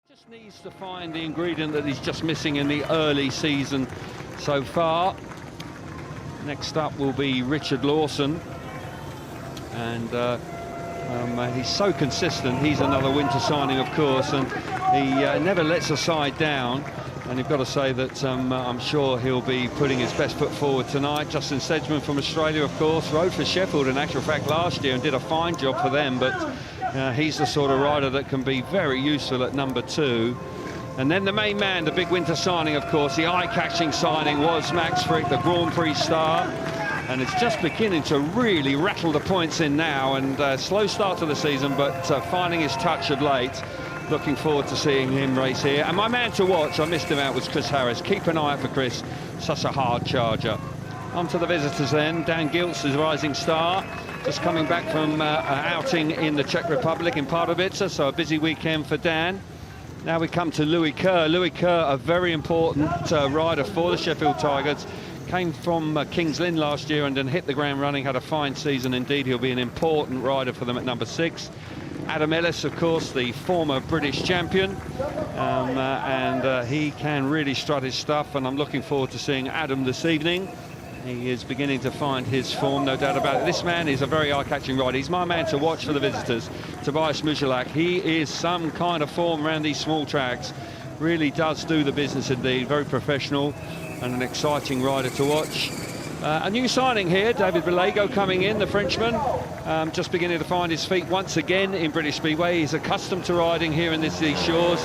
Just needs to find the ingredient that he's just missing in the early season so far. Next up will be Richard Lawson, and he's so consistent. He's another winter signing, of course, and he never lets a side down. And you've got to say that I'm sure he'll be putting his best foot forward tonight. Justin Sedgman from Australia, of course, rode for Sheffield in actual fact last year and did a fine job for them, but he's the sort of rider that can be very useful at number 2. And then the main man, the big winter signing, of course, the eye-catching signing was Max Frick, the Grand Prix star. And it's just beginning to really rattle the points in now, and slow start to the season, but finding his touch of late. Looking forward to seeing him race here. And my man to watch, I missed him out, was Chris Harris. Keep an eye out for Chris, such a hard charger. On to the visitors then. Dan Giltz is rising star, just coming back from outing in the Czech Republic in Pardubice, so a busy weekend for Dan. Now we come to Louis Kerr. Louis Kerr, a very important rider for the Sheffield Tigers. Came from Kings Lynn last year and then hit the ground running, had a fine season indeed. He'll be an important rider for them at number 6. Adam Ellis, of course, the former British champion, and he can really strut his stuff, and I'm looking forward to seeing Adam this evening. He is beginning to find his form, no doubt about it. This man is a very eye-catching rider. He's my man to watch for the visitors. Tobias Mujalak, he is some kind of form around these small tracks. Really does do the business indeed, very professional and an exciting rider to watch. A new signing here, David Villego coming in, the Frenchman, just beginning to find his feet once again in British Speedway. He's accustomed to riding here in these shores.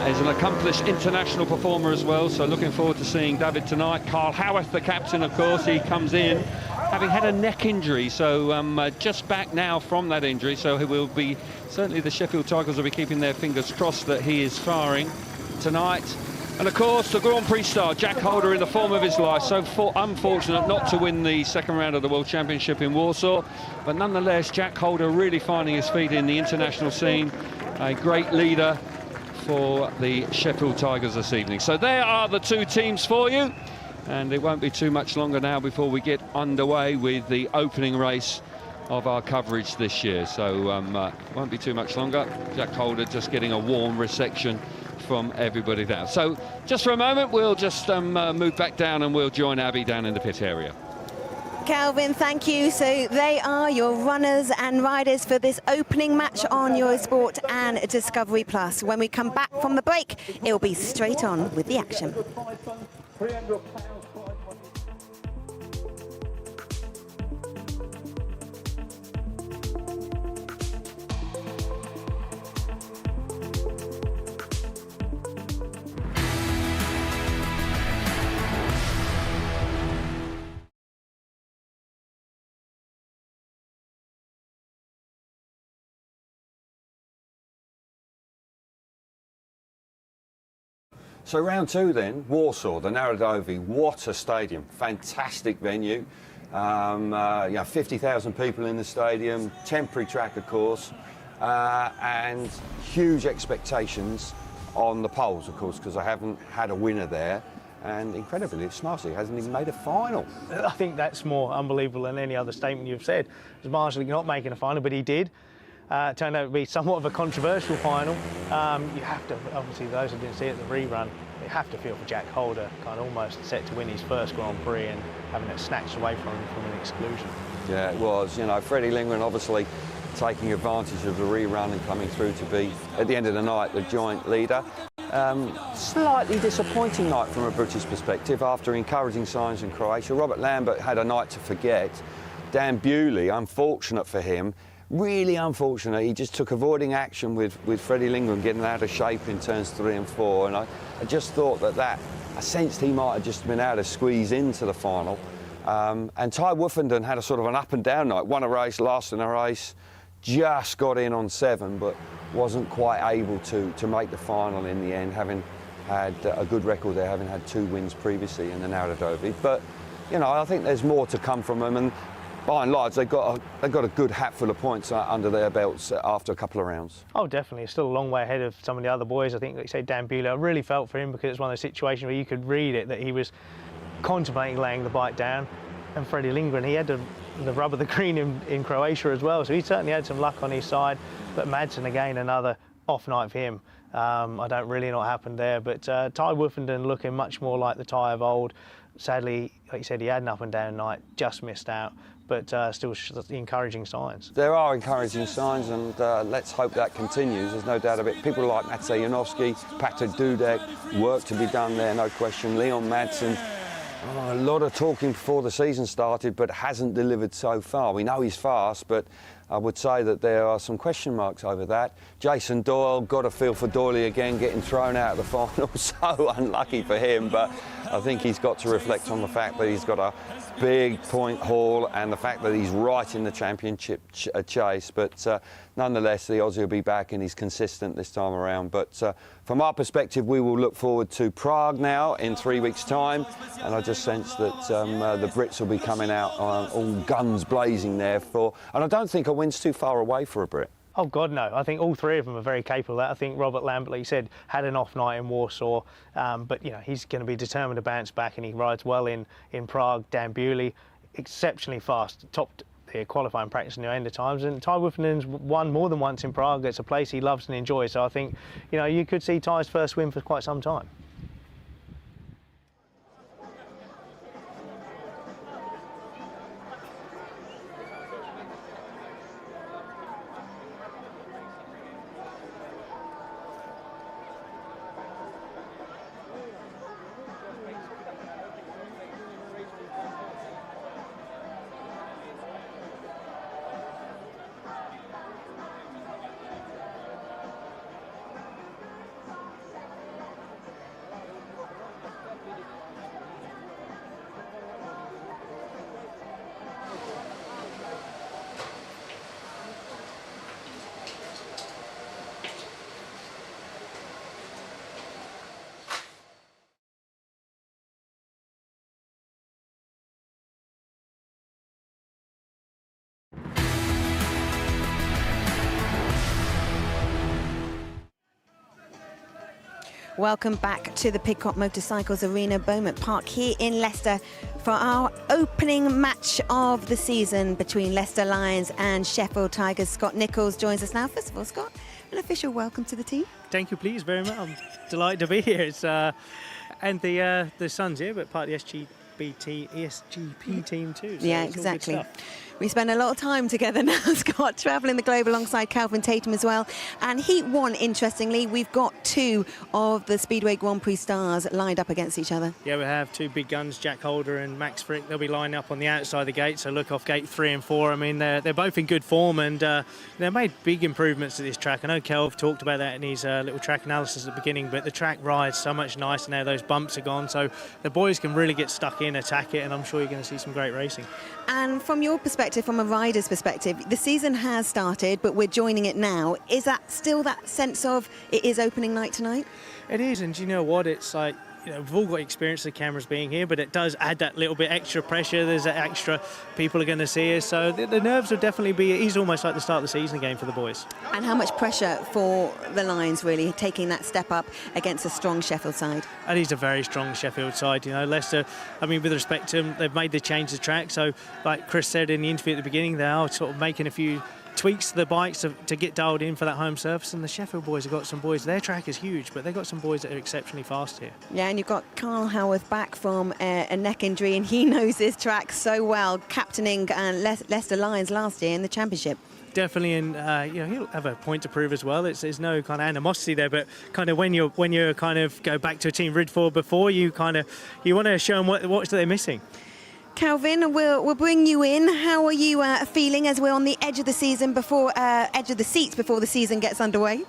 He's an accomplished international performer as well, so looking forward to seeing David tonight. Carl Howarth, the captain, of course, he comes in having had a neck injury, so just back now from that injury, so he will be, certainly the Sheffield Tigers will be keeping their fingers crossed that he is firing tonight. And of course, the Grand Prix star, Jack Holder, in the form of his life. So unfortunate not to win the second round of the World Championship in Warsaw. But nonetheless, Jack Holder really finding his feet in the international scene. A great leader for the Sheffield Tigers this evening. So there are the 2 teams for you. And it won't be too much longer now before we get underway with the opening race of our coverage this year. So won't be too much longer. Jack Holder just getting a warm reception from everybody down. So just for a moment, we'll just move back down and we'll join Abby down in the pit area. Calvin, thank you. So they are your runners and riders for this opening match on Eurosport and Discovery Plus. When we come back from the break, it'll be straight on with the action. So round 2 then, Warsaw, the Narodowy, what a stadium, fantastic venue. 50,000 people in the stadium, temporary track of course, and huge expectations on the poles of course, because I haven't had a winner there. And incredibly, Marshall hasn't even made a final. I think that's more unbelievable than any other statement you've said. Marshall not making a final, but he did. Turned out to be somewhat of a controversial final. You have to, obviously, those who didn't see it, the rerun, you have to feel for Jack Holder, kind of almost set to win his first Grand Prix and having it snatched away from him from an exclusion. Yeah, it was. You know, Freddie Lindgren obviously taking advantage of the rerun and coming through to be, at the end of the night, the joint leader. Slightly disappointing night from a British perspective after encouraging signs in Croatia. Robert Lambert had a night to forget. Dan Bewley, unfortunate for him, really unfortunate. He just took avoiding action with Freddie Lindgren getting out of shape in turns 3 and 4, and I just thought I sensed he might have just been able to squeeze into the final. And Ty Woofenden had a sort of an up and down night, won a race, last in a race, just got in on 7, but wasn't quite able to make the final in the end, having had a good record there, having had 2 wins previously in the Narodowy. But, you know, I think there's more to come from them, and by and large, they've got a good hatful of points under their belts after a couple of rounds. Oh, definitely. It's still a long way ahead of some of the other boys. I think, like you say, Dan Bewley, I really felt for him because it's one of those situations where you could read it, that he was contemplating laying the bike down. And Freddie Lindgren, he had the rub of the green in Croatia as well, so he certainly had some luck on his side. But Madsen, again, another off night for him. I don't really know what happened there, but Ty Woofenden looking much more like the Ty of old. Sadly, like you said, he had an up and down night, just missed out, but still encouraging signs. There are encouraging signs, and let's hope that continues. There's no doubt of it. People like Maciej Janowski, Patrick Dudek, work to be done there, no question. Leon Madsen. A lot of talking before the season started, but hasn't delivered so far. We know he's fast, but I would say that there are some question marks over that. Jason Doyle, got a feel for Doyley again, getting thrown out of the final. So unlucky for him, but I think he's got to reflect on the fact that he's got a big point haul and the fact that he's right in the championship chase. But nonetheless, the Aussie will be back and he's consistent this time around. But from our perspective, we will look forward to Prague now in 3 weeks' time. And I just sense that the Brits will be coming out all guns blazing there for... And I don't think a win's too far away for a Brit. Oh, God, no. I think all three of them are very capable of that. I think Robert Lambert, like you said, had an off night in Warsaw, but, you know, he's going to be determined to bounce back, and he rides well in Prague. Dan Bewley, exceptionally fast, topped the qualifying practice in the end of times, and Ty Woofenden's won more than once in Prague. It's a place he loves and enjoys, so I think, you know, you could see Ty's first win for quite some time. Welcome back to the Pidcock Motorcycles Arena, Beaumont Park, here in Leicester for our opening match of the season between Leicester Lions and Sheffield Tigers. Scott Nichols joins us now. First of all, Scott, an official welcome to the team. Thank you, please, very much. I'm delighted to be here. It's, and the son's here, but part of the ESGP team too. So yeah, it's exactly. all good stuff. We spend a lot of time together now, Scott, travelling the globe alongside Calvin Tatum as well. And Heat 1, interestingly, we've got two of the Speedway Grand Prix stars lined up against each other. Yeah, we have two big guns, Jack Holder and Max Frick. They'll be lining up on the outside of the gate, so look off gate 3 and 4. I mean, they're both in good form, and they've made big improvements to this track. I know Kelv talked about that in his little track analysis at the beginning, but the track rides so much nicer now. Those bumps are gone, so the boys can really get stuck in, attack it, and I'm sure you're going to see some great racing. And from your perspective, from a rider's perspective, the season has started, but we're joining it now. Is that still that sense of it is opening night tonight? It is, and you know what? It's like, you know, we've all got experience of the cameras being here, but it does add that little bit extra pressure. There's that extra people are going to see us, so the nerves will definitely be. It is almost like the start of the season again for the boys. And how much pressure for the Lions, really, taking that step up against a strong Sheffield side? And he's a very strong Sheffield side. You know, Leicester, I mean, with respect to them, they've made the change to track. So, like Chris said in the interview at the beginning, they are sort of making a few tweaks to the bikes to get dialed in for that home surface, and the Sheffield boys have got some boys. Their track is huge, but they've got some boys that are exceptionally fast here. Yeah, and you've got Carl Howarth back from a neck injury, and he knows this track so well, captaining Leicester Lions last year in the championship. Definitely, and you know, he'll have a point to prove as well. There's no kind of animosity there, but kind of when you kind of go back to a team rid for before, you want to show them what they're missing. Calvin, we'll bring you in. How are you feeling as we're on the edge of the season edge of the seats before the season gets underway?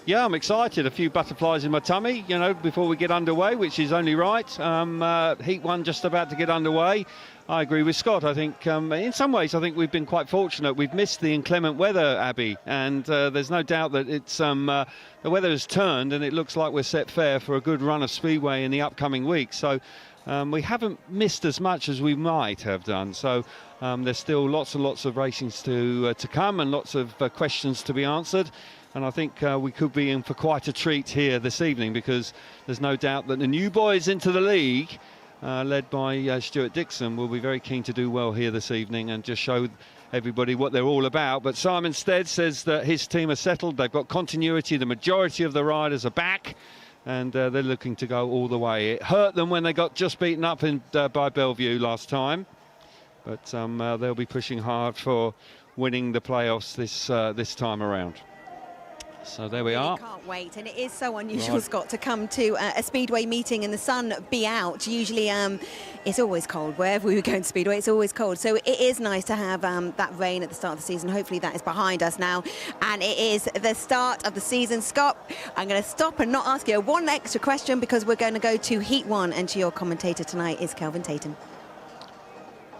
Yeah, I'm excited. A few butterflies in my tummy, you know, before we get underway, which is only right. Heat 1 just about to get underway. I agree with Scott. I think in some ways, I think we've been quite fortunate. We've missed the inclement weather, Abby, and there's no doubt that it's the weather has turned, and it looks like we're set fair for a good run of Speedway in the upcoming week. So we haven't missed as much as we might have done. So there's still lots and lots of racings to come, and lots of questions to be answered. And I think we could be in for quite a treat here this evening, because there's no doubt that the new boys into the league, led by Stuart Dixon, will be very keen to do well here this evening and just show everybody what they're all about. But Simon Stead says that his team are settled. They've got continuity. The majority of the riders are back, and they're looking to go all the way. It hurt them when they got just beaten up by Bellevue last time, but they'll be pushing hard for winning the playoffs this time around. So there we are. Can't wait, and it is so unusual, Scott, to come to a Speedway meeting and the sun be out. Usually it's always cold. Wherever we go in Speedway, it's always cold. So it is nice to have that rain at the start of the season. Hopefully that is behind us now, and it is the start of the season. Scott, I'm going to stop and not ask you one extra question, because we're going to go to Heat 1, and to your commentator tonight is Kelvin Tatum.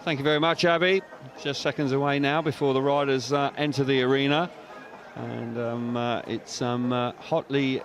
Thank you very much, Abby. Just seconds away now before the riders enter the arena. And it's hotly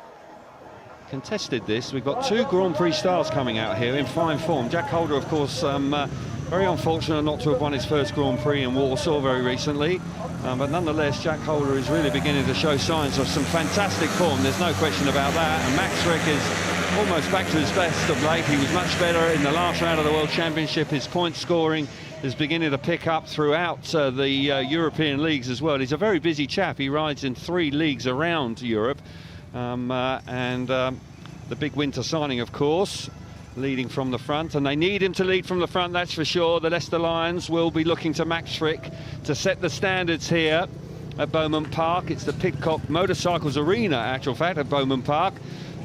contested, this. We've got 2 Grand Prix stars coming out here in fine form. Jack Holder, of course, very unfortunate not to have won his first Grand Prix in Warsaw very recently. But nonetheless, Jack Holder is really beginning to show signs of some fantastic form. There's no question about that. And Max Frick is almost back to his best of late. He was much better in the last round of the World Championship. His point scoring is beginning to pick up throughout the European leagues as well. He's a very busy chap. He rides in 3 leagues around Europe. The big winter signing, of course, leading from the front, and they need him to lead from the front, that's for sure. The Leicester Lions will be looking to Max Frick to set the standards here at Beaumont Park. It's the Pidcock Motorcycles Arena, actual fact, at Beaumont Park.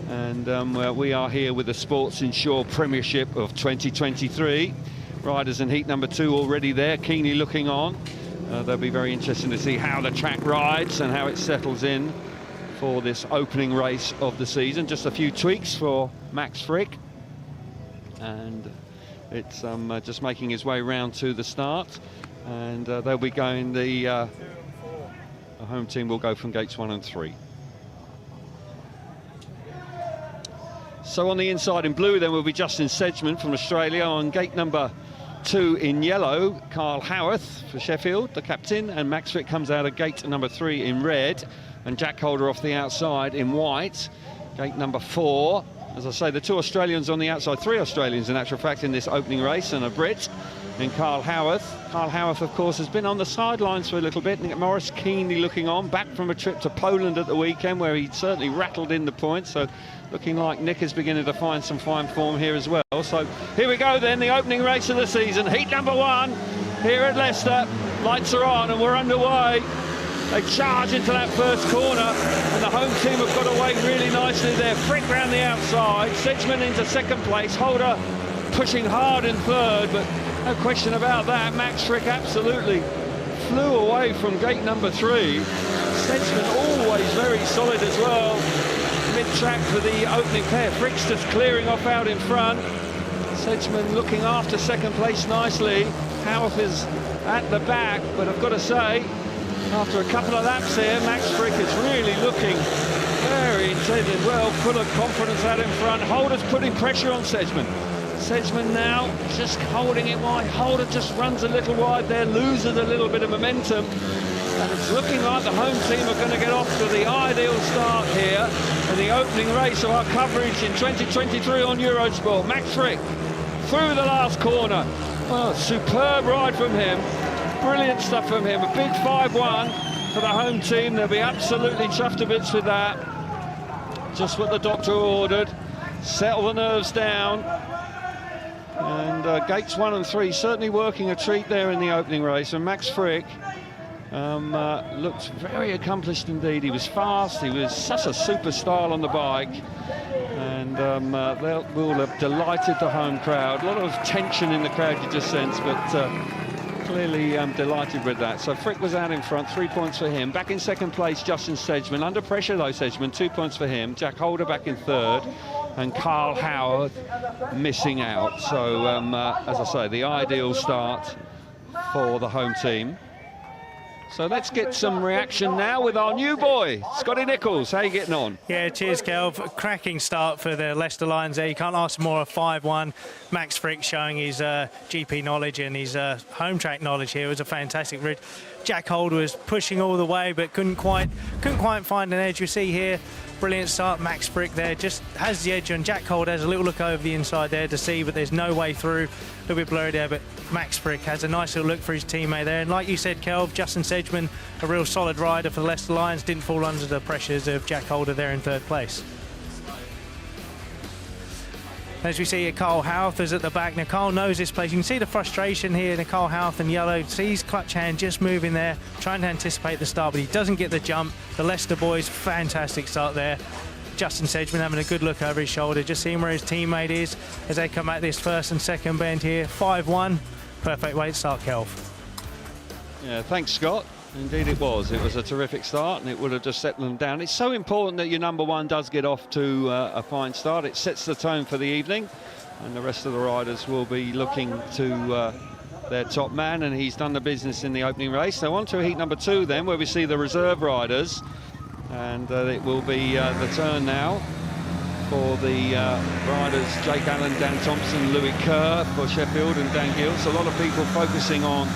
And we are here with the Sports INSURE Premiership of 2023. Riders in heat number 2 already there, keenly looking on. They'll be very interesting to see how the track rides and how it settles in for this opening race of the season. Just a few tweaks for Max Frick, and it's just making his way round to the start. And they'll be going, the home team will go from gates 1 and 3. So on the inside in blue then will be Justin Sedgman from Australia. On gate number 2 in yellow, Carl Howarth for Sheffield, the captain, and Max Frick comes out of gate number 3 in red, and Jack Holder off the outside in white. Gate number 4, as I say, the 2 Australians on the outside, 3 Australians in actual fact in this opening race, and a Brit in Carl Howarth. Carl Howarth, of course, has been on the sidelines for a little bit. Nick Morris keenly looking on, back from a trip to Poland at the weekend where he certainly rattled in the points, so looking like Nick is beginning to find some fine form here as well. So here we go then, the opening race of the season, heat number 1 here at Leicester. Lights are on and we're underway. They charge into that first corner, and the home team have got away really nicely there. Frick round the outside, Sedgman into second place, Holder pushing hard in third, but no question about that. Max Frick absolutely flew away from gate number 3. Sedgman always very solid as well. Mid-track for the opening pair. Frick's just clearing off out in front. Sedgman looking after second place nicely. Howarth is at the back, but I've got to say, after a couple of laps here, Max Frick is really looking very intended, well, full of confidence out in front. Holder's putting pressure on Sedgman. Sedgman now just holding it wide. Holder just runs a little wide there, loses a little bit of momentum. And it's looking like the home team are going to get off to the ideal start here in the opening race of our coverage in 2023 on Eurosport. Max Frick through the last corner. Well, superb ride from him. Brilliant stuff from him. A big 5-1 for the home team. They'll be absolutely chuffed to bits with that. Just what the doctor ordered. Settle the nerves down. And gates 1 and 3 certainly working a treat there in the opening race. And Max Frick looked very accomplished indeed. He was fast, he was such a superstar on the bike, and they will have delighted the home crowd. A lot of tension in the crowd you just sensed, but clearly delighted with that. So Frick was out in front, 3 points for him. Back in second place, Justin Sedgman. Under pressure though, Sedgman, 2 points for him. Jack Holder back in third, and Carl Howard missing out. So as I say, the ideal start for the home team. So let's get some reaction now with our new boy, Scotty Nichols. How are you getting on? Yeah, cheers, Kelv. Cracking start for the Leicester Lions there. You can't ask for more. A 5-1. Max Frick showing his GP knowledge and his home track knowledge here. It was a fantastic ridge. Jack Holder was pushing all the way, but couldn't quite find an edge. You see here, brilliant start. Max Frick there just has the edge on. Jack Holder has a little look over the inside there to see, but there's no way through. A little bit blurry there, but Max Frick has a nice little look for his teammate there. And like you said, Kelv, Justin Sedgman, a real solid rider for the Leicester Lions, didn't fall under the pressures of Jack Holder there in third place. As we see, Carl Houth is at the back. Now, Carl knows this place. You can see the frustration here. Carl Houth in yellow sees clutch hand just moving there, trying to anticipate the start, but he doesn't get the jump. The Leicester boys, fantastic start there. Justin Sedgman having a good look over his shoulder, just seeing where his teammate is as they come at this first and second bend here. 5-1, perfect way to start, Kelv. Yeah, thanks, Scott. Indeed it was. It was a terrific start, and it would have just set them down. It's so important that your number one does get off to a fine start. It sets the tone for the evening, and the rest of the riders will be looking to their top man, and he's done the business in the opening race. So on to heat number 2 then, where we see the reserve riders, and it will be the turn now for the riders Jake Allen, Dan Thompson, Louis Kerr for Sheffield, and Dan Gilts. A lot of people focusing on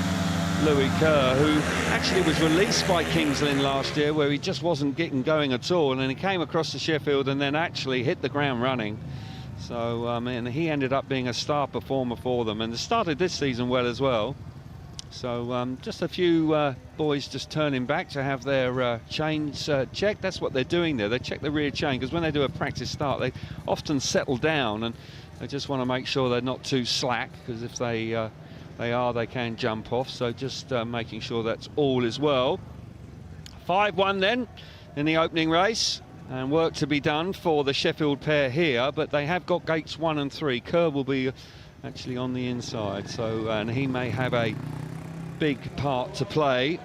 Louis Kerr, who actually was released by Kings Lynn last year, where he just wasn't getting going at all, and then he came across to Sheffield and then actually hit the ground running. So and he ended up being a star performer for them, and started this season well as well. So just a few boys just turning back to have their chains checked. That's what they're doing there. They check the rear chain, because when they do a practice start, they often settle down, and they just want to make sure they're not too slack, because if they can jump off. So just making sure that's all is well. 5-1 then in the opening race, and work to be done for the Sheffield pair here, but they have got gates 1 and 3. Kerr will be actually on the inside, so and he may have a big part to play.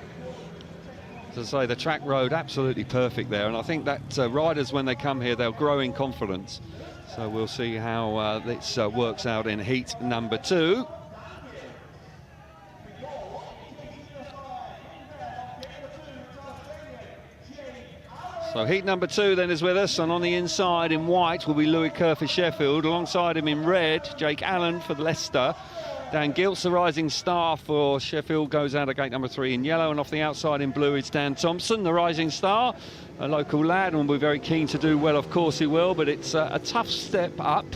As I say, the track road absolutely perfect there, and I think that riders, when they come here, they'll grow in confidence. So we'll see how this works out in heat number 2. So heat number 2 then is with us, and on the inside in white will be Louis Kerr for Sheffield. Alongside him in red, Jake Allen for Leicester. Dan Gilts, the rising star for Sheffield, goes out of gate number 3 in yellow, and off the outside in blue is Dan Thompson, the rising star, a local lad, and will be very keen to do well, of course he will, but it's a tough step up,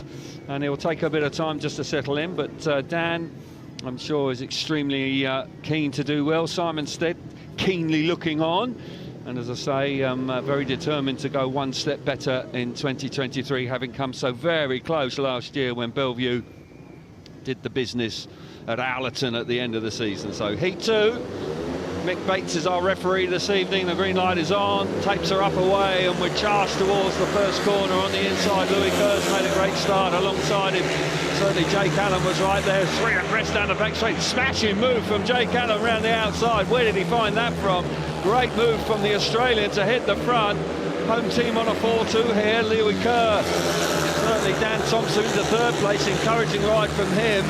and it will take a bit of time just to settle in, but Dan, I'm sure, is extremely keen to do well. Simon Stead keenly looking on. And as I say, very determined to go one step better in 2023, having come so very close last year when Bellevue did the business at Allerton at the end of the season. So heat 2, Mick Bates is our referee this evening. The green light is on, tapes are up away, and we're charged towards the first corner. On the inside, Louis Kerr's made a great start. Alongside him, certainly Jake Allen was right there. 3 abreast down the back straight. Smashing move from Jake Allen around the outside. Where did he find that from? Great move from the Australian to hit the front. Home team on a 4-2 here. Louis Kerr. Certainly Dan Thompson into third place. Encouraging ride from him.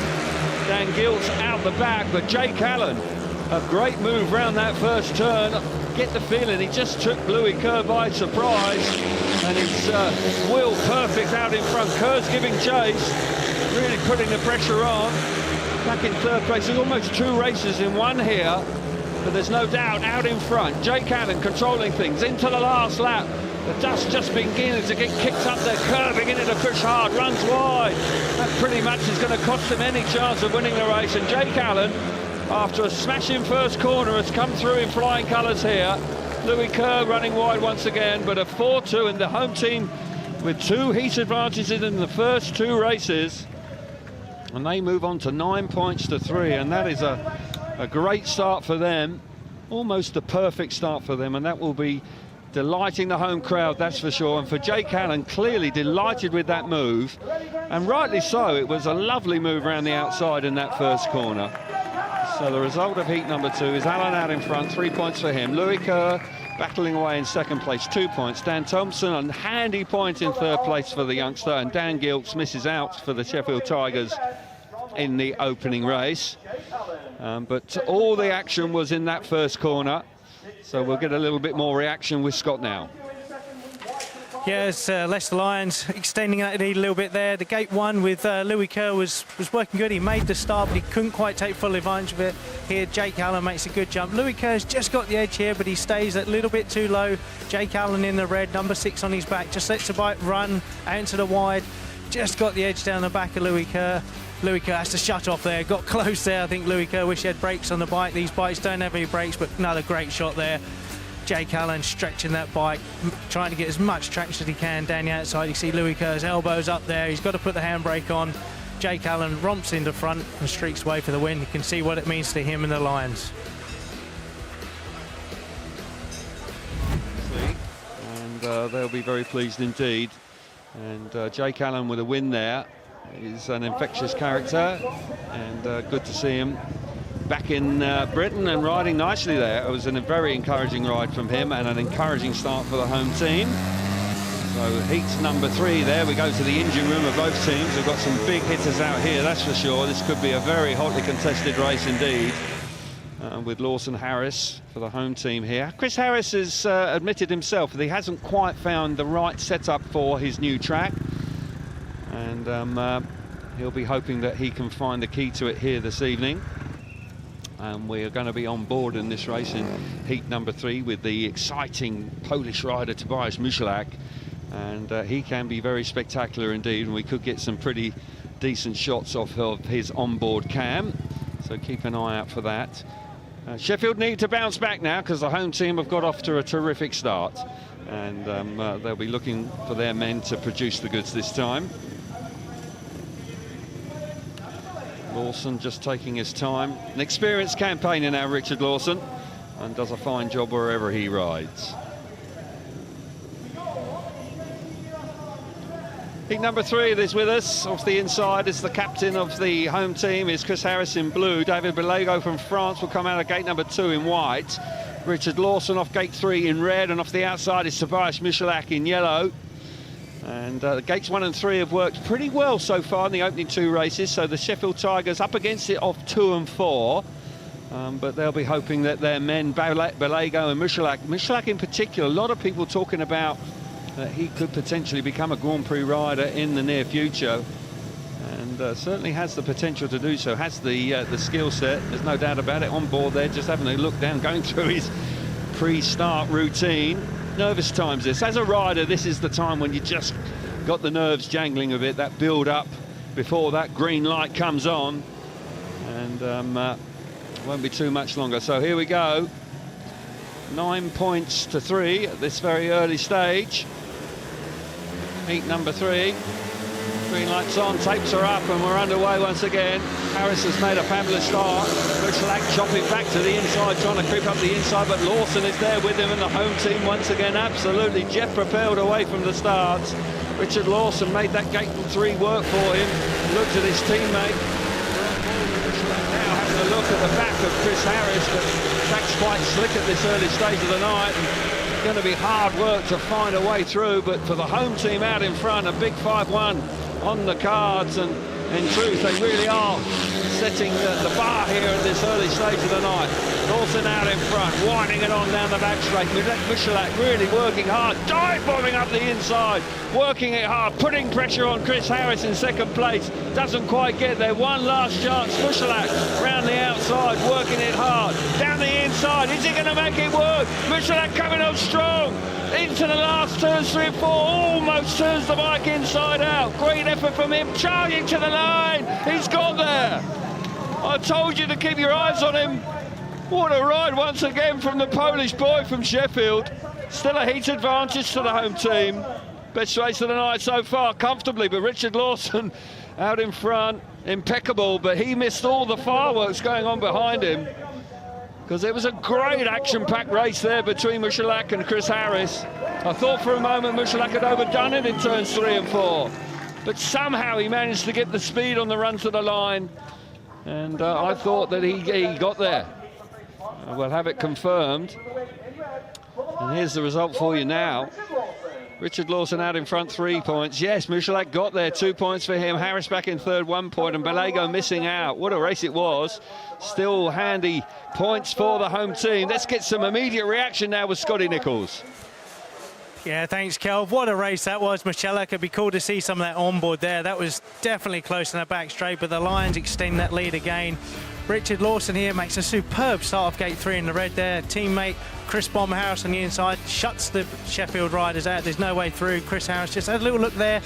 Dan Gilts out the back, but Jake Allen, a great move round that first turn. Get the feeling he just took Louis Kerr by surprise, and it's wheel perfect out in front. Kerr's giving chase, really putting the pressure on. Back in third place. There's almost 2 races in one here, but there's no doubt out in front. Jake Allen controlling things into the last lap. The dust just beginning to get kicked up there. Kerr beginning to push hard, runs wide. That pretty much is going to cost him any chance of winning the race. And Jake Allen, after a smashing first corner, has come through in flying colours here. Louis Kerr running wide once again, but a 4-2, and the home team with 2 heat advantages in the first 2 races. And they move on to 9 points to 3, and that is a great start for them. Almost a perfect start for them, and that will be delighting the home crowd, that's for sure. And for Jake Allen, clearly delighted with that move, and rightly so. It was a lovely move around the outside in that first corner. So the result of heat number 2 is Allen out in front, 3 points for him. Louis Kerr battling away in second place, 2 points. Dan Thompson, a handy point in third place for the youngster, and Dan Gilts misses out for the Sheffield Tigers in the opening race. But all the action was in that first corner. So we'll get a little bit more reaction with Scott now. Yeah, it's Leicester Lions extending that lead a little bit there. The gate one with Louis Kerr was working good. He made the start, but he couldn't quite take full advantage of it. Here, Jake Allen makes a good jump. Louis Kerr's just got the edge here, but he stays a little bit too low. Jake Allen in the red, number 6 on his back, just lets the bike run out into the wide. Just got the edge down the back of Louis Kerr. Louis Kerr has to shut off there. Got close there. I think Louis Kerr wish he had brakes on the bike. These bikes don't have any brakes, but another great shot there. Jake Allen stretching that bike, trying to get as much traction as he can down the outside. You see Louis Kerr's elbows up there. He's got to put the handbrake on. Jake Allen romps into front and streaks away for the win. You can see what it means to him and the Lions. And they'll be very pleased indeed. And Jake Allen with a win there. He's an infectious character, and good to see him back in Britain and riding nicely there. It was a very encouraging ride from him and an encouraging start for the home team. So heat number 3 there. We go to the engine room of both teams. We've got some big hitters out here, that's for sure. This could be a very hotly contested race indeed, with Lawson Harris for the home team here. Chris Harris has admitted himself that he hasn't quite found the right setup for his new track, and he'll be hoping that he can find the key to it here this evening. And we are going to be on board in this race in heat number 3 with the exciting Polish rider Tobias Muszlak, and he can be very spectacular indeed, and we could get some pretty decent shots off of his onboard cam, so keep an eye out for that. Sheffield need to bounce back now because the home team have got off to a terrific start, and they'll be looking for their men to produce the goods this time. Lawson just taking his time. An experienced campaigner now, Richard Lawson, and does a fine job wherever he rides. Heat number 3 is with us. Off the inside is the captain of the home team, is Chris Harris in blue. David Bellego from France will come out of gate number 2 in white. Richard Lawson off gate 3 in red, and off the outside is Tobias Muszlak in yellow. And gates 1 and 3 have worked pretty well so far in the opening 2 races, so the Sheffield Tigers up against it off 2 and 4. But they'll be hoping that their men, Bellego and Muszlak in particular, a lot of people talking about that he could potentially become a Grand Prix rider in the near future, and certainly has the potential to do so, has the skill set, there's no doubt about it. On board there, just having a look down, going through his pre-start routine. Nervous times this. As a rider, this is the time when you just got the nerves jangling a bit, that build up before that green light comes on, and won't be too much longer. So here we go, 9 points to 3 at this very early stage. Heat number 3. Green lights on, tapes are up, and we're underway once again. Harris has made a fabulous start. Muszlak chopping back to the inside, trying to creep up the inside, but Lawson is there with him, and the home team once again absolutely jet propelled away from the starts. Richard Lawson made that gate 3 work for him. Looked at his teammate. Now having a look at the back of Chris Harris, but the track's quite slick at this early stage of the night. It's going to be hard work to find a way through, but for the home team out in front, a big 5-1 on the cards, and in truth they really are setting the bar here at this early stage of the night. Lawson out in front, winding it on down the back straight. Muszlak really working hard, dive-bombing up the inside, working it hard, putting pressure on Chris Harris in second place. Doesn't quite get there. One last chance. Muszlak round the outside, working it hard. Down the inside, is he going to make it work? Muszlak coming on strong. Into the last turns, 3 and 4, almost turns the bike inside out. Great effort from him, charging to the line. He's got there. I told you to keep your eyes on him. What a ride once again from the Polish boy from Sheffield. Still a heat advantage to the home team. Best race of the night so far, comfortably, but Richard Lawson out in front, impeccable, but he missed all the fireworks going on behind him, because it was a great action-packed race there between Muszlak and Chris Harris. I thought for a moment Muszlak had overdone it in turns 3 and 4, but somehow he managed to get the speed on the run to the line, and I thought that he got there. We'll have it confirmed. And here's the result for you now. Richard Lawson out in front, 3 points. Yes, Muszlak got there, 2 points for him. Harris back in third, 1 point, and Bellego missing out. What a race it was. Still handy points for the home team. Let's get some immediate reaction now with Scotty Nichols. Yeah, thanks, Kelv. What a race that was, Michelle. It'd be cool to see some of that onboard there. That was definitely close in the back straight, but the Lions extend that lead again. Richard Lawson here makes a superb start off gate 3 in the red there. Teammate Chris Harris on the inside shuts the Sheffield riders out. There's no way through. Chris Harris just had a little look there.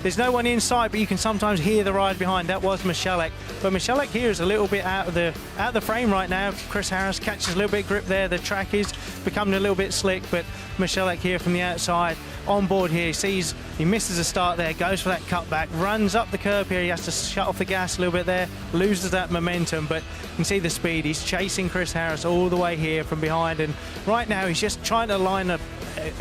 There's no one inside, but you can sometimes hear the ride behind. That was Michalek. But Michalek here is a little bit out of the frame right now. Chris Harris catches a little bit of grip there. The track is becoming a little bit slick, but Michalek here from the outside on board here, sees he misses a start there, goes for that cutback, runs up the curb here. He has to shut off the gas a little bit there, loses that momentum, but you can see the speed. He's chasing Chris Harris all the way here from behind, and right now he's just trying to line a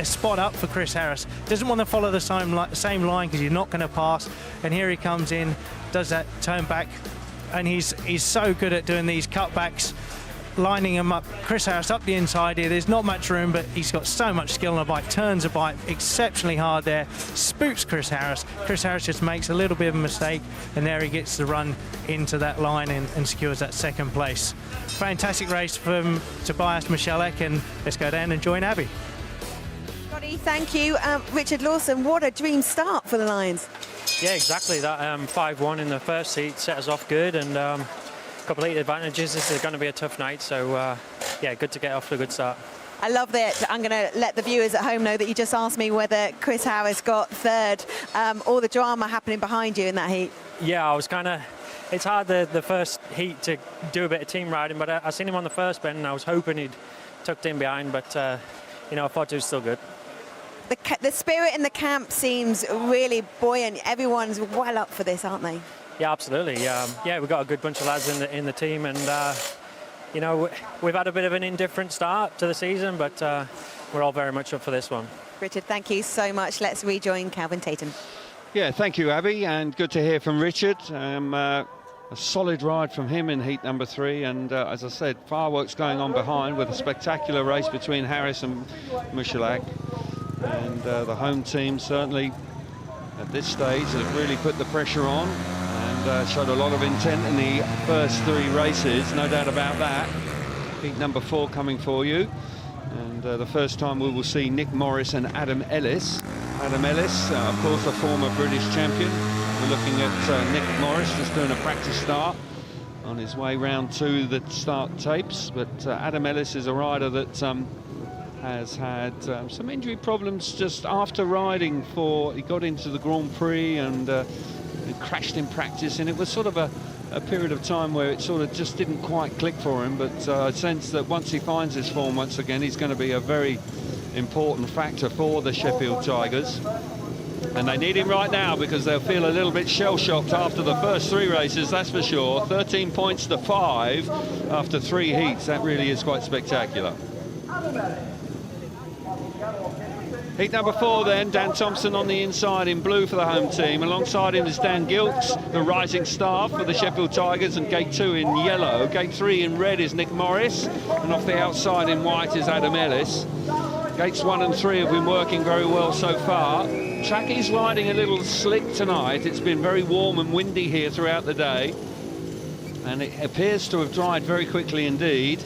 spot up for Chris Harris. Doesn't want to follow the same line because you're not going to pass. And here he comes in, does that turn back, and he's so good at doing these cutbacks, lining him up. Chris Harris up the inside here. There's not much room, but he's got so much skill on the bike. Turns the bike exceptionally hard there. Spooks Chris Harris. Chris Harris just makes a little bit of a mistake, and there he gets the run into that line and secures that second place. Fantastic race from Tobias Michalek, and let's go down and join Abby. Thank you. Richard Lawson, what a dream start for the Lions. Yeah, exactly. That 5-1 in the first heat set us off good, and complete advantages. This is going to be a tough night, so yeah, good to get off to a good start. I love that. I'm going to let the viewers at home know that you just asked me whether Chris Harris got third. All the drama happening behind you in that heat. Yeah, I was kind of... It's hard the first heat to do a bit of team riding, but I seen him on the first bend, and I was hoping he'd tucked in behind, but you know, I thought he was still good. The spirit in the camp seems really buoyant. Everyone's well up for this, aren't they? Yeah, absolutely. Yeah, we've got a good bunch of lads in the team, and you know, we've had a bit of an indifferent start to the season, but we're all very much up for this one. Richard, thank you so much. Let's rejoin Calvin Tatum. Yeah, thank you, Abby, and good to hear from Richard. A solid ride from him in heat number 3, and as I said, fireworks going on behind with a spectacular race between Harris and Michalek. And the home team certainly at this stage have really put the pressure on and showed a lot of intent in the first 3 races, no doubt about that. Heat number 4 coming for you, and the first time we will see Nick Morris and Adam Ellis. Adam Ellis, of course, a former British champion. We're looking at Nick Morris just doing a practice start on his way round to the start tapes, but Adam Ellis is a rider that has had some injury problems just after riding he got into the Grand Prix and crashed in practice, and it was sort of a period of time where it sort of just didn't quite click for him, but I sense that once he finds his form once again, he's going to be a very important factor for the Sheffield Tigers, and they need him right now because they'll feel a little bit shell-shocked after the first 3 races, that's for sure. 13 points to 5 after 3 heats. That really is quite spectacular. Heat number 4 then, Dan Thompson on the inside in blue for the home team. Alongside him is Dan Gilks, the rising star for the Sheffield Tigers, and gate 2 in yellow. Gate 3 in red is Nick Morris, and off the outside in white is Adam Ellis. Gates 1 and 3 have been working very well so far. Track is riding a little slick tonight. It's been very warm and windy here throughout the day, and it appears to have dried very quickly indeed.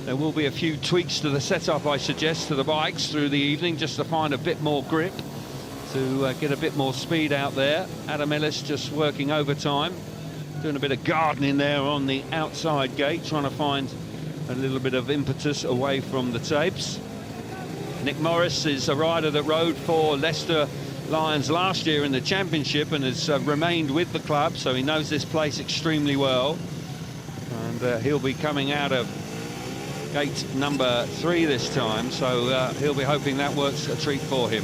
There will be a few tweaks to the setup, I suggest, to the bikes through the evening, just to find a bit more grip, to get a bit more speed out there. Adam Ellis just working overtime, doing a bit of gardening there on the outside gate, trying to find a little bit of impetus away from the tapes. Nick Morris is a rider that rode for Leicester Lions last year in the Championship and has remained with the club, so he knows this place extremely well. And he'll be coming out of gate number 3 this time, so he'll be hoping that works a treat for him.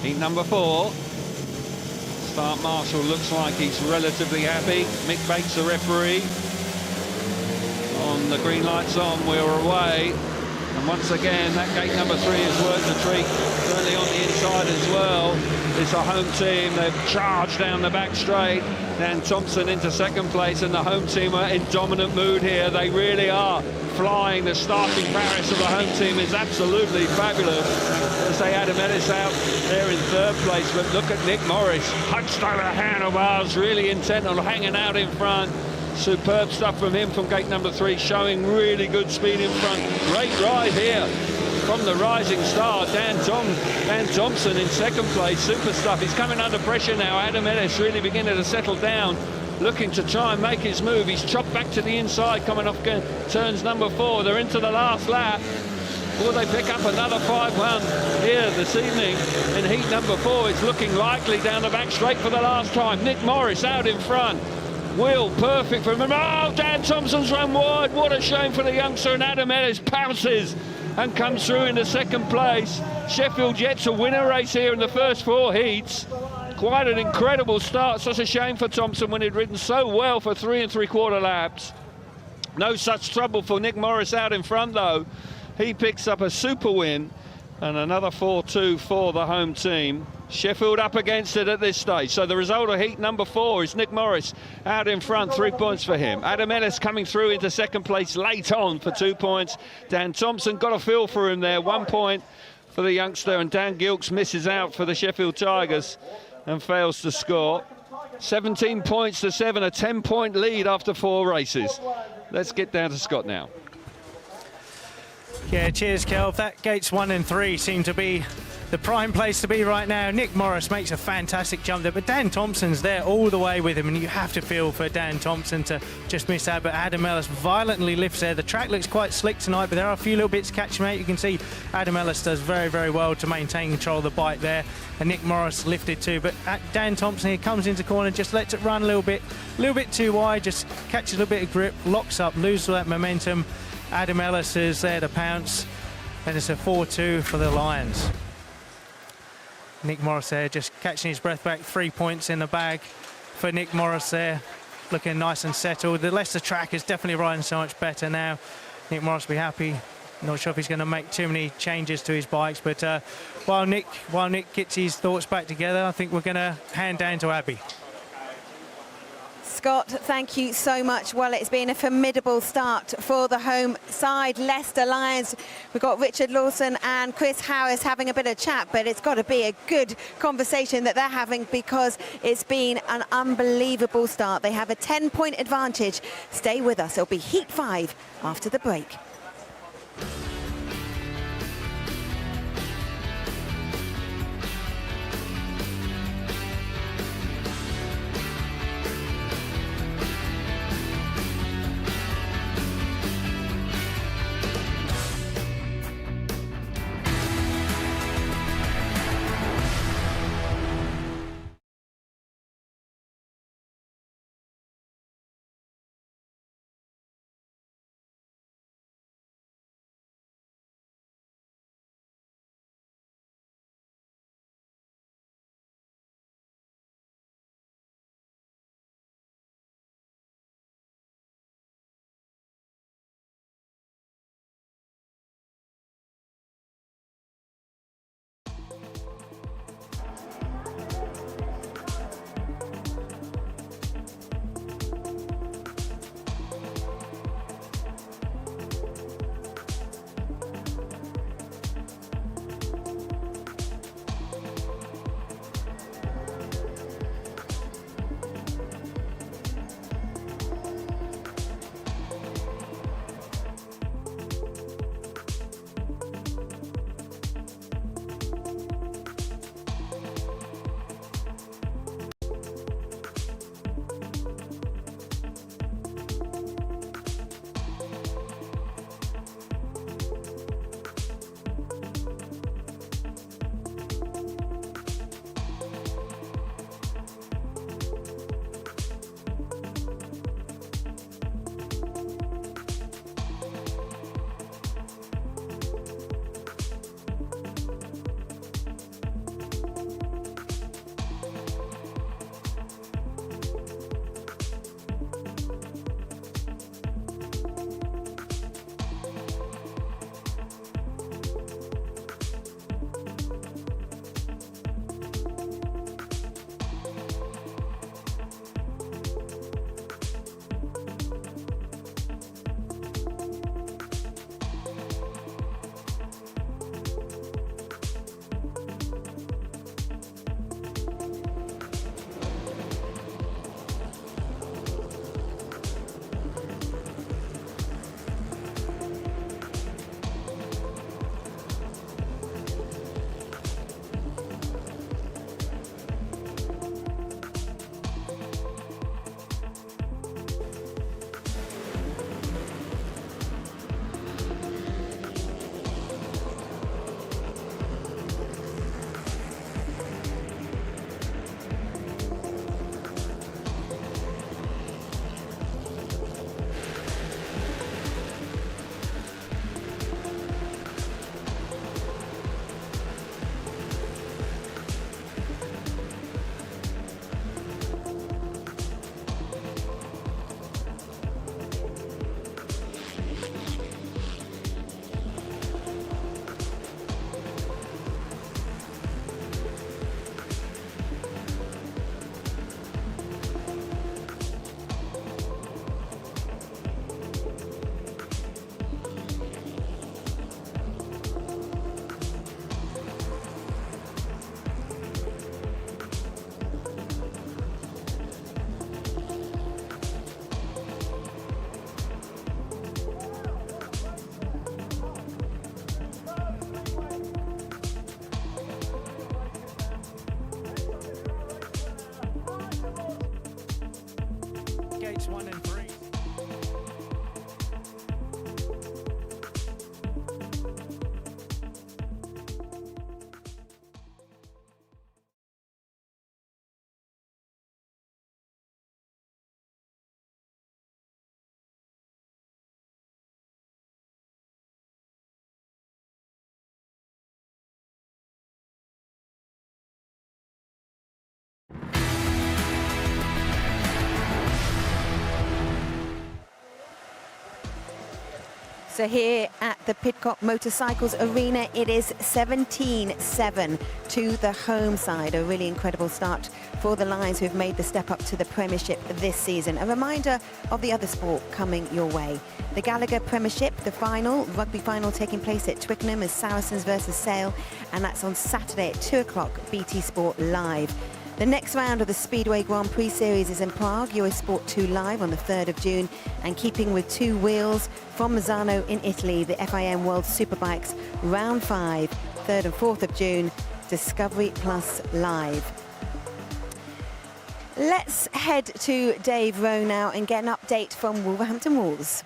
Heat number 4. Start marshal looks like he's relatively happy. Mick Bates, the referee. On the green lights on, we're away. And once again, that gate number 3 has worked a treat. Certainly on the inside as well. It's a home team. They've charged down the back straight. Dan Thompson into second place, and the home team are in dominant mood here. They really are flying. The starting Paris of the home team is absolutely fabulous. As they Adam Ellis out there in 3rd place, but look at Nick Morris, hunched over the handlebars, really intent on hanging out in front. Superb stuff from him from gate number 3, showing really good speed in front. Great ride here from the rising star, Dan Thompson in second place. Super stuff. He's coming under pressure now. Adam Ellis really beginning to settle down, looking to try and make his move. He's chopped back to the inside, coming off turns number 4. They're into the last lap. Will they pick up another 5-1 here this evening in heat number 4? It's looking likely down the back straight for the last time. Nick Morris out in front. Will, perfect for him. Oh, Dan Thompson's run wide. What a shame for the youngster, and Adam Ellis pounces and comes through into second place. Sheffield Jets a winner race here in the first 4 heats. Quite an incredible start. Such a shame for Thompson when he'd ridden so well for 3 3/4 laps. No such trouble for Nick Morris out in front, though. He picks up a super win and another 4-2 for the home team. Sheffield up against it at this stage. So the result of heat number 4 is Nick Morris out in front, 3 points for him. Adam Ellis coming through into second place late on for 2 points. Dan Thompson got a feel for him there, 1 point for the youngster, and Dan Gilks misses out for the Sheffield Tigers and fails to score. 17 points to 7, a 10-point lead after 4 races. Let's get down to Scott now. Yeah, cheers, Kelv. That gates 1 and 3 seem to be the prime place to be right now. Nick Morris makes a fantastic jump there, but Dan Thompson's there all the way with him, and you have to feel for Dan Thompson to just miss out. But Adam Ellis violently lifts there. The track looks quite slick tonight, but there are a few little bits catching out. You can see Adam Ellis does very, very well to maintain control of the bike there, and Nick Morris lifted too. But Dan Thompson here comes into corner, just lets it run a little bit too wide, just catches a little bit of grip, locks up, loses that momentum. Adam Ellis is there to pounce, and it's a 4-2 for the Lions. Nick Morris there just catching his breath back. 3 points in the bag for Nick Morris there, looking nice and settled. The Leicester track is definitely riding so much better now. Nick Morris will be happy. Not sure if he's going to make too many changes to his bikes, but while Nick gets his thoughts back together, I think we're going to hand down to Abby. Scott, thank you so much. Well, it's been a formidable start for the home side, Leicester Lions. We've got Richard Lawson and Chris Harris having a bit of chat, but it's got to be a good conversation that they're having because it's been an unbelievable start. They have a 10-point advantage. Stay with us. It'll be Heat 5 after the break. gates 1 and 3. So here at the Pidcock Motorcycles Arena, it is 17-7 to the home side. A really incredible start for the Lions, who've made the step up to the Premiership this season. A reminder of the other sport coming your way. The Gallagher Premiership, the final, rugby final taking place at Twickenham as Saracens versus Sale, and that's on Saturday at 2 o'clock, BT Sport Live. The next round of the Speedway Grand Prix series is in Prague, Eurosport 2 Live on the 3rd of June. And keeping with two wheels from Mazzano in Italy, the FIM World Superbikes Round 5, 3rd and 4th of June, Discovery Plus Live. Let's head to Dave Rowe now and get an update from Wolverhampton Wolves.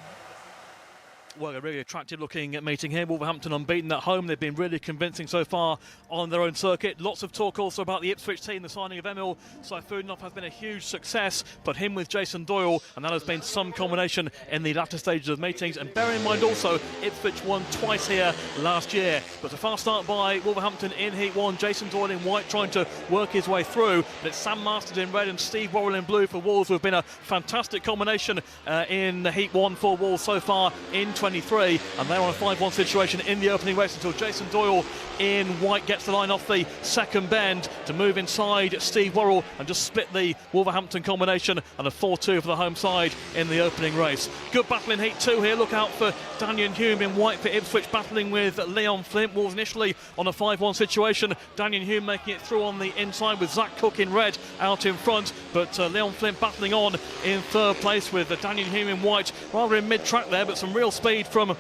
Well, a really attractive looking meeting here. Wolverhampton unbeaten at home. They've been really convincing so far on their own circuit. Lots of talk also about the Ipswich team. The signing of Emil Saifudinov has been a huge success. Put him with Jason Doyle, and that has been some combination in the latter stages of meetings. And bear in mind also, Ipswich won twice here last year. But a fast start by Wolverhampton in Heat 1. Jason Doyle in white trying to work his way through. But it's Sam Masters in red and Steve Worrell in blue for Wolves, who have been a fantastic combination in Heat 1 for Wolves so far in 23, and they're on a 5-1 situation in the opening race until Jason Doyle in white gets the line off the second bend to move inside Steve Worrell and just split the Wolverhampton combination, and a 4-2 for the home side in the opening race. Good battle in Heat 2 here. Look out for Daniel Hume in white for Ipswich battling with Leon Flint. Wolves initially on a 5-1 situation. Daniel Hume making it through on the inside with Zach Cook in red out in front, but Leon Flint battling on in third place with Daniel Hume in white, rather in mid-track there, but some real speed from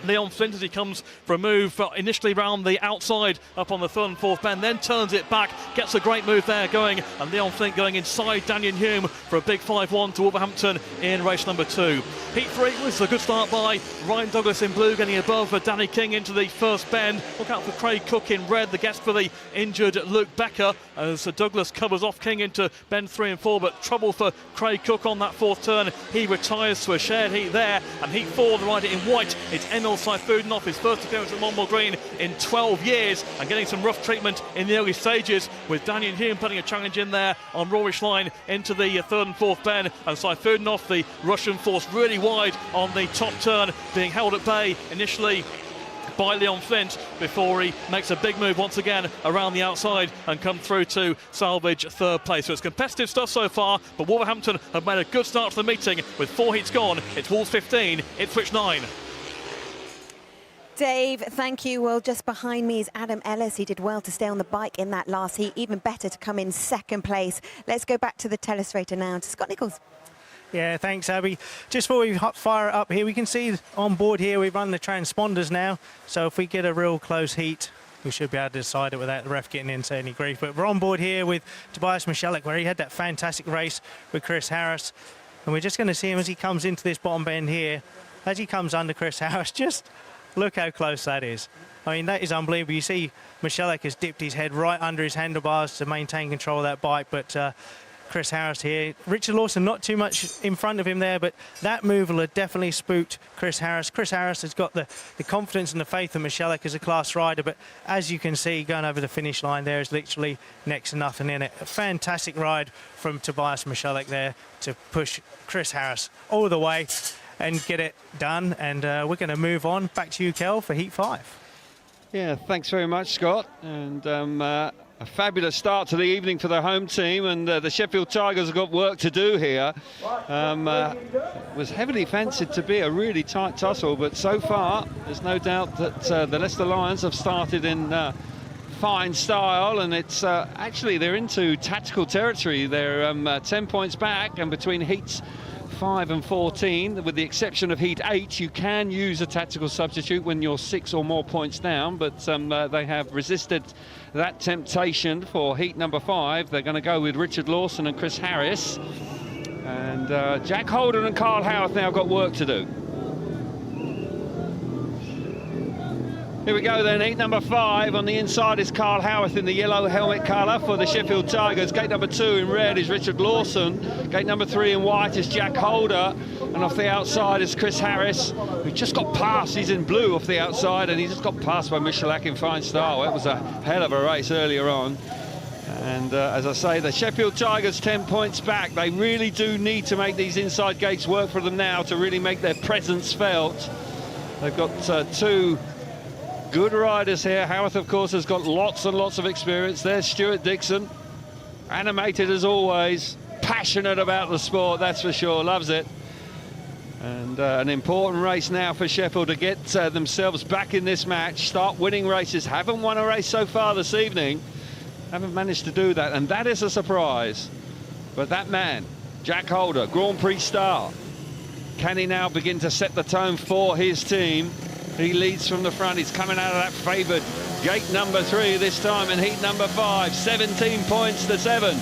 Leon Flint as he comes for a move initially round the outside up on the 3rd and 4th bend, then turns it back, gets a great move there going, and Leon Flint going inside Daniel Hume for a big 5-1 to Wolverhampton in race number 2. Heat 3 was a good start by Ryan Douglas in blue, getting above Danny King into the first bend. Look out for Craig Cook in red, the guest for the injured Luke Becker, as Douglas covers off King into bend 3 and 4, but trouble for Craig Cook on that 4th turn. He retires to a shared heat there, and Heat 4, the rider in white, it's Emil Saifudinov, his first appearance at Monmouth Green in 12 years, and getting some rough treatment in the early stages, with Daniel Hume putting a challenge in there on Rorish line into the 3rd and 4th bend, and Saifudinov, the Russian force, really wide on the top turn, being held at bay initially by Leon Flint before he makes a big move once again around the outside and come through to salvage 3rd place. So it's competitive stuff so far, but Wolverhampton have made a good start to the meeting with 4 heats gone. It's Wolves 15, Ipswich 9. Dave, thank you. Well, just behind me is Adam Ellis. He did well to stay on the bike in that last heat, even better to come in 2nd place. Let's go back to the telestrator now to Scott Nichols. Yeah, thanks, Abby. Just before we fire it up here, we can see on board here we've run the transponders now. So if we get a real close heat, we should be able to decide it without the ref getting into any grief. But we're on board here with Tobias Michalek, where he had that fantastic race with Chris Harris. And we're just going to see him as he comes into this bottom bend here. As he comes under Chris Harris, just look how close that is. I mean, that is unbelievable. You see Michalek has dipped his head right under his handlebars to maintain control of that bike, but Chris Harris here. Richard Lawson not too much in front of him there, but that move will have definitely spooked Chris Harris. Chris Harris has got the confidence and the faith of Michalek as a class rider, but as you can see, going over the finish line there is literally next to nothing in it. A fantastic ride from Tobias Michalek there to push Chris Harris all the way and get it done. And we're going to move on back to you, Kel, for Heat 5. Yeah, thanks very much, Scott. And a fabulous start to the evening for the home team, and the Sheffield Tigers have got work to do here. Was heavily fancied to be a really tight tussle, but so far there's no doubt that the Leicester Lions have started in fine style, and it's actually they're into tactical territory. They're 10 points back, and between heats 5 and 14, with the exception of Heat 8, you can use a tactical substitute when you're 6 or more points down, but they have resisted that temptation for Heat number 5. They're going to go with Richard Lawson and Chris Harris. And Jack Holden and Carl Howarth now got work to do. Here we go then, heat number 5. On the inside is Carl Howarth in the yellow helmet colour for the Sheffield Tigers. Gate number 2 in red is Richard Lawson. Gate number 3 in white is Jack Holder. And off the outside is Chris Harris, who just got past. He's in blue off the outside, and he just got passed by Michalak in fine style. That was a hell of a race earlier on. And as I say, the Sheffield Tigers 10 points back. They really do need to make these inside gates work for them now to really make their presence felt. They've got 2 good riders here. Howarth, of course, has got lots and lots of experience. There's Stuart Dixon, animated as always, passionate about the sport, that's for sure, loves it. And an important race now for Sheffield to get themselves back in this match, start winning races. Haven't won a race so far this evening, haven't managed to do that, and that is a surprise. But that man, Jack Holder, Grand Prix star, can he now begin to set the tone for his team? He leads from the front. He's coming out of that favoured gate number 3 this time in heat number 5. 17 points to 7.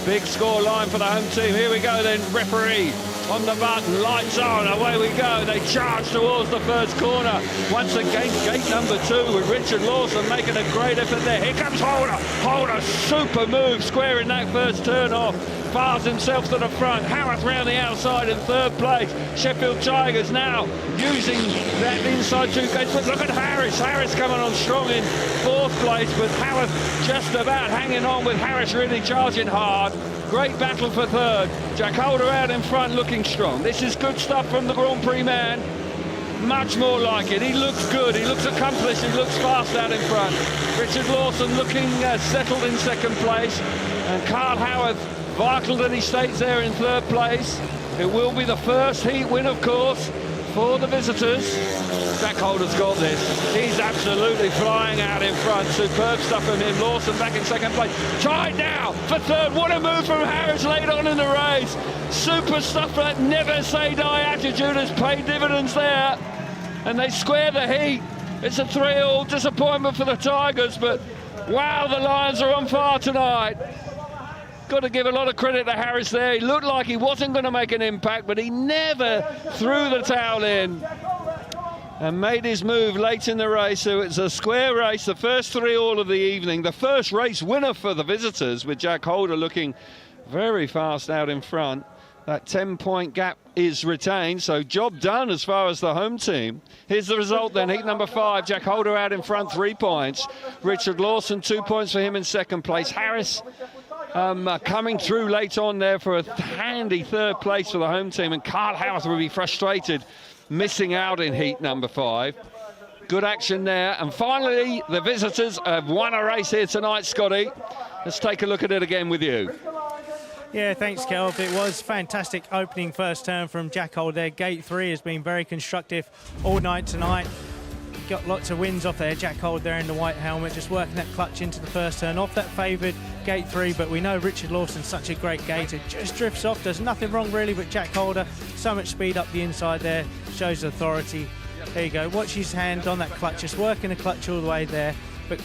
Big score line for the home team. Here we go then, referee on the button, lights on, away we go. They charge towards the first corner. Once again, gate number 2 with Richard Lawson making a great effort there. Here comes Holder. Holder, super move, squaring that first turn off. Fires himself to the front. Howarth round the outside in 3rd place. Sheffield Tigers now using that inside 2 gates. But look at Harris. Harris coming on strong in 4th place, but Howarth just about hanging on with Harris really charging hard. Great battle for 3rd. Jack Holder out in front looking strong. This is good stuff from the Grand Prix man. Much more like it. He looks good. He looks accomplished. He looks fast out in front. Richard Lawson looking settled in 2nd place. And Carl Howarth, vital that he stays there in 3rd place. It will be the first heat win, of course, for the visitors. Jack Holder's got this. He's absolutely flying out in front. Superb stuff from him. Lawson back in 2nd place. Tied now for 3rd. What a move from Harris late on in the race. Super stuff for that never say die attitude has paid dividends there. And they square the heat. It's a 3-all disappointment for the Tigers, but wow, the Lions are on fire tonight. Got to give a lot of credit to Harris there. He looked like he wasn't going to make an impact, but he never threw the towel in and made his move late in the race. So it's a square race, the first 3-all of the evening. The first race winner for the visitors, with Jack Holder looking very fast out in front. That 10-point gap is retained, so job done as far as the home team. Here's the result then, heat number 5, Jack Holder out in front, 3 points. Richard Lawson, 2 points for him in 2nd place. Harris coming through late on there for a handy 3rd place for the home team, and Carl Howarth will be frustrated missing out in heat number 5. Good action there, and finally the visitors have won a race here tonight, Scotty. Let's take a look at it again with you. Yeah, thanks, Kelv. It was fantastic opening first turn from Jack Holder there. Gate 3 has been very constructive all night tonight. Got lots of wins off there. Jack Holder there in the white helmet, just working that clutch into the first turn off that favoured gate 3, but we know Richard Lawson's such a great gator. Just drifts off, does nothing wrong really, but Jack Holder, so much speed up the inside there, shows authority. There you go, watch his hand on that clutch, just working the clutch all the way there, but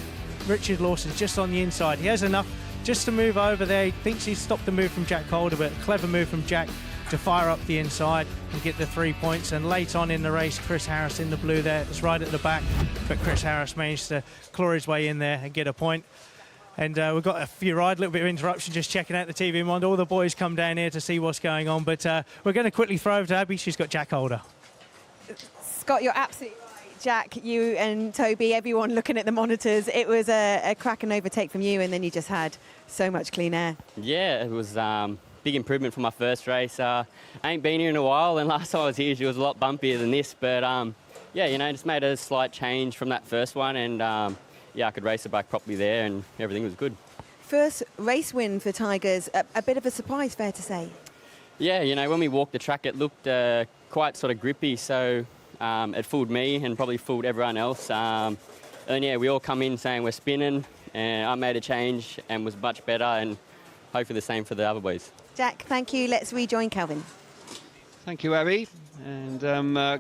Richard Lawson's just on the inside. He has enough just to move over there. He thinks he's stopped the move from Jack Holder, but a clever move from Jack to fire up the inside and get the 3 points. And late on in the race, Chris Harris in the blue there, it's right at the back, but Chris Harris managed to claw his way in there and get a point. And we've got a few rides, a little bit of interruption, just checking out the TV monitor. All the boys come down here to see what's going on, but we're going to quickly throw over to Abby. She's got Jack Holder. Scott, you're absolutely right. Jack, you and Toby, everyone looking at the monitors, it was a cracking overtake from you, and then you just had so much clean air. Yeah, it was big improvement from my first race. I ain't been here in a while, and last time I was here she was a lot bumpier than this, but yeah, you know, just made a slight change from that first one, and yeah, I could race the bike properly there and everything was good. First race win for Tigers, a bit of a surprise, fair to say. Yeah, you know, when we walked the track it looked quite sort of grippy, so it fooled me and probably fooled everyone else. And yeah, we all come in saying we're spinning, and I made a change and was much better, and hopefully the same for the other boys. Jack, thank you. Let's rejoin Kelvin. Thank you, Abby. And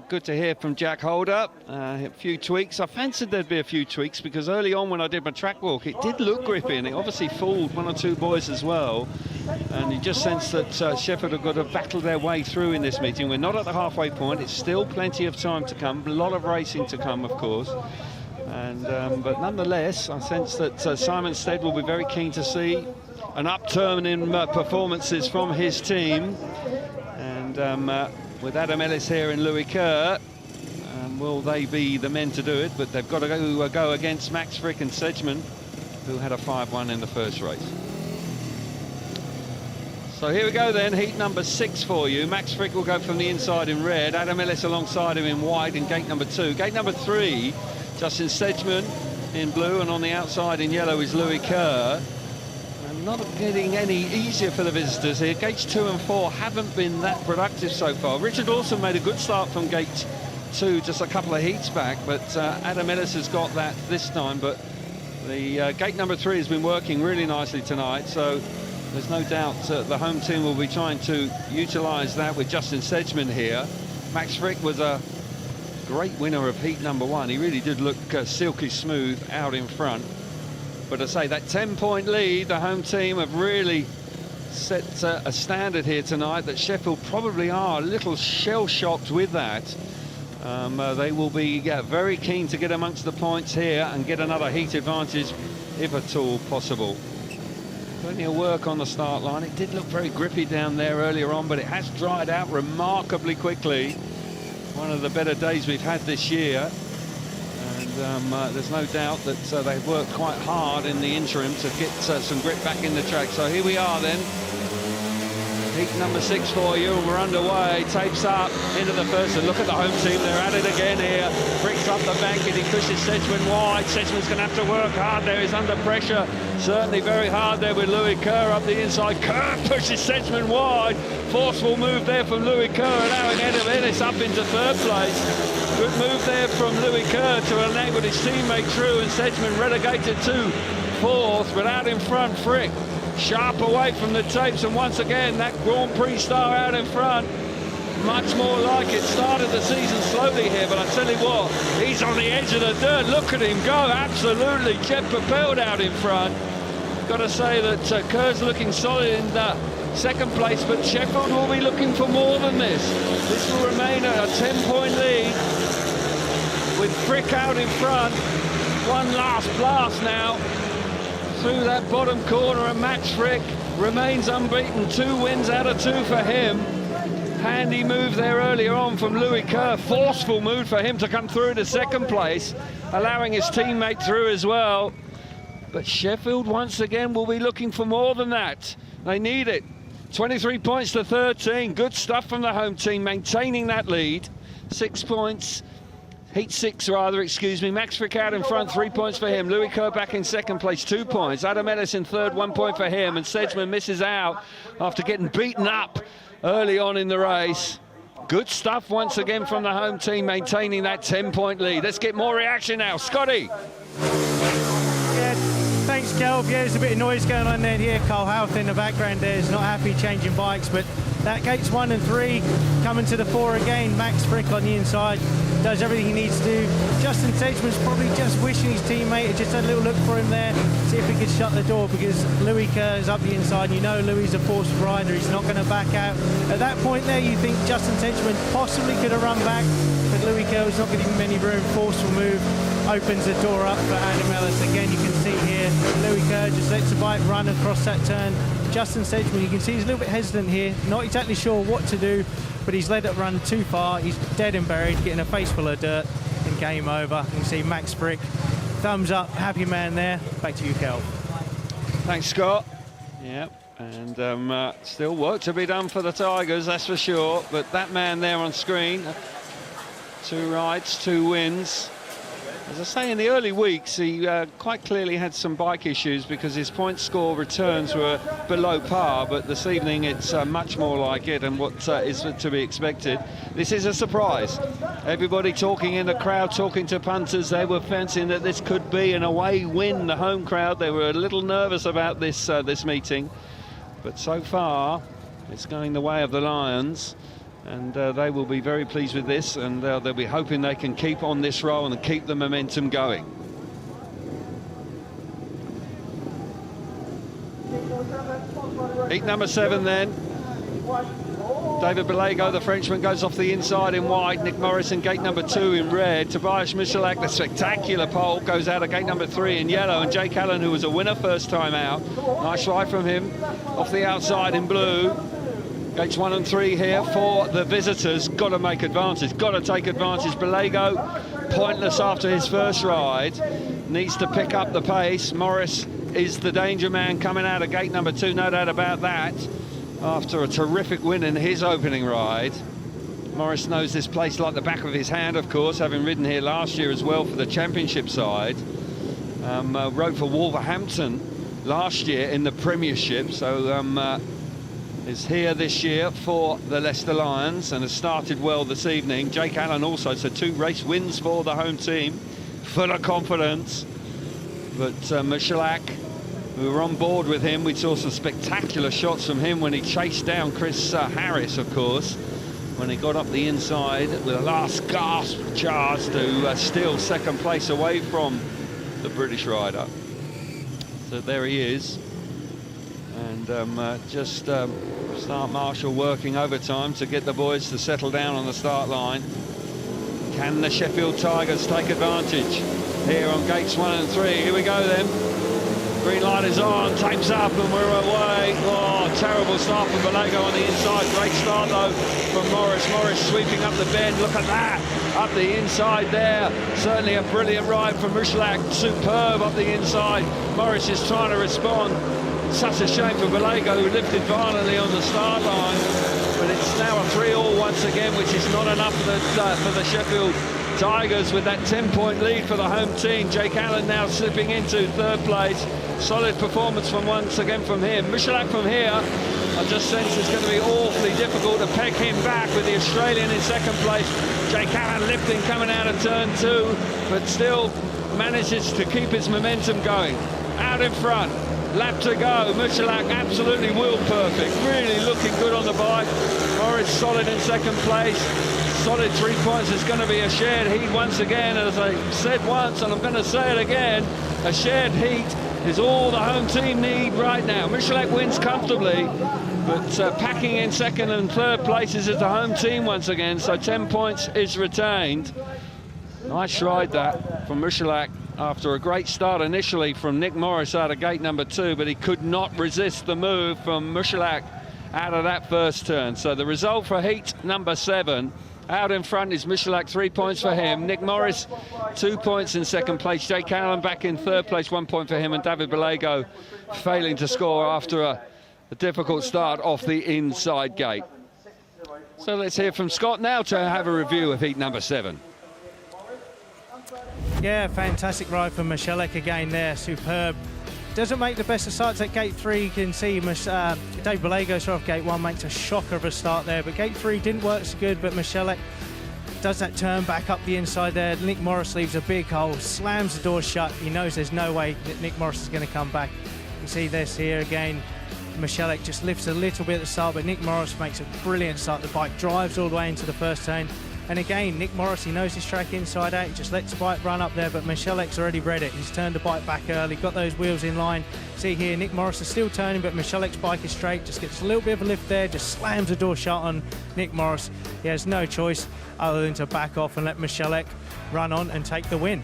good to hear from Jack Holder. A few tweaks. I fancied there'd be a few tweaks because early on when I did my track walk, it did look grippy, and it obviously fooled one or two boys as well. And you just sense that Sheffield have got to battle their way through in this meeting. We're not at the halfway point. It's still plenty of time to come. A lot of racing to come, of course. And but nonetheless, I sense that Simon Stead will be very keen to see an upturn in performances from his team. And with Adam Ellis here and Louis Kerr, will they be the men to do it? But they've got to go against Max Frick and Sedgman, who had a 5-1 in the first race. So here we go then, heat number 6 for you. Max Frick will go from the inside in red, Adam Ellis alongside him in white in gate number 2. Gate number 3, Justin Sedgman in blue, and on the outside in yellow is Louis Kerr. Not getting any easier for the visitors here. Gates 2 and 4 haven't been that productive so far. Richard Lawson made a good start from gate 2 just a couple of heats back, but Adam Ellis has got that this time. But the gate number 3 has been working really nicely tonight, so there's no doubt the home team will be trying to utilise that with Justin Sedgman here. Max Frick was a great winner of heat number 1. He really did look silky smooth out in front. But I say that 10-point lead, the home team have really set a standard here tonight that Sheffield probably are a little shell-shocked with that. They will be very keen to get amongst the points here and get another heat advantage, if at all possible. Plenty of work on the start line. It did look very grippy down there earlier on, but it has dried out remarkably quickly. One of the better days we've had this year. There's no doubt that they've worked quite hard in the interim to get some grip back in the track. So here we are then. Heat number 6 for you, and we're underway. Tapes up into the first, and look at the home team. They're at it again here. Fricks up the bank and he pushes Sedgman wide. Sedgman's going to have to work hard there. He's under pressure. Certainly very hard there with Louis Kerr up the inside. Kerr pushes Sedgman wide. Forceful move there from Louis Kerr, allowing Adam Ellis up into 3rd place. Good move there from Louis Kerr to enable his teammate through, and Sedgman relegated to 4th, but out in front Frick. Sharp away from the tapes, and once again that Grand Prix star out in front. Much more like it. Started the season slowly here, but I tell you what, he's on the edge of the dirt. Look at him go, absolutely jet propelled out in front. Got to say that Kerr's looking solid in 2nd place, but Sheffield will be looking for more than this. This will remain a 10-point lead with Frick out in front. One last blast now through that bottom corner, and Max Frick remains unbeaten. 2 wins out of 2 for him. Handy move there earlier on from Louis Kerr. Forceful move for him to come through to 2nd place, allowing his teammate through as well. But Sheffield once again will be looking for more than that. They need it. 23 points to 13. Good stuff from the home team, maintaining that lead. 6 points. Heat 6 rather, excuse me. Max Frick out in front, 3 points for him. Louis Kerr back in 2nd place, 2 points. Adam Ellis in 3rd, 1 point for him. And Sedgman misses out after getting beaten up early on in the race. Good stuff once again from the home team, maintaining that 10-point lead. Let's get more reaction now. Scotty. Yeah, thanks, Kelv. Yeah, there's a bit of noise going on there. Here, Carl Houth in the background there is not happy changing bikes, but that gates 1 and 3 coming to the 4 again. Max Frick on the inside does everything he needs to do. Justin Sedgman's probably just wishing his teammate had just had a little look for him there, see if he could shut the door, because Louis Kerr is up the inside, and you know Louis is a forced rider. He's not going to back out. At that point there, you think Justin Sedgman possibly could have run back, but Louis Kerr was not giving him any room. Forceful move opens the door up for Adam Ellis. Again, you can see here, Louis Kerr just lets the bike run across that turn. Justin Sedgman, you can see he's a little bit hesitant here, not exactly sure what to do, but he's let it run too far. He's dead and buried, getting a face full of dirt, and game over. You can see Max Frick, thumbs up, happy man there. Back to you, Kel. Thanks, Scott. Yep, and still work to be done for the Tigers, that's for sure. But that man there on screen, 2 rides, 2 wins. As I say, in the early weeks, he quite clearly had some bike issues because his point score returns were below par, but this evening it's much more like it, and what is to be expected. This is a surprise. Everybody talking in the crowd, talking to punters, they were fancying that this could be an away win, the home crowd. They were a little nervous about this meeting, but so far it's going the way of the Lions. And they will be very pleased with this, and they'll be hoping they can keep on this roll and keep the momentum going. Heat number 7 then. David Balago, the Frenchman, goes off the inside in white. Nick Morris in gate number 2 in red. Tobias Michalak, the spectacular pole, goes out of gate number 3 in yellow. And Jake Allen, who was a winner first time out. Nice ride from him off the outside in blue. Gates 1 and 3 here for the visitors. Got to make advantage, got to take advantage. Balago, pointless after his first ride. Needs to pick up the pace. Morris is the danger man coming out of gate number 2, no doubt about that. After a terrific win in his opening ride. Morris knows this place like the back of his hand, of course, having ridden here last year as well for the championship side. Rode for Wolverhampton last year in the Premiership, so is here this year for the Leicester Lions and has started well this evening. Jake Allen also, so 2 race wins for the home team. Full of confidence. But Michalak, we were on board with him. We saw some spectacular shots from him when he chased down Chris Harris, of course, when he got up the inside with a last gasp charge to steal second place away from the British rider. So there he is. And just start marshal working overtime to get the boys to settle down on the start line. Can the Sheffield Tigers take advantage here on gates 1 and 3? Here we go then. Green light is on, tapes up, and we're away. Oh, terrible start from Balago on the inside. Great start, though, from Morris. Morris sweeping up the bend. Look at that, up the inside there. Certainly a brilliant ride from Michalak. Superb up the inside. Morris is trying to respond. Such a shame for Balago, who lifted violently on the start line. But it's now a 3-all once again, which is not enough for the Sheffield Tigers with that 10-point lead for the home team. Jake Allen now slipping into 3rd place. Solid performance once again from him. Michalak from here, I just sense it's going to be awfully difficult to peg him back with the Australian in 2nd place. Jake Allen lifting coming out of turn 2, but still manages to keep his momentum going. Out in front, lap to go. Michalak absolutely wheel perfect, really looking good on the bike. Morris solid in 2nd place. Solid 3 points. It's going to be a shared heat once again. As I said once, and I'm going to say it again, a shared heat is all the home team need right now. Michalak wins comfortably, but packing in 2nd and 3rd places is the home team once again, so 10 points is retained. Nice ride that from Michalak after a great start initially from Nick Morris out of gate number 2, but he could not resist the move from Michalak out of that first turn. So the result for heat number 7. Out in front is Michalak, 3 points for him. Nick Morris, 2 points in 2nd place. Jake Allen back in 3rd place, 1 point for him. And David Balago failing to score after a difficult start off the inside gate. So let's hear from Scott now to have a review of heat number 7. Yeah, fantastic ride from Michalak again there, superb. Doesn't make the best of starts at gate 3. You can see Dave Balago off gate 1 makes a shocker of a start there, but gate 3 didn't work so good, but Michalak does that turn back up the inside there. Nick Morris leaves a big hole, slams the door shut. He knows there's no way that Nick Morris is going to come back. You see this here again. Michalak just lifts a little bit at the start, but Nick Morris makes a brilliant start. The bike drives all the way into the first turn. And again, Nick Morris, he knows his track inside out. He just lets the bike run up there, but Michalak's already read it. He's turned the bike back early, got those wheels in line. See here, Nick Morris is still turning, but Michalak's bike is straight. Just gets a little bit of a lift there, just slams the door shut on Nick Morris. He has no choice other than to back off and let Michalak run on and take the win.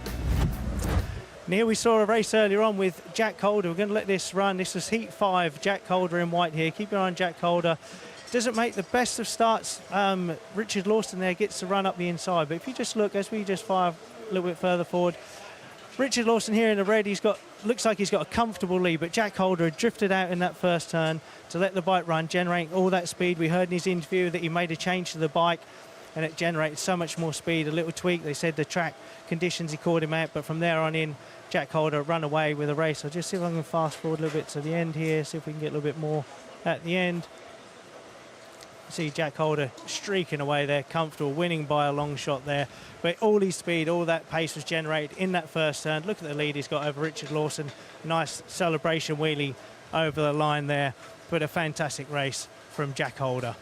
And here we saw a race earlier on with Jack Calder. We're going to let this run. This is heat 5, Jack Calder in white here. Keep your eye on Jack Calder. Doesn't make the best of starts. Richard Lawson there gets to run up the inside, but if you just look as we just fire a little bit further forward, Richard Lawson here in the red, looks like he's got a comfortable lead, but Jack Calder had drifted out in that first turn to let the bike run, generating all that speed. We heard in his interview that he made a change to the bike and it generated so much more speed. A little tweak, they said the track conditions he caught him out, but from there on in, Jack Calder run away with a race. I'll just see if I can fast forward a little bit to the end here, see if we can get a little bit more at the end. See Jack Calder streaking away there, comfortable, winning by a long shot there. But all his speed, all that pace was generated in that first turn. Look at the lead he's got over Richard Lawson. Nice celebration wheelie over the line there. But a fantastic race from Jack Calder.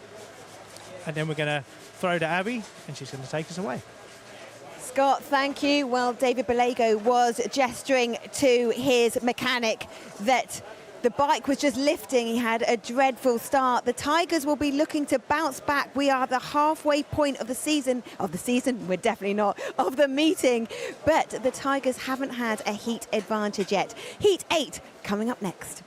and then we're going to throw to Abby, and she's going to take us away. Scott, thank you. Well, David Balago was gesturing to his mechanic that the bike was just lifting. He had a dreadful start. The Tigers will be looking to bounce back. We are the halfway point of the season. We're definitely not, of the meeting. But the Tigers haven't had a heat advantage yet. Heat 8 coming up next.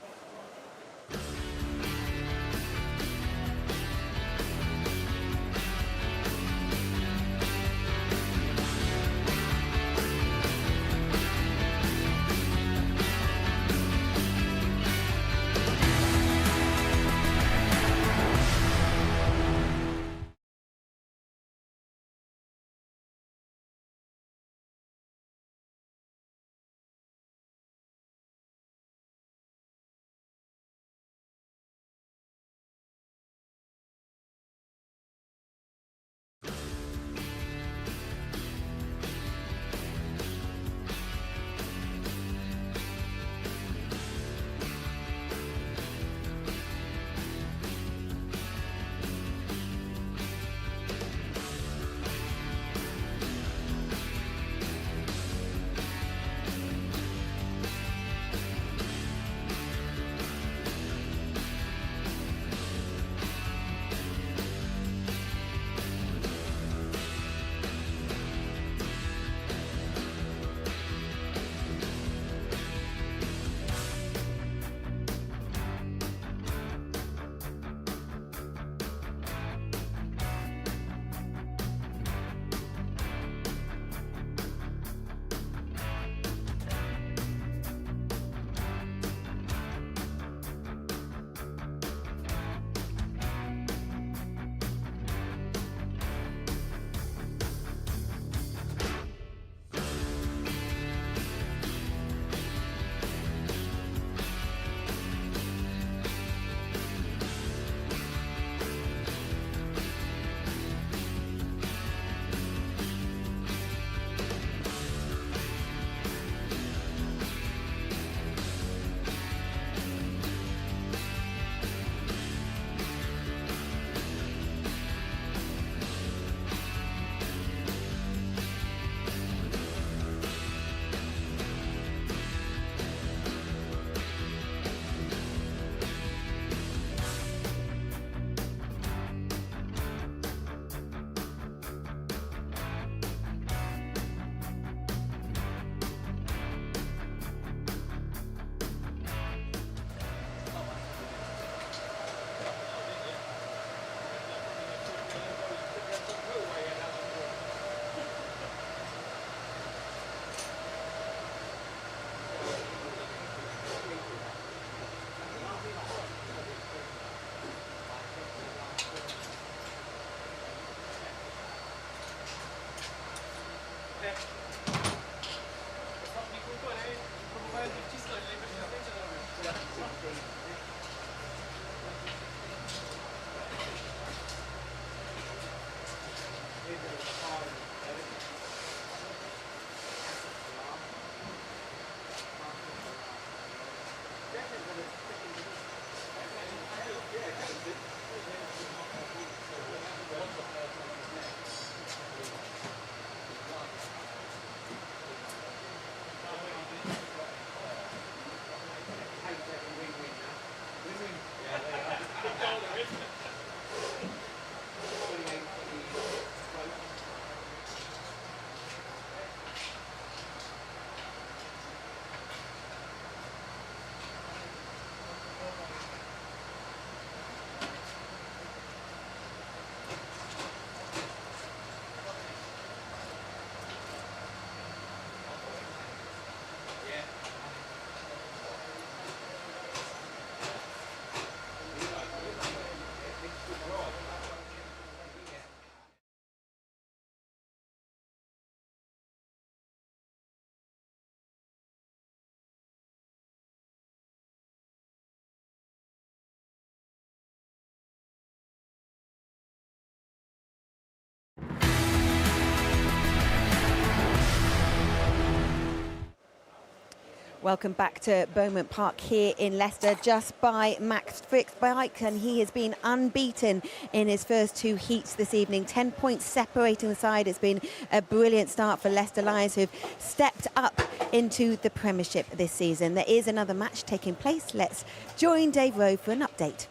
Welcome back to Beaumont Park here in Leicester, just by Max Frick's bike, and he has been unbeaten in his first 2 heats this evening. 10 points separating the side. It's been a brilliant start for Leicester Lions, who've stepped up into the Premiership this season. There is another match taking place. Let's join Dave Rowe for an update.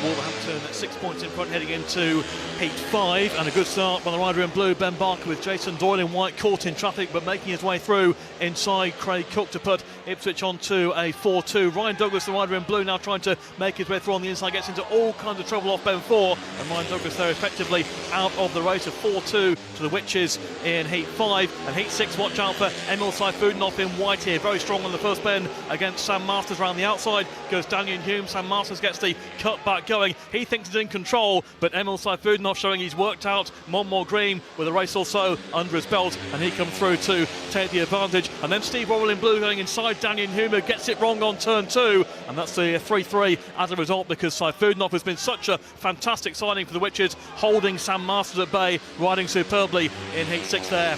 Wolverhampton at 6 points in front heading into Heat 5, and a good start by the rider in blue, Ben Barker, with Jason Doyle in white caught in traffic but making his way through inside Craig Cook to put Ipswich onto a 4-2. Ryan Douglas, the rider in blue, now trying to make his way through on the inside, gets into all kinds of trouble off Ben 4, and Ryan Douglas there effectively out of the race. A 4-2 to the Witches in Heat 5. And Heat 6, watch out for Emil Saifudinov in white here, very strong on the first bend against Sam Masters. Around the outside goes Daniel Hume. Sam Masters gets the cut back going. He thinks he's in control, but Emil Saifudinov showing he's worked out Monmore Green with a race or so under his belt, and he comes through to take the advantage. And then Steve Worrell in blue going inside Daniel Hume, who gets it wrong on turn 2, and that's the 3-3 as a result, because Saifudinov has been such a fantastic signing for the Witches, holding Sam Masters at bay, riding superbly in Heat 6 there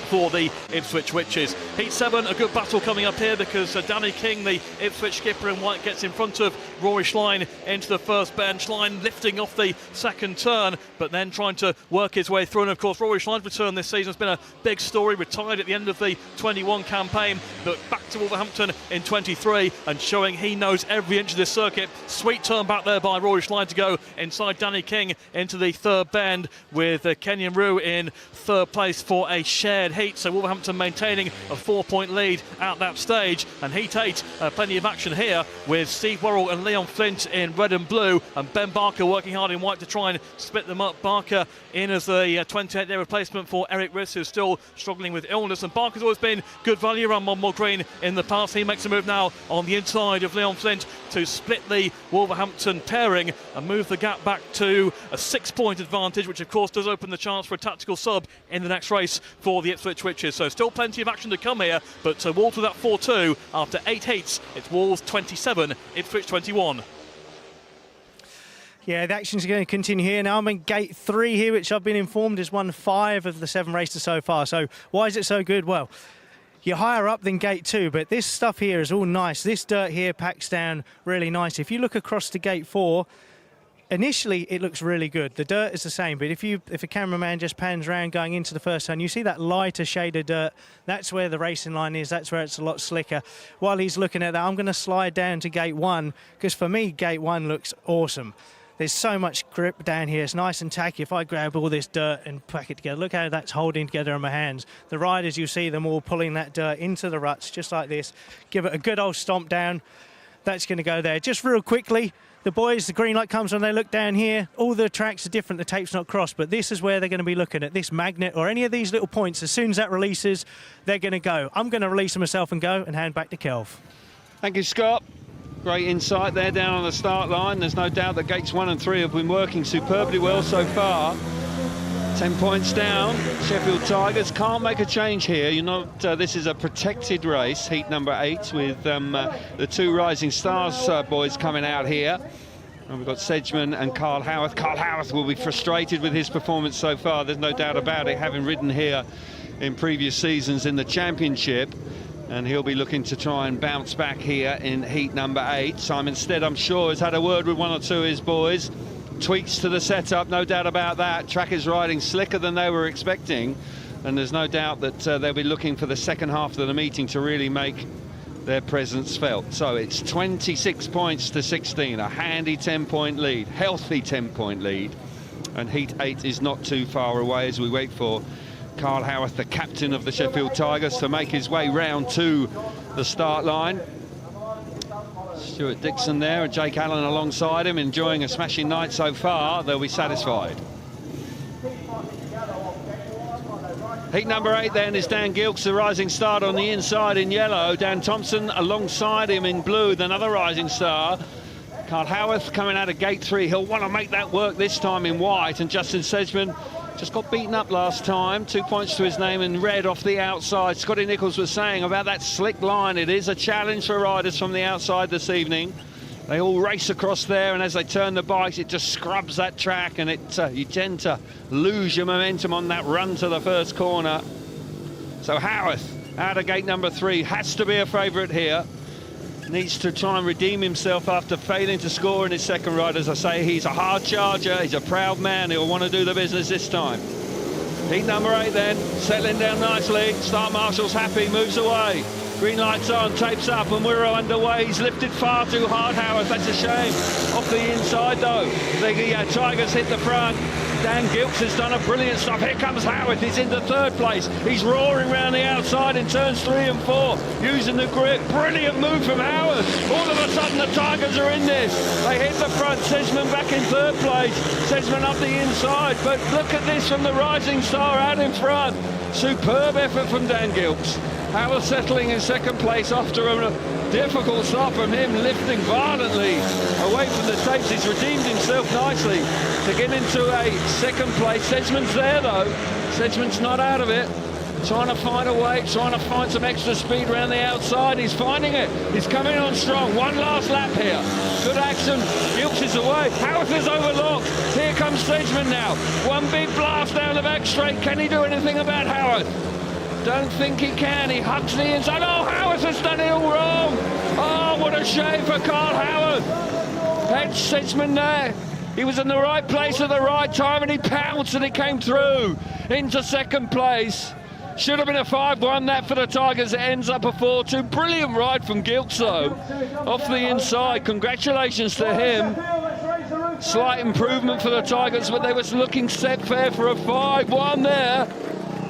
for the Ipswich Witches. Heat 7, a good battle coming up here, because Danny King, the Ipswich skipper in white, gets in front of Rory Schlein into the first bend. Schlein lifting off the second turn, but then trying to work his way through. And of course, Rory Schlein's return this season has been a big story. Retired at the end of the 21 campaign, but back to Wolverhampton in 23 and showing he knows every inch of this circuit. Sweet turn back there by Rory Schlein to go inside Danny King into the third bend, with Kenyon Rue in third place for a shared heat. So Wolverhampton maintaining a 4-point lead at that stage. And Heat 8, plenty of action here, with Steve Worrell and Leon Flint in red and blue, and Ben Barker working hard in white to try and split them up. Barker in as the 28-day replacement for Eric Riss, who's still struggling with illness. And Barker's always been good value around Monmore Green in the past. He makes a move now on the inside of Leon Flint to split the Wolverhampton pairing and move the gap back to a 6-point advantage, which of course does open the chance for a tactical sub in the next race for the Ipswich Witches. So still plenty of action to come here, but Wolves with that 4-2 after 8 heats. It's Wolves 27, Ipswich 21. Yeah, the action's going to continue here. Now I'm in gate 3 here, which I've been informed has won 5 of the 7 races so far. So why is it so good? Well, you're higher up than gate 2, but this stuff here is all nice. This dirt here packs down really nice. If you look across to gate 4, initially it looks really good. The dirt is the same, but if a cameraman just pans around going into the first turn, you see that lighter shade of dirt. That's where the racing line is. That's where it's a lot slicker. While he's looking at that, I'm going to slide down to gate 1, because for me, gate 1 looks awesome. There's so much grip down here. It's nice and tacky. If I grab all this dirt and pack it together, look how that's holding together in my hands. The riders, you see them all pulling that dirt into the ruts, just like this. Give it a good old stomp down. That's going to go there. Just real quickly, the boys, the green light comes on, they look down here. All the tracks are different, the tape's not crossed, but this is where they're going to be looking at this magnet or any of these little points. As soon as that releases, they're going to go. I'm going to release them myself and go and hand back to Kelv. Thank you, Scott. Great insight there down on the start line. There's no doubt that gates 1 and 3 have been working superbly well so far. 10 points down. Sheffield Tigers can't make a change here. You know, this is a protected race, heat number 8, with the 2 Rising Stars boys coming out here. And we've got Sedgman and Carl Howarth. Carl Howarth will be frustrated with his performance so far. There's no doubt about it, having ridden here in previous seasons in the Championship. And he'll be looking to try and bounce back here in heat number 8. Simon Stead, I'm sure, has had a word with 1 or 2 of his boys. Tweaks to the setup, no doubt about that. Track is riding slicker than they were expecting, and there's no doubt that they'll be looking for the second half of the meeting to really make their presence felt. So it's 26 points to 16, a handy 10-point lead, healthy 10-point lead, and heat 8 is not too far away as we wait for Carl Howarth, the captain of the Sheffield Tigers, to make his way round to the start line. Stuart Dixon there and Jake Allen alongside him, enjoying a smashing night so far. They'll be satisfied. Heat number 8 then is Dan Gilks, the rising star on the inside in yellow. Dan Thompson alongside him in blue, another rising star. Carl Howarth coming out of gate 3. He'll want to make that work this time in white, and Justin Sedgman just got beaten up last time. 2 points to his name in red off the outside. Scotty Nichols was saying about that slick line. It is a challenge for riders from the outside this evening. They all race across there, and as they turn the bikes, it just scrubs that track, and you tend to lose your momentum on that run to the first corner. So Howarth out of gate number 3. Has to be a favourite here. Needs to try and redeem himself after failing to score in his second ride. As I say, he's a hard charger. He's a proud man. He'll want to do the business this time. Heat number 8 then, settling down nicely. Start Marshall's happy, moves away. Green lights on, tapes up, and we're underway. He's lifted far too hard, Howard. That's a shame. Off the inside, though. The Tigers hit the front. Dan Gilks has done a brilliant stuff. Here comes Howard. He's into 3rd place. He's roaring around the outside in turns 3 and 4, using the grip. Brilliant move from Howard. All of a sudden, the Tigers are in this. They hit the front. Sedgman back in 3rd place. Sedgman up the inside. But look at this from the rising star out in front. Superb effort from Dan Gilks. Howard settling in 2nd place after a difficult start from him, lifting violently away from the tapes. He's redeemed himself nicely to get into a 2nd place. Sedgman's there though. Sedgman's not out of it. Trying to find a way, trying to find some extra speed around the outside. He's finding it. He's coming on strong. One last lap here. Good action. Gilks is away. Howard is overlooked. Here comes Sedgman now. One big blast down the back straight. Can he do anything about Howard? Don't think he can. He hugs the inside. Oh, Howard has done it all wrong. Oh, what a shame for Carl Howard. Hedge Sedgman there. He was in the right place at the right time and he pounced and he came through into 2nd place. Should have been a 5-1 that for the Tigers. It ends up a 4-2. Brilliant ride from Gilks though. Off the inside. Congratulations to him. Slight improvement for the Tigers, but they was looking set fair for a 5-1 there.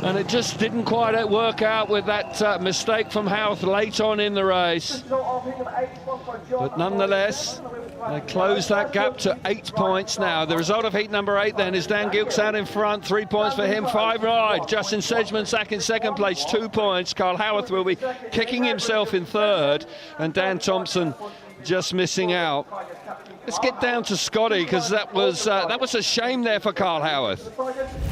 And it just didn't quite work out with that mistake from Houth late on in the race. But nonetheless, they close that gap to 8 points now. The result of heat number 8 then is Dan Gilks out in front, 3 points for him, 5 ride. Justin Sedgman back in 2nd place, 2 points. Carl Howarth will be kicking himself in 3rd, and Dan Thompson just missing out. Let's get down to Scotty, because that was a shame there for Carl Howarth.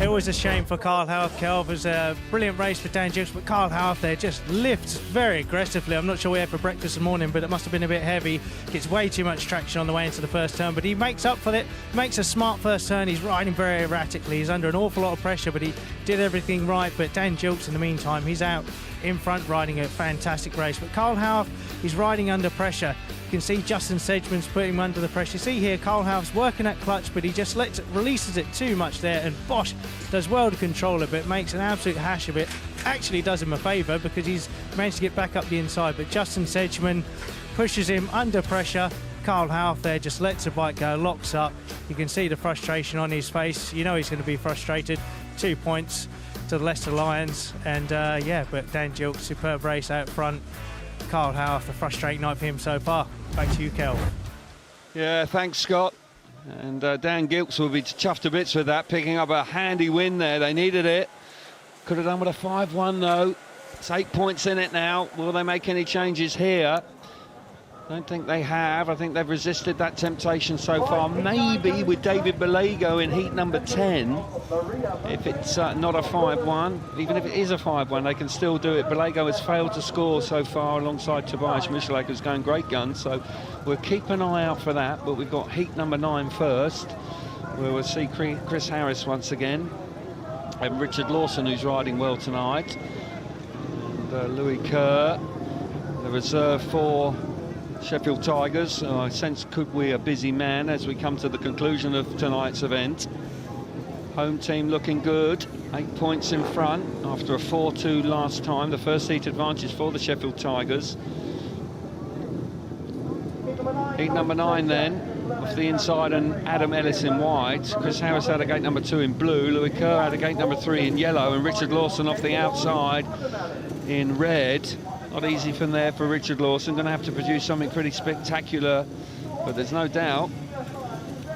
It was a shame for Carl Howarth, Kelv. It was a brilliant race for Dan Gilks, but Carl Howarth there just lifts very aggressively. I'm not sure what he had for breakfast this morning, but it must have been a bit heavy. Gets way too much traction on the way into the 1st turn, but he makes up for it, makes a smart 1st turn. He's riding very erratically. He's under an awful lot of pressure, but he did everything right. But Dan Gilks, in the meantime, he's out in front riding a fantastic race. But Carl Howarth, he's riding under pressure. You can see Justin Sedgman's putting him under the pressure. You see here, Carl Howarth's working that clutch, but he just releases it too much there, and Bosch does well to control it, but makes an absolute hash of it. Actually does him a favour because he's managed to get back up the inside, but Justin Sedgman pushes him under pressure. Carl Howarth there just lets the bike go, locks up. You can see the frustration on his face. You know he's going to be frustrated. 2 points to the Leicester Lions, and but Dan Gilks, superb race out front. Carl Howarth, a frustrating night for him so far. Back to you, Kel. Yeah, thanks, Scott. And Dan Gilks will be chuffed to bits with that, picking up a handy win there. They needed it. Could have done with a 5-1 though. It's 8 points in it now. Will they make any changes here? Don't think they have. I think they've resisted that temptation so far. Maybe with David Balago in heat number 10, if it's not a 5-1, even if it is a 5-1, they can still do it. Balago has failed to score so far alongside Tobias Michalak, who's going great guns, so we'll keep an eye out for that. But we've got heat number 9 first, where we'll see Chris Harris once again, and Richard Lawson, who's riding well tonight, and Louis Kerr, the reserve for Sheffield Tigers. I sense could be a busy man as we come to the conclusion of tonight's event. Home team looking good, 8 points in front after a 4-2 last time. The first heat advantage for the Sheffield Tigers. Heat number 9 then, off the inside, and Adam Ellis in white. Chris Harris out of gate number 2 in blue. Louis Kerr out of gate number 3 in yellow, and Richard Lawson off the outside in red. Not easy from there for Richard Lawson. Going to have to produce something pretty spectacular, but there's no doubt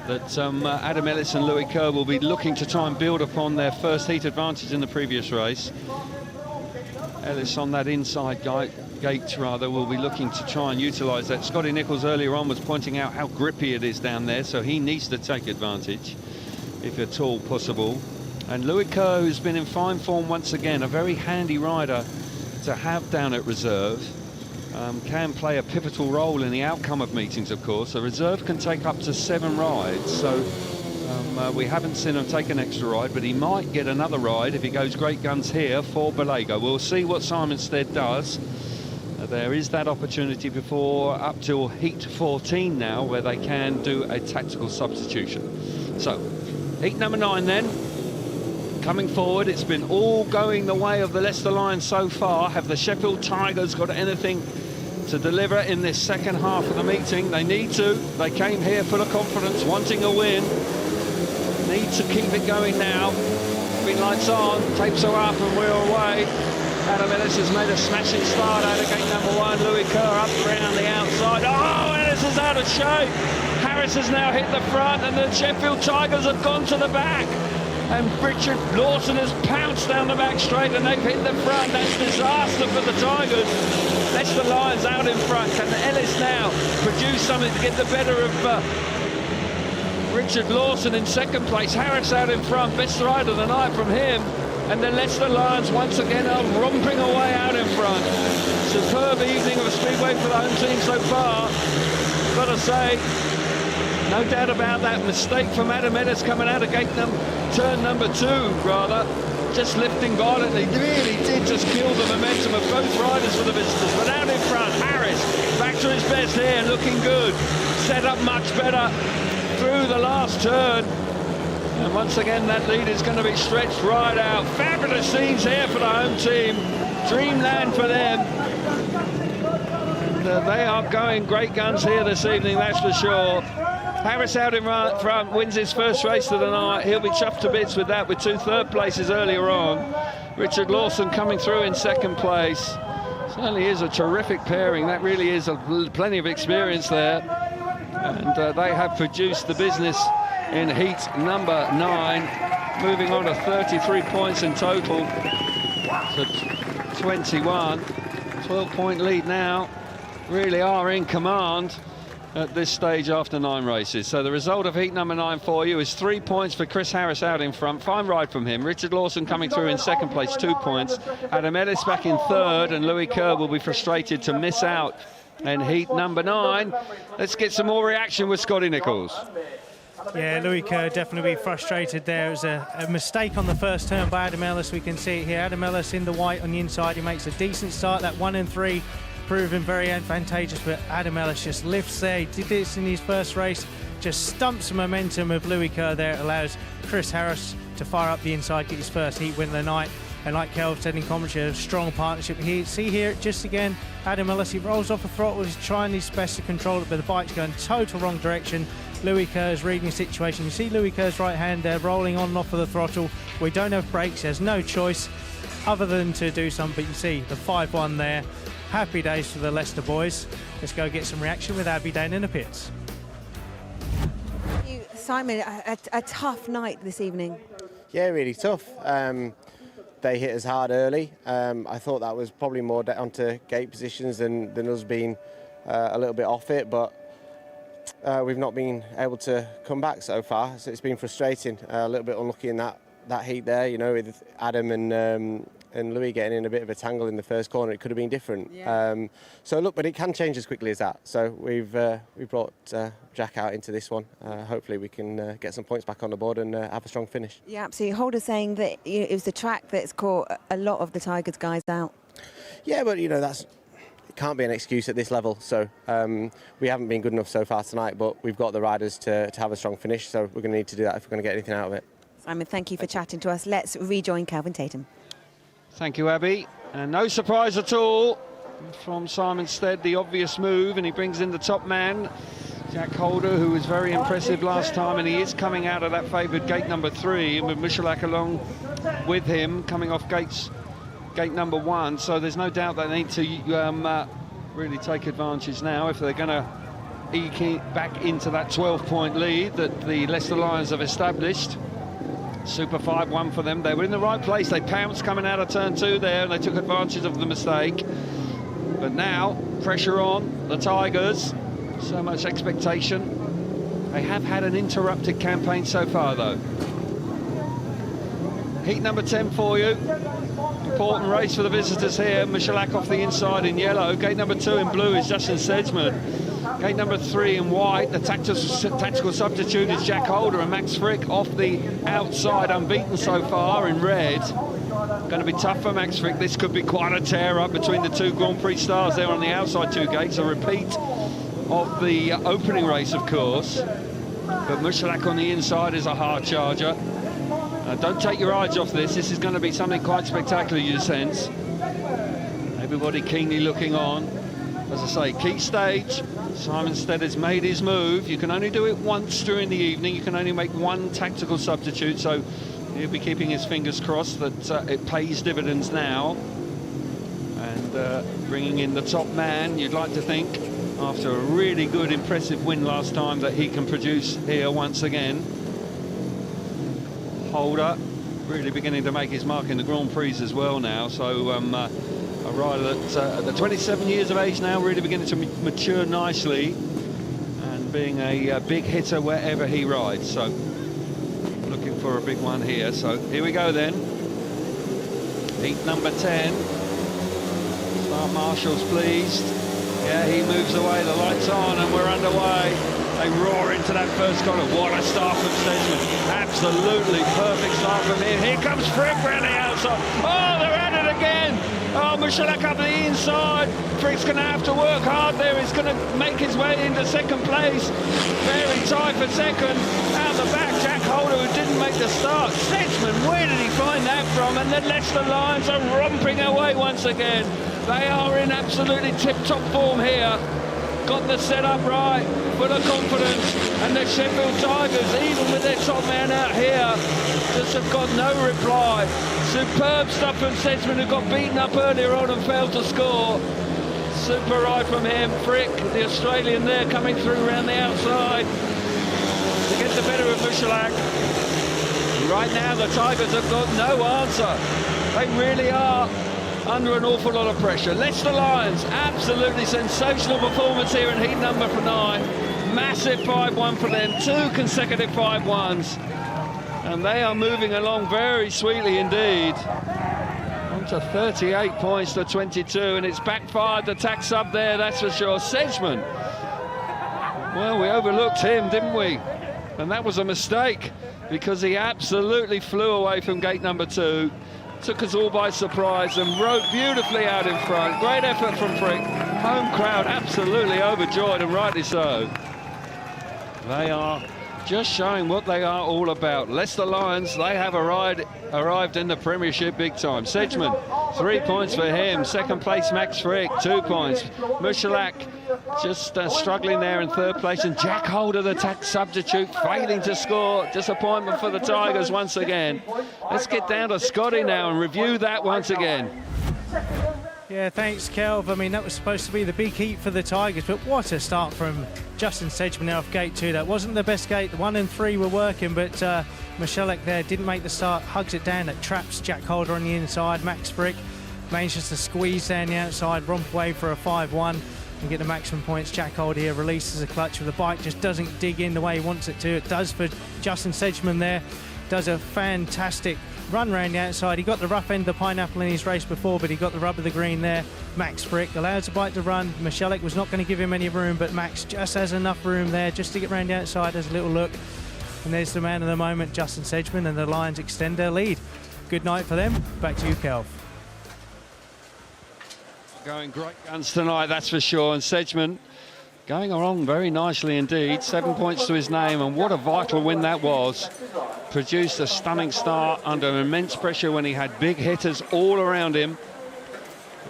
that Adam Ellis and Louis Kerr will be looking to try and build upon their first heat advantage in the previous race. Ellis on that inside gate will be looking to try and utilise that. Scotty Nichols earlier on was pointing out how grippy it is down there, so he needs to take advantage if at all possible. And Louis Kerr, who's been in fine form once again, a very handy rider to have down at reserve, can play a pivotal role in the outcome of meetings, of course. A reserve can take up to 7 rides, so We haven't seen him take an extra ride, but he might get another ride if he goes great guns here for Balego. We'll see what Simonstead does. There is that opportunity before up till heat 14 now, where they can do a tactical substitution. So, heat number 9 then. Coming forward, it's been all going the way of the Leicester Lions so far. Have the Sheffield Tigers got anything to deliver in this second half of the meeting? They need to. They came here full of confidence, wanting a win. Need to keep it going now. Green lights on, tapes are up, and we're away. Adam Ellis has made a smashing start out of gate number 1. Louis Kerr up around the outside. Oh, Ellis is out of shape. Harris has now hit the front, and the Sheffield Tigers have gone to the back. And Richard Lawson has pounced down the back straight, and they've hit the front. That's disaster for the Tigers. Leicester Lions out in front. Can Ellis now produce something to get the better of Richard Lawson in second place? Harris out in front. Best ride of the night from him. And the Leicester Lions once again are romping away out in front. Superb evening of a Speedway for the home team so far. Got to say, no doubt about that. Mistake from Adam Ellis coming out of turn number 2, rather. Just lifting violently. Really did just kill the momentum of both riders for the visitors. But out in front, Harris back to his best here, looking good. Set up much better through the last turn. And once again, that lead is going to be stretched right out. Fabulous scenes here for the home team. Dreamland for them. They are going great guns here this evening, that's for sure. Harris out in front, wins his first race of the night. He'll be chuffed to bits with that, with 2 third places earlier on. Richard Lawson coming through in second place. Certainly is a terrific pairing. That really is plenty of experience there. And they have produced the business in heat number 9, moving on to 33 points in total to 21. 12-point lead now. Really are in command at this stage after 9 races. So the result of heat number 9 for you is 3 points for Chris Harris out in front. Fine ride from him. Richard Lawson coming through in second place, 2 points. Adam Ellis back in third, and Louis Kerr will be frustrated to miss out in heat number 9. Let's get some more reaction with Scotty Nichols. Yeah, Louis Kerr definitely frustrated there. It was a mistake on the first turn by Adam Ellis. We can see it here. Adam Ellis in the white on the inside. He makes a decent start. That 1 and 3 proving very advantageous, but Adam Ellis just lifts there. He did this in his first race. Just stumps the momentum of Louis Kerr there. It allows Chris Harris to fire up the inside, get his first heat win of the night. And like Kelv said in commentary, a strong partnership here. See here, just again, Adam Ellis, he rolls off the throttle. He's trying his best to control it, but the bike's going total wrong direction. Louis Kerr's reading the situation. You see Louis Kerr's right hand there rolling on and off of the throttle. We don't have brakes. He has no choice other than to do something. But you see the 5-1 there. Happy days for the Leicester boys. Let's go get some reaction with Abby Dane in the pits. Simon, a tough night this evening. Yeah, really tough. They hit us hard early. I thought that was probably more down to gate positions than us being a little bit off it, but we've not been able to come back so far, so it's been frustrating. A little bit unlucky in that heat there, you know, with Adam and Louis getting in a bit of a tangle in the first corner. It could have been different. Yeah. So look, but it can change as quickly as that. So we brought Jack out into this one. Hopefully we can get some points back on the board and have a strong finish. Yeah, absolutely. Holder's saying that it was the track that's caught a lot of the Tigers guys out. Yeah, but you know, it can't be an excuse at this level. So we haven't been good enough so far tonight, but we've got the riders to have a strong finish. So we're going to need to do that if we're going to get anything out of it. Simon, thank you for chatting to us. Let's rejoin Kelvin Tatum. Thank you, Abby. And no surprise at all from Simonstead, the obvious move, and he brings in the top man, Jack Holder, who was very impressive last time, and he is coming out of that favoured gate number 3, and with Michalak along with him, coming off gate number 1. So there's no doubt they need to really take advantage now if they're going to eke back into that 12-point lead that the Leicester Lions have established. Super 5-1 for them. They were in the right place. They pounced coming out of turn 2 there, and they took advantage of the mistake. But now, pressure on the Tigers. So much expectation. They have had an interrupted campaign so far, though. Heat number 10 for you. Important race for the visitors here. Michalak off the inside in yellow. Gate number 2 in blue is Justin Sedgman. Gate number 3 in white, the tactical substitute is Jack Holder, and Max Frick off the outside, unbeaten so far in red. Going to be tough for Max Frick. This could be quite a tear-up between the 2 Grand Prix stars there on the outside 2 gates. A repeat of the opening race, of course. But Michalak on the inside is a hard charger. Don't take your eyes off this. This is going to be something quite spectacular, you sense. Everybody keenly looking on. As I say, key stage. Simon Steddard's made his move. You can only do it once during the evening. You can only make 1 tactical substitute, so he'll be keeping his fingers crossed that it pays dividends now. And bringing in the top man, you'd like to think, after a really good, impressive win last time, that he can produce here once again. Holder really beginning to make his mark in the Grand Prix as well now, so a rider that at the 27 years of age now, really beginning to mature nicely and being a big hitter wherever he rides. So looking for a big one here. So here we go then. Heat number 10. Start Marshall's pleased. Yeah, he moves away, the lights on, and we're underway. They roar into that first corner. What a start from Sedgman. Absolutely perfect start from him. Here comes Frick round the outside. Oh, they're at it again. Oh, Michalak up the inside. Frick's going to have to work hard there. He's going to make his way into second place. Very tight for second. Out the back, Jack Holder, who didn't make the start. Sedgman, where did he find that from? And then Leicester Lions are romping away once again. They are in absolutely tip-top form here. Got the setup right, full of confidence, and the Sheffield Tigers, even with their top man out here, just have got no reply. Superb stuff from Sedgman, who got beaten up earlier on and failed to score. Super ride from him. Frick, the Australian there, coming through around the outside to get the better of Michalak. Right now, the Tigers have got no answer. They really are under an awful lot of pressure. Leicester Lions, absolutely sensational performance here in heat number 9. Massive 5-1 for them, 2 consecutive 5-1s. And they are moving along very sweetly indeed. On to 38 points to 22, and it's backfired the tack sub there, that's for sure. Sedgman, well, we overlooked him, didn't we? And that was a mistake, because he absolutely flew away from gate number 2. Took us all by surprise and rode beautifully out in front. Great effort from Frick. Home crowd absolutely overjoyed, and rightly so. They are just showing what they are all about. Leicester Lions, they have arrived in the Premiership big time. Sedgman, 3 points for him. Second place, Max Frick, 2 points. Michalak just struggling there in third place, and Jack Holder, the tack substitute, failing to score. Disappointment for the Tigers once again. Let's get down to Scotty now and review that once again. Yeah, thanks, Kelv. I mean, that was supposed to be the big heat for the Tigers, but what a start from Justin Sedgman off gate 2. That wasn't the best gate. 1 and 3 were working, but Michalak there didn't make the start, hugs it down, that traps Jack Holder on the inside. Max Frick manages to squeeze down the outside, romp away for a 5-1 and get the maximum points. Jack Holder here releases a clutch with the bike, just doesn't dig in the way he wants it to. It does for Justin Sedgman there. Does a fantastic run round the outside. He got the rough end of the pineapple in his race before, but he got the rub of the green there. Max Frick allows the bike to run. Michalak was not going to give him any room, but Max just has enough room there just to get round the outside. Has a little look, and there's the man of the moment, Justin Sedgman, and the Lions extend their lead. Good night for them. Back to you, Kelv. Going great guns tonight, that's for sure, and Sedgman going along very nicely indeed. 7 points to his name, and what a vital win that was. Produced a stunning start under immense pressure when he had big hitters all around him,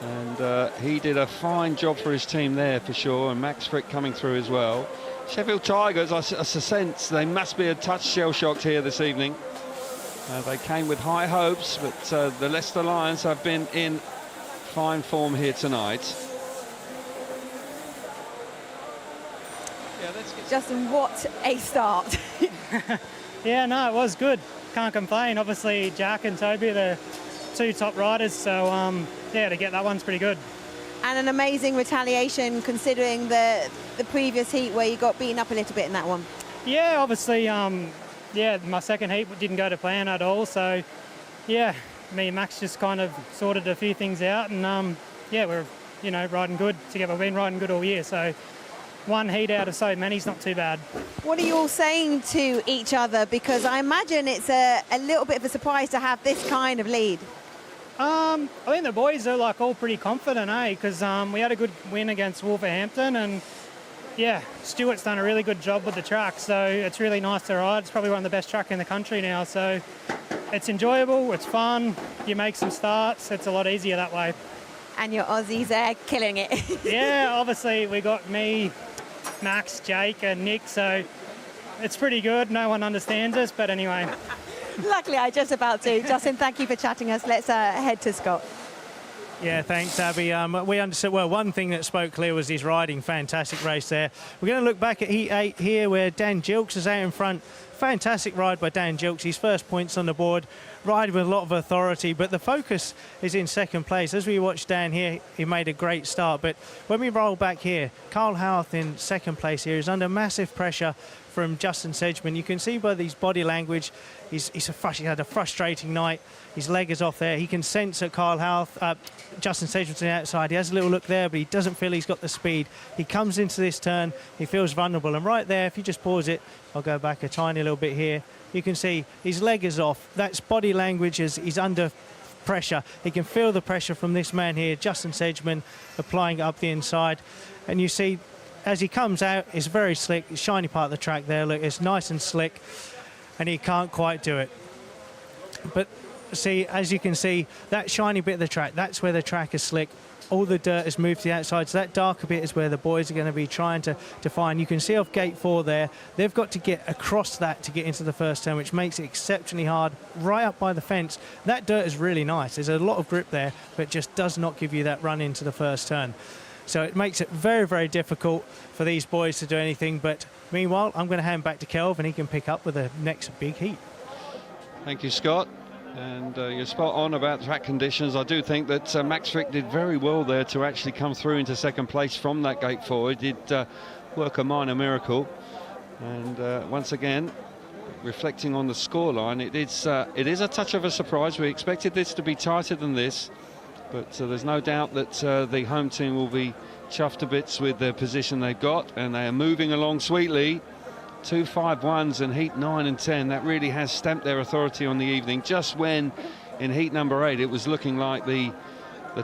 and he did a fine job for his team there for sure, and Max Frick coming through as well. Sheffield Tigers, I sense they must be a touch shell-shocked here this evening. They came with high hopes, but the Leicester Lions have been in fine form here tonight. Justin, what a start. Yeah, no, it was good. Can't complain. Obviously, Jack and Toby are the 2 top riders, so yeah, to get that one's pretty good. And an amazing retaliation considering the previous heat where you got beaten up a little bit in that one. Yeah, obviously, yeah, my second heat didn't go to plan at all, so yeah, me and Max just kind of sorted a few things out, and yeah, we're riding good together. We've been riding good all year, so one heat out of so many is not too bad. What are you all saying to each other? Because I imagine it's a little bit of a surprise to have this kind of lead. I think the boys are like all pretty confident, because we had a good win against Wolverhampton, and yeah, Stuart's done a really good job with the track, so it's really nice to ride. It's probably one of the best tracks in the country now, so it's enjoyable, it's fun, you make some starts, it's a lot easier that way. And your Aussies are killing it. Yeah, obviously we got me, Max, Jake and Nick, so it's pretty good. No one understands us, but anyway. Luckily, I just about to. Justin, thank you for chatting us. Let's head to Scott. Yeah, thanks, Abby. We understood, well, one thing that spoke clear was his riding. Fantastic race there. We're going to look back at Heat 8 here, where Dan Gilks is out in front. Fantastic ride by Dan Gilks. His first points on the board. Ride with a lot of authority, but the focus is in second place. As we watch Dan here, he made a great start. But when we roll back here, Carl Howarth in second place here is under massive pressure from Justin Sedgman. You can see by his body language, he had a frustrating night. His leg is off there. He can sense that Carl Howarth, Justin Sedgman's on the outside. He has a little look there, but he doesn't feel he's got the speed. He comes into this turn, he feels vulnerable. And right there, if you just pause it, I'll go back a tiny little bit here. You can see his leg is off. That's body language as he's under pressure. He can feel the pressure from this man here, Justin Sedgman, applying it up the inside. And you see, as he comes out, it's very slick. The shiny part of the track there, look, it's nice and slick, and he can't quite do it. But see, as you can see, that shiny bit of the track, that's where the track is slick. All the dirt has moved to the outside, so that darker bit is where the boys are going to be trying to find. You can see off gate 4 there, they've got to get across that to get into the first turn, which makes it exceptionally hard, right up by the fence. That dirt is really nice. There's a lot of grip there, but just does not give you that run into the first turn. So it makes it very, very difficult for these boys to do anything. But meanwhile, I'm going to hand back to Kelv, and he can pick up with the next big heat. Thank you, Scott. And you're spot on about track conditions. I do think that Max Frick did very well there to actually come through into second place from that gate 4. He did work a minor miracle. And once again, reflecting on the scoreline, it is a touch of a surprise. We expected this to be tighter than this. But there's no doubt that the home team will be chuffed to bits with the position they've got, and they are moving along sweetly. 2 5-1s in heat 9 and 10. That really has stamped their authority on the evening. Just when in heat number 8 it was looking like the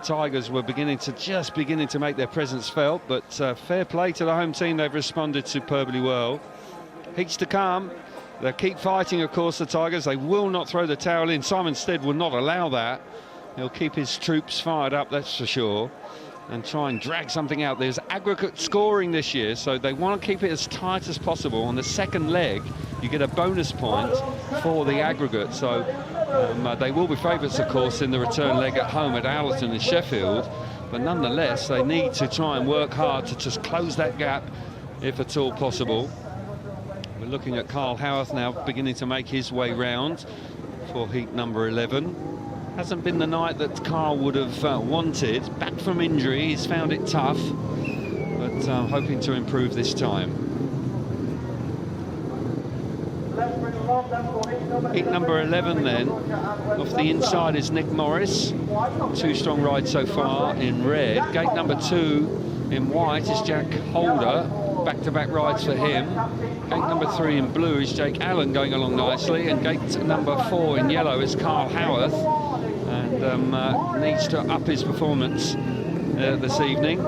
Tigers were beginning to make their presence felt. But fair play to the home team. They've responded superbly well. Heats to come. They'll keep fighting, of course, the Tigers. They will not throw the towel in. Simon Stead will not allow that. He'll keep his troops fired up, that's for sure, and try and drag something out. There's aggregate scoring this year, so they want to keep it as tight as possible. On the second leg, you get a bonus point for the aggregate. So they will be favourites, of course, in the return leg at home at Allerton and Sheffield. But nonetheless, they need to try and work hard to just close that gap, if at all possible. We're looking at Carl Howarth now beginning to make his way round for heat number 11. Hasn't been the night that Carl would have wanted. Back from injury, he's found it tough, but hoping to improve this time. Heat number 11 then. Off the inside is Nick Morris. 2 strong rides so far in red. Gate number 2 in white is Jack Holder. Back-to-back rides for him. Gate number 3 in blue is Jake Allen going along nicely, and gate number 4 in yellow is Carl Howarth, and needs to up his performance this evening.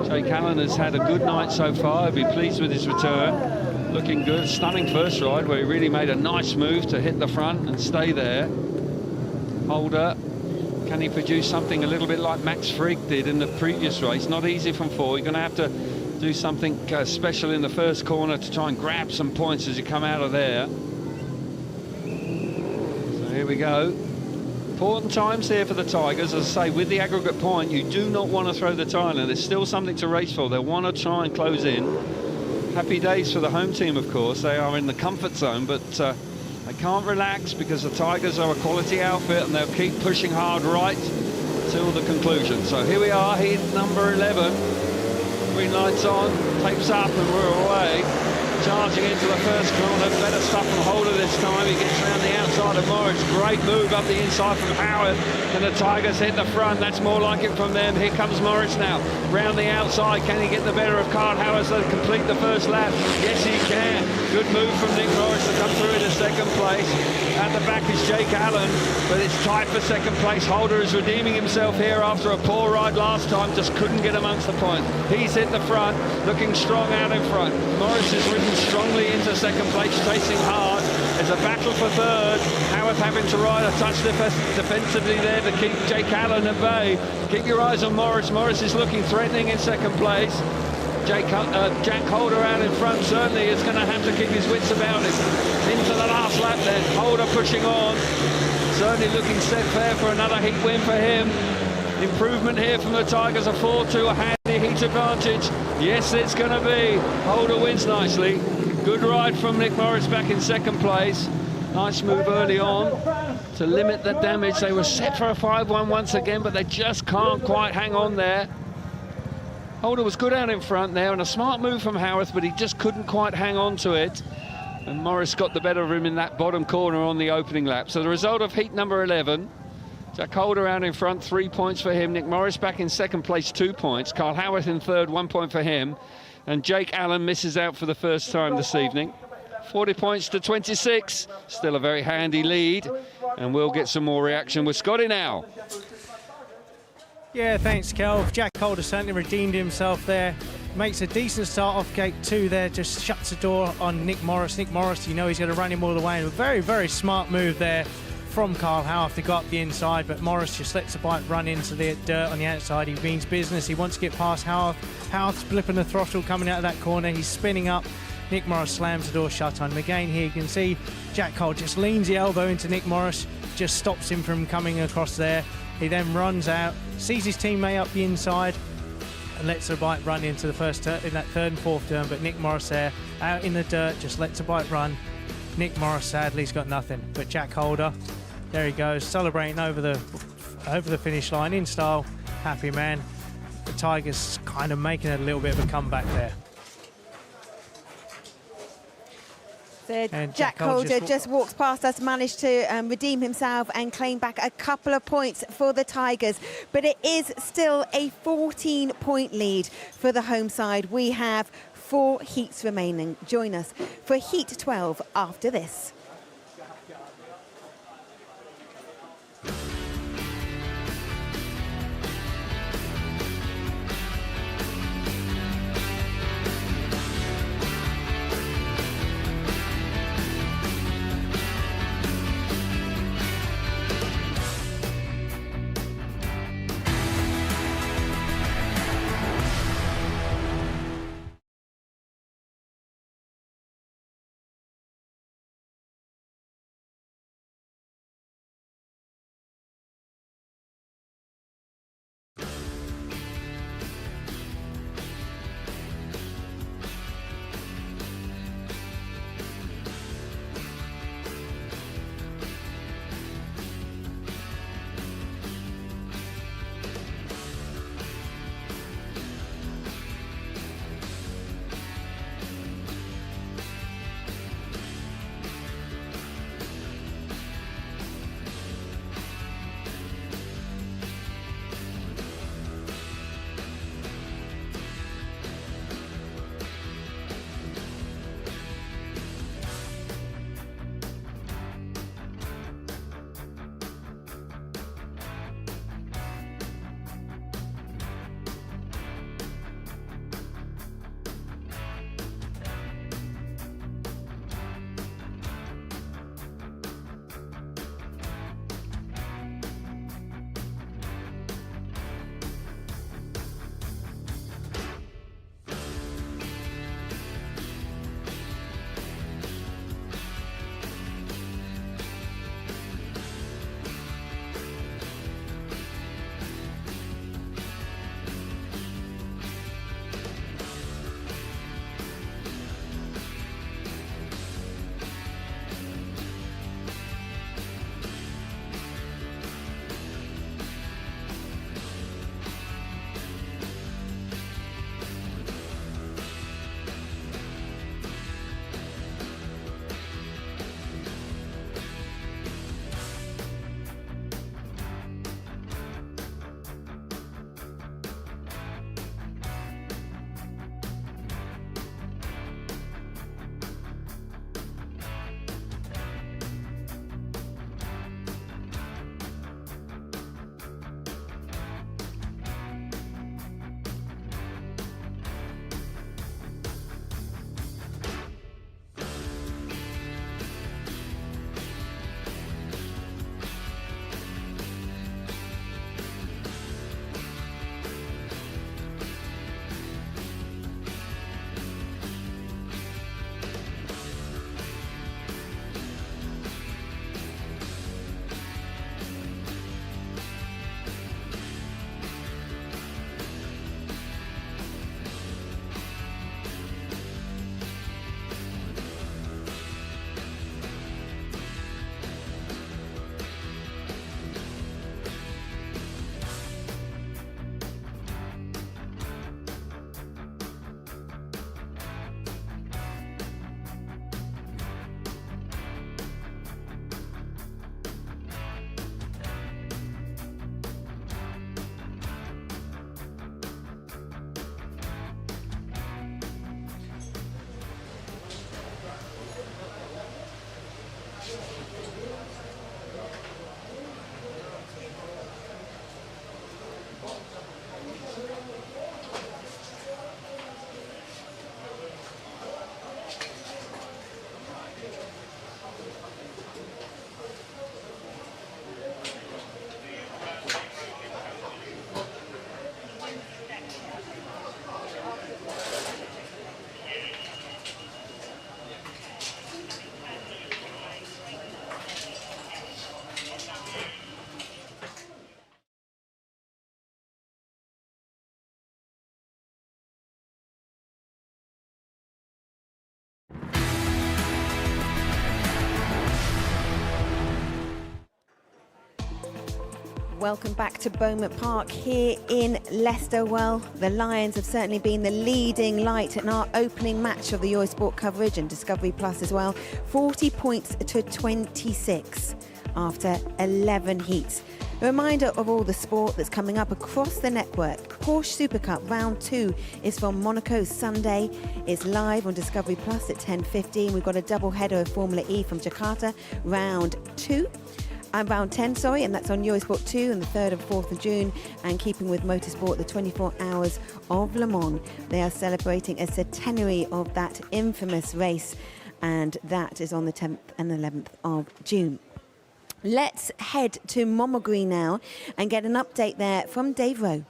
Jake Allen has had a good night so far. I'll be pleased with his return. Looking good. Stunning first ride where he really made a nice move to hit the front and stay there. Holder, can he produce something a little bit like Max Frick did in the previous race? Not easy from 4. You're going to have to do something special in the first corner to try and grab some points as you come out of there. So here we go. Important times here for the Tigers. As I say, with the aggregate point, you do not want to throw the tile in. There's still something to race for. They'll want to try and close in. Happy days for the home team, of course. They are in the comfort zone, but they can't relax because the Tigers are a quality outfit, and they'll keep pushing hard right till the conclusion. So here we are, heat number 11. Green lights on, tapes up, and we're away. charging into the first corner. Better stuff from Holder this time. He gets around the outside of Morris. Great move up the inside from Howard. And the Tigers hit the front. That's more like it from them. Here comes Morris now. Round the outside. Can he get the better of Carl Howard to complete the first lap? Yes, he can. Good move from Nick Morris to come through into second place. At the back is Jake Allen, but it's tight for second place. Holder is redeeming himself here after a poor ride last time. Just couldn't get amongst the points. He's hit the front, looking strong out in front. Morris has ridden strongly into second place, chasing hard. There's a battle for third. Howard having to ride a touch defensively there to keep Jake Allen at bay. Keep your eyes on Morris. Morris is looking threatening in second place. Jack Holder out in front certainly is going to have to keep his wits about him. Into the last lap then. Holder pushing on. Certainly looking set fair for another heat win for him. Improvement here from the Tigers, a 4-2, a handy heat advantage. Yes, it's going to be. Holder wins nicely. Good ride from Nick Morris back in second place. Nice move early on to limit the damage. They were set for a 5-1 once again, but they just can't quite hang on there. Holder was good out in front there, and a smart move from Howarth, but he just couldn't quite hang on to it. And Morris got the better of him in that bottom corner on the opening lap. So the result of heat number 11, Jack Holder out in front, 3 points for him. Nick Morris back in second place, 2 points. Carl Howarth in third, 1 point for him. And Jake Allen misses out for the first time this evening. 40 points to 26. Still a very handy lead. And we'll get some more reaction with Scotty now. Yeah, thanks, Kel. Jack Holder certainly redeemed himself there. Makes a decent start off gate 2 there, just shuts the door on Nick Morris. Nick Morris, you know he's going to run him all the way. And a very, very smart move there from Carl Howarth to go up the inside, but Morris just lets the bike run into the dirt on the outside. He means business. He wants to get past Howarth. Howarth's flipping the throttle coming out of that corner. He's spinning up. Nick Morris slams the door shut on him. Again here you can see Jack Holder just leans the elbow into Nick Morris, just stops him from coming across there. He then runs out, sees his teammate up the inside, and lets the bike run into the first turn, in that third and fourth turn. But Nick Morris there, out in the dirt, just lets the bike run. Nick Morris sadly has got nothing. But Jack Holder, there he goes, celebrating over the finish line in style. Happy man. The Tigers kind of making a little bit of a comeback there. So Jack Holder just walks past us, managed to redeem himself and claim back a couple of points for the Tigers. But it is still a 14-point lead for the home side. We have 4 heats remaining. Join us for Heat 12 after this. Welcome back to Beaumont Park here in Leicester. Well, the Lions have certainly been the leading light in our opening match of the Eurosport coverage and Discovery Plus as well. 40 points to 26 after 11 heats. A reminder of all the sport that's coming up across the network. Porsche Super Cup Round 2 is from Monaco Sunday. It's live on Discovery Plus at 10:15. We've got a double header of Formula E from Jakarta, Round 10, and that's on Eurosport 2 on the 3rd and 4th of June. And keeping with motorsport, the 24 Hours of Le Mans. They are celebrating a centenary of that infamous race, and that is on the 10th and 11th of June. Let's head to Montmartre now and get an update there from Dave Rowe.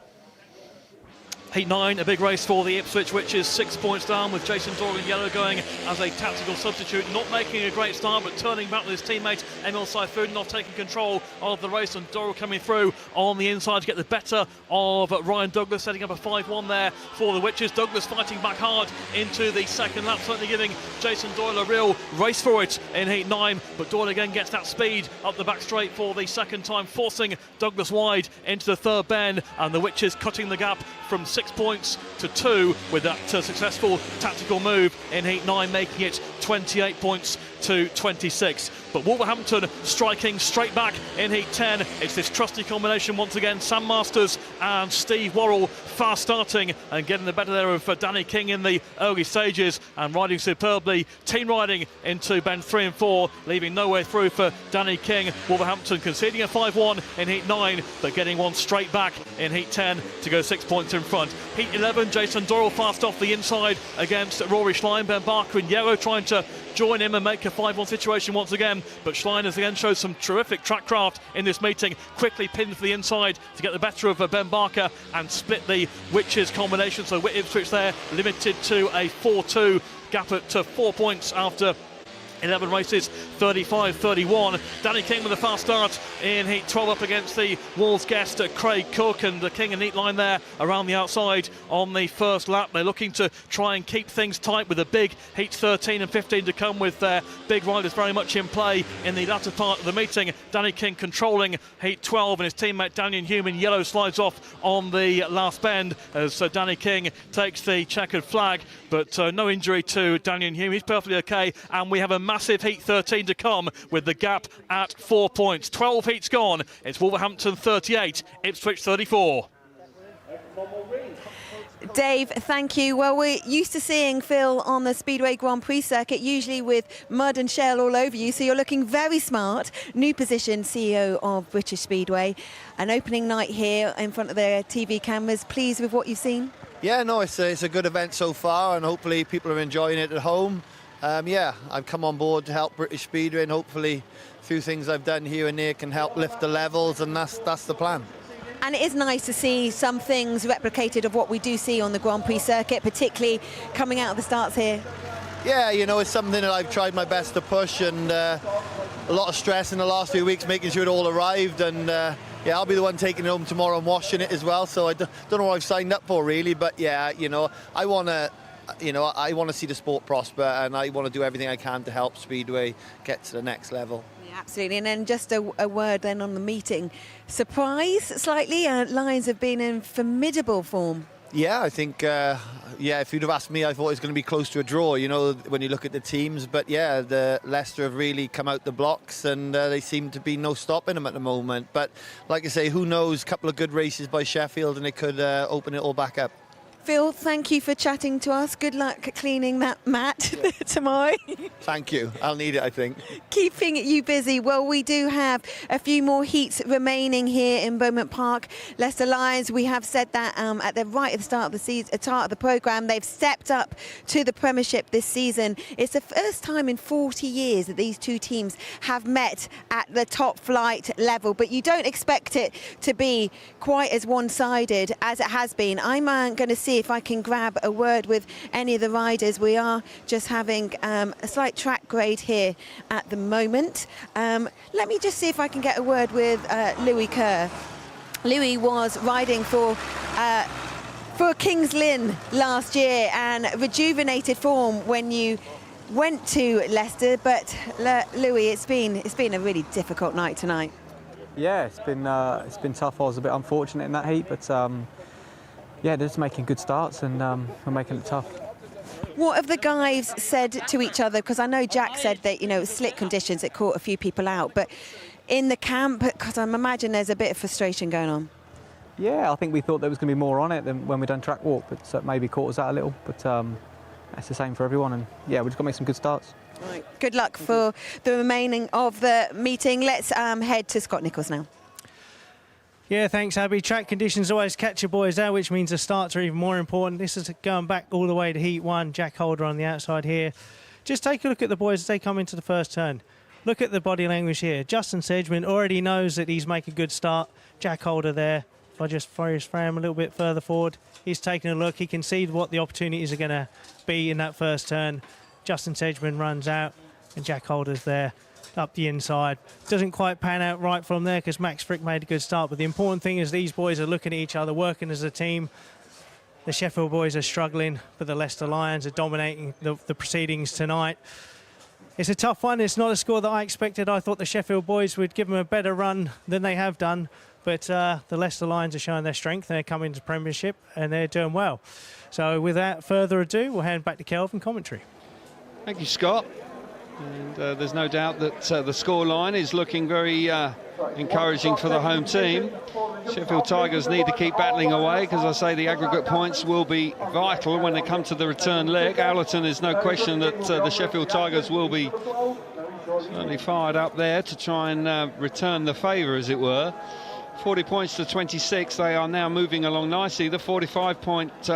Heat 9, a big race for the Ipswich, which is 6 points down, with Jason Doyle in yellow going as a tactical substitute, not making a great start, but turning back with his teammate Emil Sayfudinov taking control of the race, and Doyle coming through on the inside to get the better of Ryan Douglas, setting up a 5-1 there for the Witches. Douglas fighting back hard into the second lap, certainly giving Jason Doyle a real race for it in Heat 9, but Doyle again gets that speed up the back straight for the second time, forcing Douglas wide into the third bend, and the Witches cutting the gap from 6 points to 2 with that successful tactical move in Heat 9, making it 28 points to 26. But Wolverhampton striking straight back in Heat 10. It's this trusty combination once again, Sam Masters and Steve Worrell fast starting and getting the better there of Danny King in the early stages and riding superbly, team riding into bend 3 and 4, leaving no way through for Danny King. Wolverhampton conceding a 5-1 in Heat 9, but getting one straight back in Heat 10 to go 6 points in front. Heat 11, Jason Doyle fast off the inside against Rory Schlein. Ben Barker in yellow trying to join him and make a 5-1 situation once again, but Schlein has again showed some terrific track craft in this meeting, quickly pinned for the inside to get the better of Ben Barker and split the Witches combination. So Ipswich there limited to a 4-2 gap at 4 points after 11 races, 35-31. Danny King with a fast start in Heat 12 up against the Wolves guest Craig Cook, and the King a neat line there around the outside on the first lap. They're looking to try and keep things tight with a big Heat 13 and 15 to come, with their big riders very much in play in the latter part of the meeting. Danny King controlling Heat 12, and his teammate Daniel Hume in yellow slides off on the last bend as Danny King takes the checkered flag, but no injury to Daniel Hume. He's perfectly okay, and we have a massive Heat 13 to come with the gap at 4 points. 12 heats gone. It's Wolverhampton 38, Ipswich 34. Dave, thank you. Well, we're used to seeing Phil on the Speedway Grand Prix circuit, usually with mud and shell all over you, so you're looking very smart. New position, CEO of British Speedway. An opening night here in front of their TV cameras. Pleased with what you've seen? Yeah, no, it's a good event so far, and hopefully people are enjoying it at home. Yeah, I've come on board to help British Speedway, and hopefully a few things I've done here and there can help lift the levels, and that's the plan. And it is nice to see some things replicated of what we do see on the Grand Prix circuit, particularly coming out of the starts here. Yeah, you know, it's something that I've tried my best to push, and a lot of stress in the last few weeks making sure it all arrived, and yeah, I'll be the one taking it home tomorrow and washing it as well, so I don't know what I've signed up for really, but yeah, you know, I want to see the sport prosper, and I want to do everything I can to help Speedway get to the next level. Yeah, absolutely. And then just a word then on the meeting. Surprise slightly, Lions have been in formidable form. Yeah, I think, yeah, if you'd have asked me, I thought it was going to be close to a draw, you know, when you look at the teams. But yeah, the Leicester have really come out the blocks, and they seem to be no stopping them at the moment. But like I say, who knows, a couple of good races by Sheffield, and it could open it all back up. Phil, thank you for chatting to us. Good luck cleaning that mat tomorrow. Thank you. I'll need it, I think. Keeping you busy. Well, we do have a few more heats remaining here in Beaumont Park. Leicester Lions, we have said that at the right at the start of the season, start of the programme, they've stepped up to the Premiership this season. It's the first time in 40 years that these two teams have met at the top flight level, but you don't expect it to be quite as one-sided as it has been. I'm going to see if I can grab a word with any of the riders. We are just having a slight track grade here at the moment. Let me just see if I can get a word with Louis Kerr. Louis was riding for Kings Lynn last year and rejuvenated form when you went to Leicester, but Louis, it's been a really difficult night tonight. Yeah, it's been tough. I was a bit unfortunate in that heat, but yeah, they're just making good starts and we're making it tough. What have the guys said to each other? Because I know Jack said that, you know, slick conditions, it caught a few people out, but in the camp, because I imagine there's a bit of frustration going on. Yeah, I think we thought there was going to be more on it than when we done track walk, but so maybe caught us out a little. But that's the same for everyone, and yeah, we've just got to make some good starts. Right. Good luck for the remaining of the meeting. Let's head to Scott Nicholls now. Yeah, thanks, Abby. Track conditions always catch your boys out, which means the starts are even more important. This is going back all the way to Heat 1. Jack Holder on the outside here. Just take a look at the boys as they come into the first turn. Look at the body language here. Justin Sedgman already knows that he's making a good start. Jack Holder there. If I just throw his frame a little bit further forward, he's taking a look. He can see what the opportunities are going to be in that first turn. Justin Sedgman runs out, and Jack Holder's there up the inside. Doesn't quite pan out right from there because Max Frick made a good start. But the important thing is these boys are looking at each other, working as a team. The Sheffield boys are struggling, but the Leicester Lions are dominating the proceedings tonight. It's a tough one. It's not a score that I expected. I thought the Sheffield boys would give them a better run than they have done. But the Leicester Lions are showing their strength. They're coming to Premiership and they're doing well. So without further ado, we'll hand back to Kelvin commentary. Thank you, Scott. And there's no doubt that the scoreline is looking very encouraging for the home team. Sheffield Tigers need to keep battling away because I say the aggregate points will be vital when they come to the return leg. Allerton is no question that the Sheffield Tigers will be certainly fired up there to try and return the favour, as it were. 40 points to 26. They are now moving along nicely. The 45-point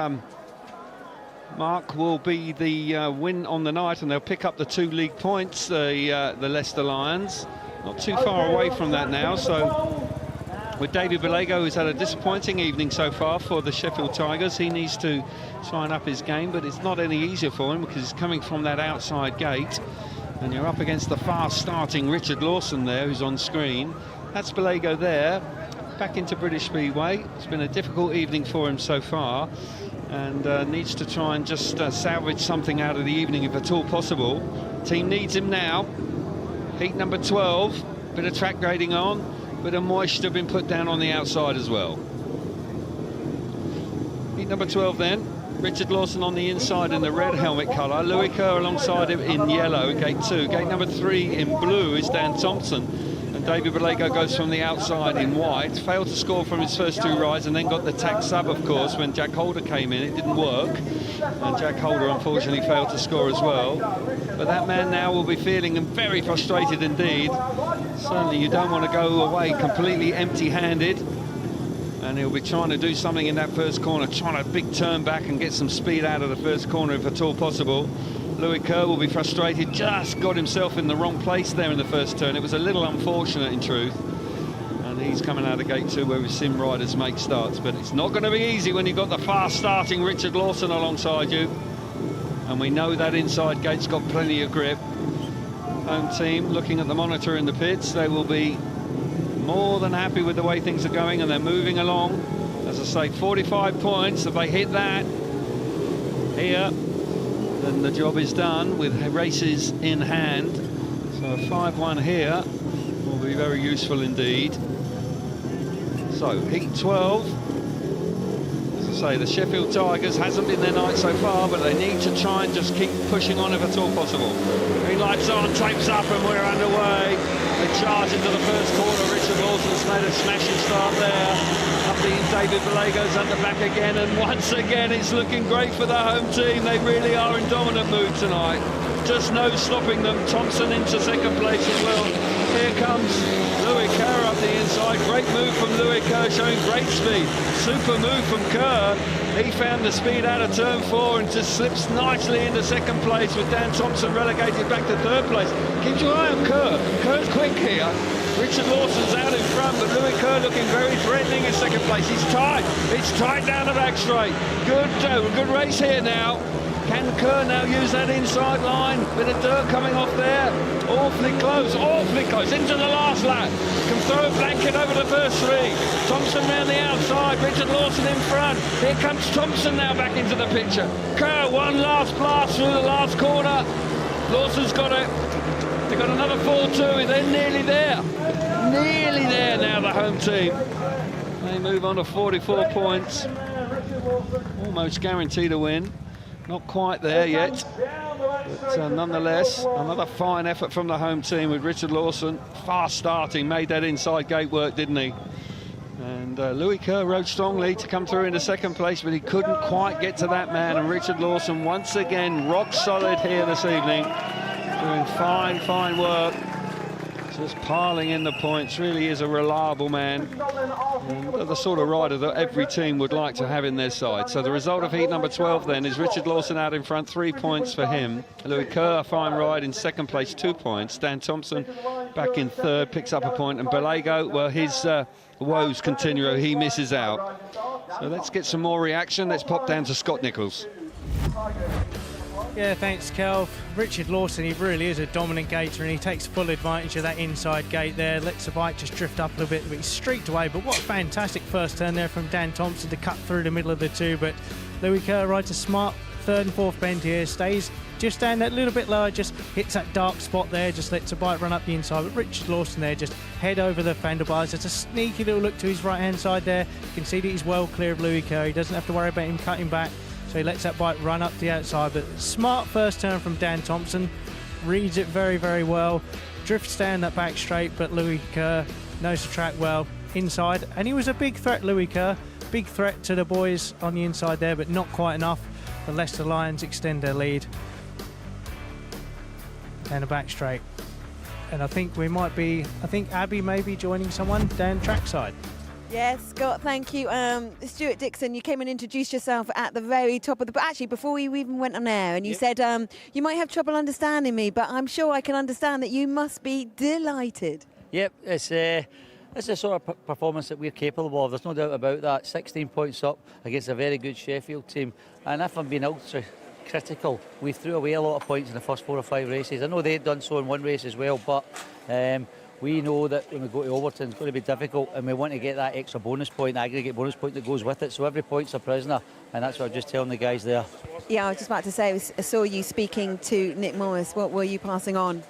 mark will be the win on the night, and they'll pick up the 2 league points, the Leicester Lions. Not too far away from that now. So with David Bellego, who's had a disappointing evening so far for the Sheffield Tigers, he needs to try and up his game, but it's not any easier for him because he's coming from that outside gate, and you're up against the fast starting Richard Lawson there, who's on screen. That's Bellego there, back into British Speedway. It's been a difficult evening for him so far, and needs to try and just salvage something out of the evening if at all possible. Team needs him now. Heat number 12, bit of track grading on, bit of moisture been put down on the outside as well. Heat number 12 then, Richard Lawson on the inside in the red helmet colour, Louis Kerr alongside him in yellow in gate 2. Gate number 3 in blue is Dan Thompson, and David Bellego goes from the outside in white. Failed to score from his first 2 rides and then got the tack sub, of course, when Jack Holder came in. It didn't work, and Jack Holder unfortunately failed to score as well. But that man now will be feeling very frustrated indeed. Certainly you don't want to go away completely empty-handed, and he'll be trying to do something in that first corner, trying a big turn back and get some speed out of the first corner if at all possible. Louis Kerr will be frustrated, just got himself in the wrong place there in the first turn. It was a little unfortunate in truth, and he's coming out of gate 2 where we've seen riders make starts, but it's not going to be easy when you've got the fast starting Richard Lawson alongside you, and we know that inside gate's got plenty of grip. Home team looking at the monitor in the pits, they will be more than happy with the way things are going, and they're moving along. As I say, 45 points. If they hit that here, then the job is done with races in hand. So a 5-1 here will be very useful indeed. So heat 12. As I say, the Sheffield Tigers hasn't been their night so far, but they need to try and just keep pushing on if at all possible. Green lights on, tapes up, and we're underway. They charge into the first corner. Richard Lawson's made a smashing start there. Up the David Bellego's under back again, and once again it's looking great for the home team. They really are in dominant mood tonight. Just no stopping them. Thompson into second place as well. Here comes Louis Kerr up the inside. Great move from Louis Kerr, showing great speed. Super move from Kerr. He found the speed out of turn 4 and just slips nicely into second place, with Dan Thompson relegated back to third place. Keep your eye on Kerr. Kerr's quick here. Richard Lawson's out in front, but Louis Kerr looking very threatening in second place. He's tight. It's tight down the back straight. Good race here now. Can Kerr now use that inside line? Bit of dirt coming off there. Awfully close into the last lap. Can throw a blanket over the first 3. Thompson round the outside, Richard Lawson in front. Here comes Thompson now back into the picture. Kerr, one last blast through the last corner. Lawson's got it. They've got another 4-2, they're nearly there. nearly there now, the home team. They move on to 44 points. Almost guaranteed a win. Not quite there yet. But nonetheless, another fine effort from the home team with Richard Lawson. Fast starting, made that inside gate work, didn't he? And Louis Kerr rode strongly to come through into second place, but he couldn't quite get to that man. And Richard Lawson, once again, rock solid here this evening. Doing fine, fine work. Just piling in the points, really is a reliable man. And the sort of rider that every team would like to have in their side. So the result of heat number 12 then is Richard Lawson out in front, 3 points for him. Louis Kerr, a fine ride in second place, 2 points. Dan Thompson back in third, picks up a point. And Balago, well, his woes continue, he misses out. So let's get some more reaction. Let's pop down to Scott Nichols. Yeah, thanks, Kelv. Richard Lawson, he really is a dominant gator, and he takes full advantage of that inside gate there. Lets the bike just drift up a little bit, but he's streaked away. But what a fantastic first turn there from Dan Thompson to cut through the middle of the two. But Louis Kerr rides a smart third and fourth bend here, stays just down that little bit lower, just hits that dark spot there, just lets the bike run up the inside. But Richard Lawson there, just head over the handlebars. There's a sneaky little look to his right-hand side there. You can see that he's well clear of Louis Kerr. He doesn't have to worry about him cutting back. So he lets that bike run up the outside, but smart first turn from Dan Thompson, reads it very, very well, drifts down that back straight, but Louis Kerr knows the track well inside, and he was a big threat, Louis Kerr, big threat to the boys on the inside there, but not quite enough. The Leicester Lions extend their lead. And a back straight. And I think Abby may be joining someone down trackside. Yes, Scott, thank you. Stuart Dixon, you came and introduced yourself at the very top of the... But actually, before we even went on air, and you said you might have trouble understanding me, but I'm sure I can understand that you must be delighted. Yep, it's the sort of performance that we're capable of. There's no doubt about that. 16 points up against a very good Sheffield team. And if I'm being ultra critical, we threw away a lot of points in the first 4 or 5 races. I know they'd done so in one race as well, but... we know that when we go to Overton, it's going to be difficult, and we want to get that extra bonus point, aggregate bonus point that goes with it. So every point's a prisoner, and that's what I'm just telling the guys there. Yeah, I was just about to say, I saw you speaking to Nick Morris. What were you passing on?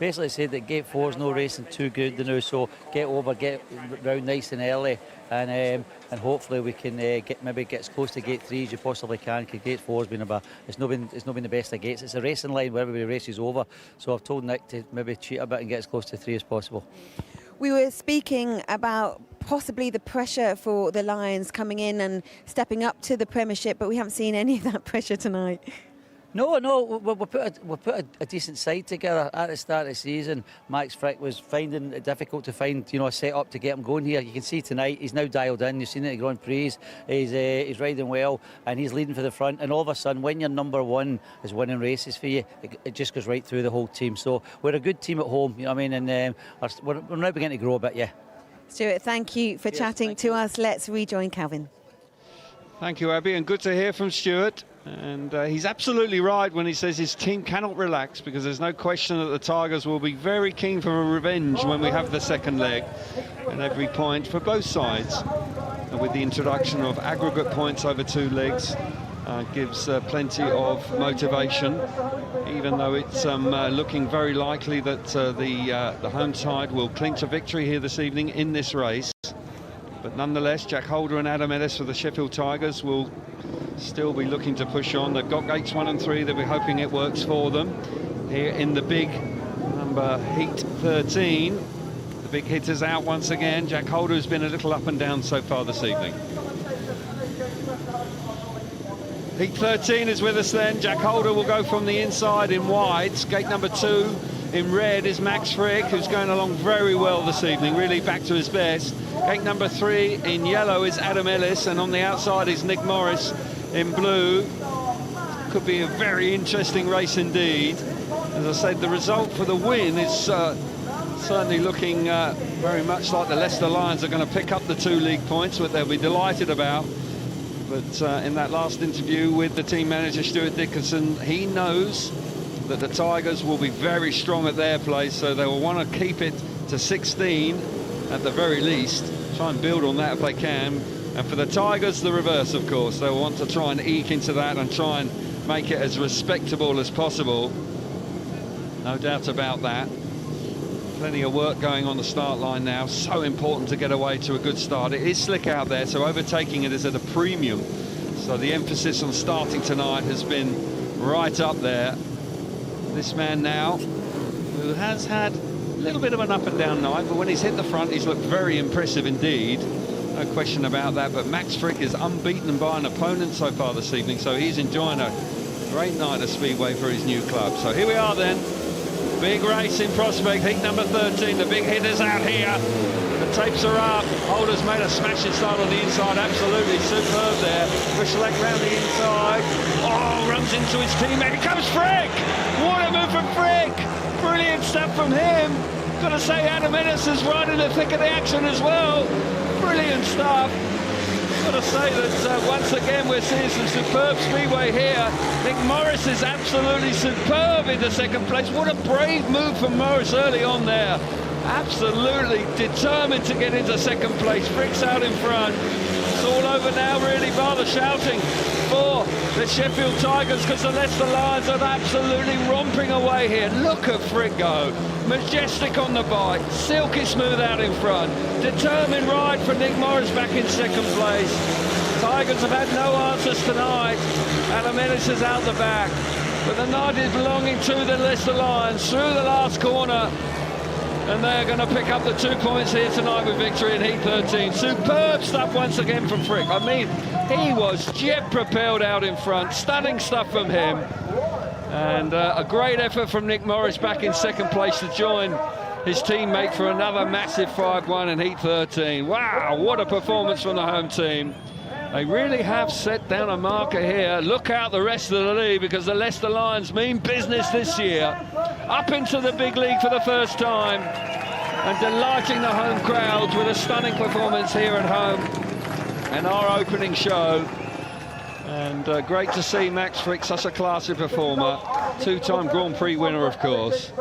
Basically said that gate 4's no racing too good now, so get round nice and early, and hopefully we can get as close to gate 3 as you possibly can, because gate 4's been it's not been the best of gates. It's a racing line where everybody races over, so I've told Nick to maybe cheat a bit and get as close to 3 as possible. We were speaking about possibly the pressure for the Lions coming in and stepping up to the Premiership, but we haven't seen any of that pressure tonight. No, we put a decent side together at the start of the season. Max Frick was finding it difficult to find, a set-up to get him going here. You can see tonight he's now dialed in. You've seen it at Grand Prix. He's riding well, and he's leading for the front. And all of a sudden, when your number one is winning races for you, it just goes right through the whole team. So we're a good team at home, you know what I mean? And we're now beginning to grow a bit, yeah. Stuart, thank you for chatting to us. Let's rejoin Calvin. Thank you, Abby, and good to hear from Stuart. And he's absolutely right when he says his team cannot relax, because there's no question that the Tigers will be very keen for a revenge when we have the second leg, and every point for both sides. And with the introduction of aggregate points over 2 legs gives plenty of motivation, even though it's looking very likely that the home side will clinch a victory here this evening in this race. But nonetheless, Jack Holder and Adam Ellis for the Sheffield Tigers will still be looking to push on. They've got gates 1 and 3. They'll be hoping it works for them here in the big number heat 13. The big hitters out once again. Jack Holder has been a little up and down so far this evening. Heat 13 is with us then. Jack Holder will go from the inside in whites. Gate number 2 in red is Max Frick, who's going along very well this evening, really back to his best. Gate number 3 in yellow is Adam Ellis, and on the outside is Nick Morris in blue. Could be a very interesting race indeed. As I said, the result for the win is certainly looking very much like the Leicester Lions are going to pick up the 2 league points, which they'll be delighted about. But in that last interview with the team manager, Stuart Dickinson, he knows that the Tigers will be very strong at their place, so they will want to keep it to 16 at the very least, try and build on that if they can. And for the Tigers, the reverse, of course. They'll want to try and eke into that and try and make it as respectable as possible. No doubt about that. Plenty of work going on the start line now. So important to get away to a good start. It is slick out there, so overtaking it is at a premium. So the emphasis on starting tonight has been right up there. This man now, who has had a little bit of an up and down night, but when he's hit the front, he's looked very impressive indeed. No question about that, but Max Frick is unbeaten by an opponent so far this evening, so he's enjoying a great night at Speedway for his new club. So here we are then. Big race in prospect, heat number 13. The big hitters out here. The tapes are up. Holder's made a smashing start on the inside. Absolutely superb there. Bushleck round the inside. Oh, runs into his teammate. Here comes Frick. What a move from Frick. Brilliant stuff from him. Got to say, Adam Ennis is right in the thick of the action as well. Brilliant stuff. Got to say that once again we're seeing some superb speedway here. Nick Morris is absolutely superb into second place. What a brave move from Morris early on there. Absolutely determined to get into second place. Frick's out in front. It's all over now really, bar the shouting for the Sheffield Tigers, because the Leicester Lions are absolutely romping away here. Look at Frick go. Majestic on the bike, silky smooth out in front. Determined ride for Nick Morris back in second place. Tigers have had no answers tonight. Adam Ennis is out the back. But the night is belonging to the Leicester Lions through the last corner. And they're going to pick up the 2 points here tonight with victory in Heat 13. Superb stuff once again from Frick. I mean, he was jet propelled out in front. Stunning stuff from him. And a great effort from Nick Morris back in second place to join his teammate for another massive 5-1 in Heat 13. Wow, what a performance from the home team. They really have set down a marker here. Look out the rest of the league, because the Leicester Lions mean business this year. Up into the big league for the first time and delighting the home crowds with a stunning performance here at home and our opening show. And great to see Max Frick, such a classy performer. Two-time Grand Prix winner, of course.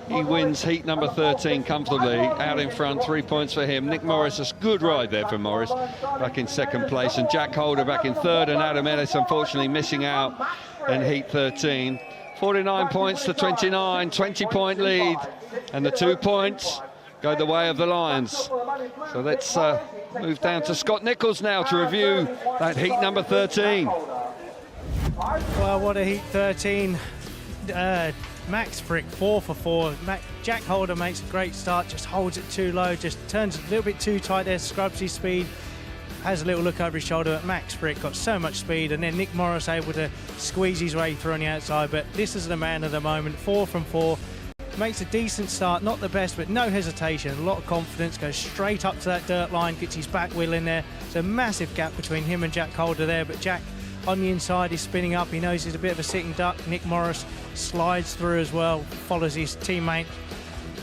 He wins heat number 13 comfortably, out in front, 3 points for him. Nick Morris, a good ride there for Morris, back in second place. And Jack Holder back in third, and Adam Ennis unfortunately missing out in heat 13. 49 points to 29, 20-point lead. And the 2 points go the way of the Lions. So let's move down to Scott Nichols now to review that heat number 13. Well, what a heat 13. Max Frick 4 for 4. Jack Holder makes a great start, just holds it too low, just turns a little bit too tight there, scrubs his speed, has a little look over his shoulder. But Max Frick got so much speed, and then Nick Morris able to squeeze his way through on the outside. But this is the man of the moment, 4 from 4. Makes a decent start, not the best, but no hesitation, a lot of confidence, goes straight up to that dirt line, gets his back wheel in there. There's a massive gap between him and Jack Holder there, but Jack on the inside is spinning up. He knows he's a bit of a sitting duck. Nick Morris slides through as well, follows his teammate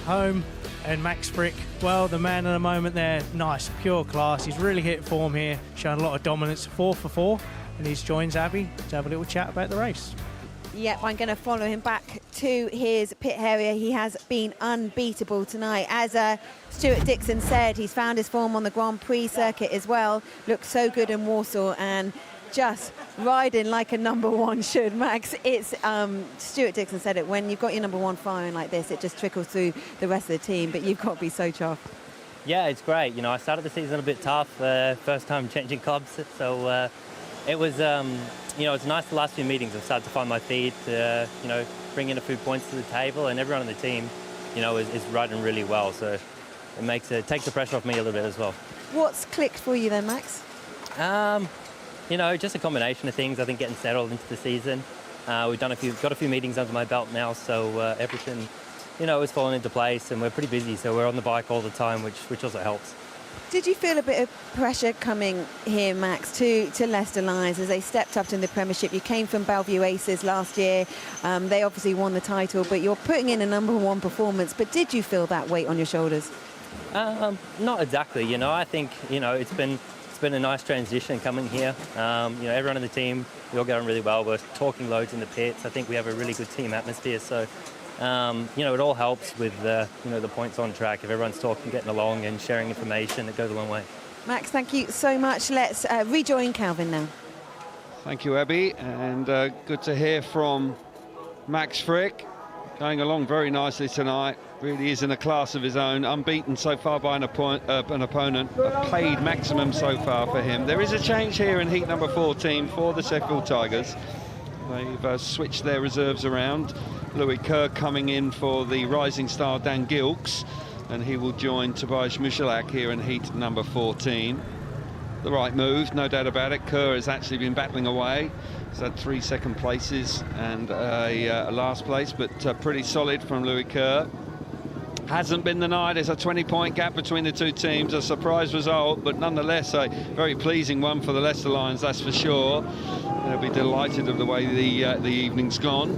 home, and Max Frick, well, the man of the moment there. Nice, pure class. He's really hit form here, showing a lot of dominance. 4 for 4, and he's joins Abby to have a little chat about the race. Yep, I'm going to follow him back to his pit area. He has been unbeatable tonight. As Stuart Dixon said, he's found his form on the Grand Prix circuit as well. Looked so good in Warsaw and just riding like a number one should, Max. It's Stuart Dixon said it, when you've got your number one firing like this, it just trickles through the rest of the team, but you've got to be so chuffed. Yeah, it's great. You know, I started the season a bit tough, first time changing clubs, so it was, you know, it's nice the last few meetings. I've started to find my feet, you know, bring in a few points to the table, and everyone on the team, you know, is riding really well. So it takes the pressure off me a little bit as well. What's clicked for you then, Max? You know, just a combination of things. I think getting settled into the season. We've got a few meetings under my belt now, so everything, you know, is falling into place, and we're pretty busy, so we're on the bike all the time, which also helps. Did you feel a bit of pressure coming here, Max, to Leicester Lions as they stepped up in the Premiership? You came from Bellevue Aces last year. They obviously won the title, but you're putting in a number one performance. But did you feel that weight on your shoulders? Not exactly. You know, I think, you know, it's been a nice transition coming here. You know, everyone on the team, we all get on really well. We're talking loads in the pits. I think we have a really good team atmosphere. So, you know, it all helps with, you know, the points on track. If everyone's talking, getting along and sharing information, it goes a long way. Max, thank you so much. Let's rejoin Calvin now. Thank you, Abby, and good to hear from Max Frick, going along very nicely tonight. really is in a class of his own, unbeaten so far by an opponent, a paid maximum so far for him. There is a change here in heat number 14 for the Sheffield Tigers. They've switched their reserves around. Louis Kerr coming in for the rising star Dan Gilks, and he will join Tobias Michalak here in heat number 14. The right move, no doubt about it. Kerr has actually been battling away. He's had 3 second places and a last place, but pretty solid from Louis Kerr. Hasn't been the night. There's a 20-point gap between the two teams, a surprise result, but nonetheless a very pleasing one for the Leicester Lions, that's for sure. They'll be delighted of the way the evening's gone.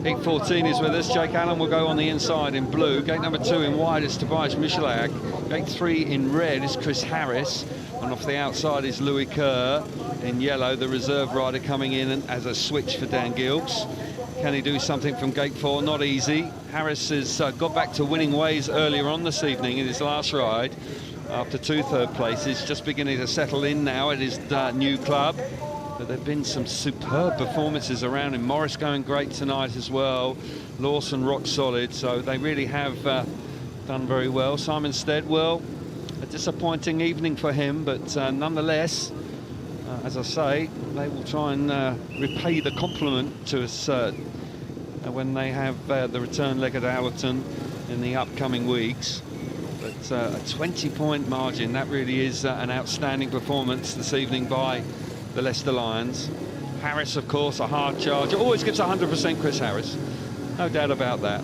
Heat 14 is with us. Jake Allen will go on the inside in blue. Gate number 2 in white is Tobias Michalak. Gate 3 in red is Chris Harris. And off the outside is Louis Kerr. In yellow, the reserve rider coming in as a switch for Dan Gilks. Can he do something from gate 4? Not easy. Harris has got back to winning ways earlier on this evening in his last ride after 2 third places. Just beginning to settle in now at his new club. But there have been some superb performances around him. Morris going great tonight as well. Lawson rock solid. So they really have done very well. Simon Steadwell, a disappointing evening for him, but nonetheless, as I say, they will try and repay the compliment to us when they have the return leg at Allerton in the upcoming weeks. But a 20-point margin, that really is an outstanding performance this evening by the Leicester Lions. Harris, of course, a hard charger. Always gives 100%, Chris Harris. No doubt about that.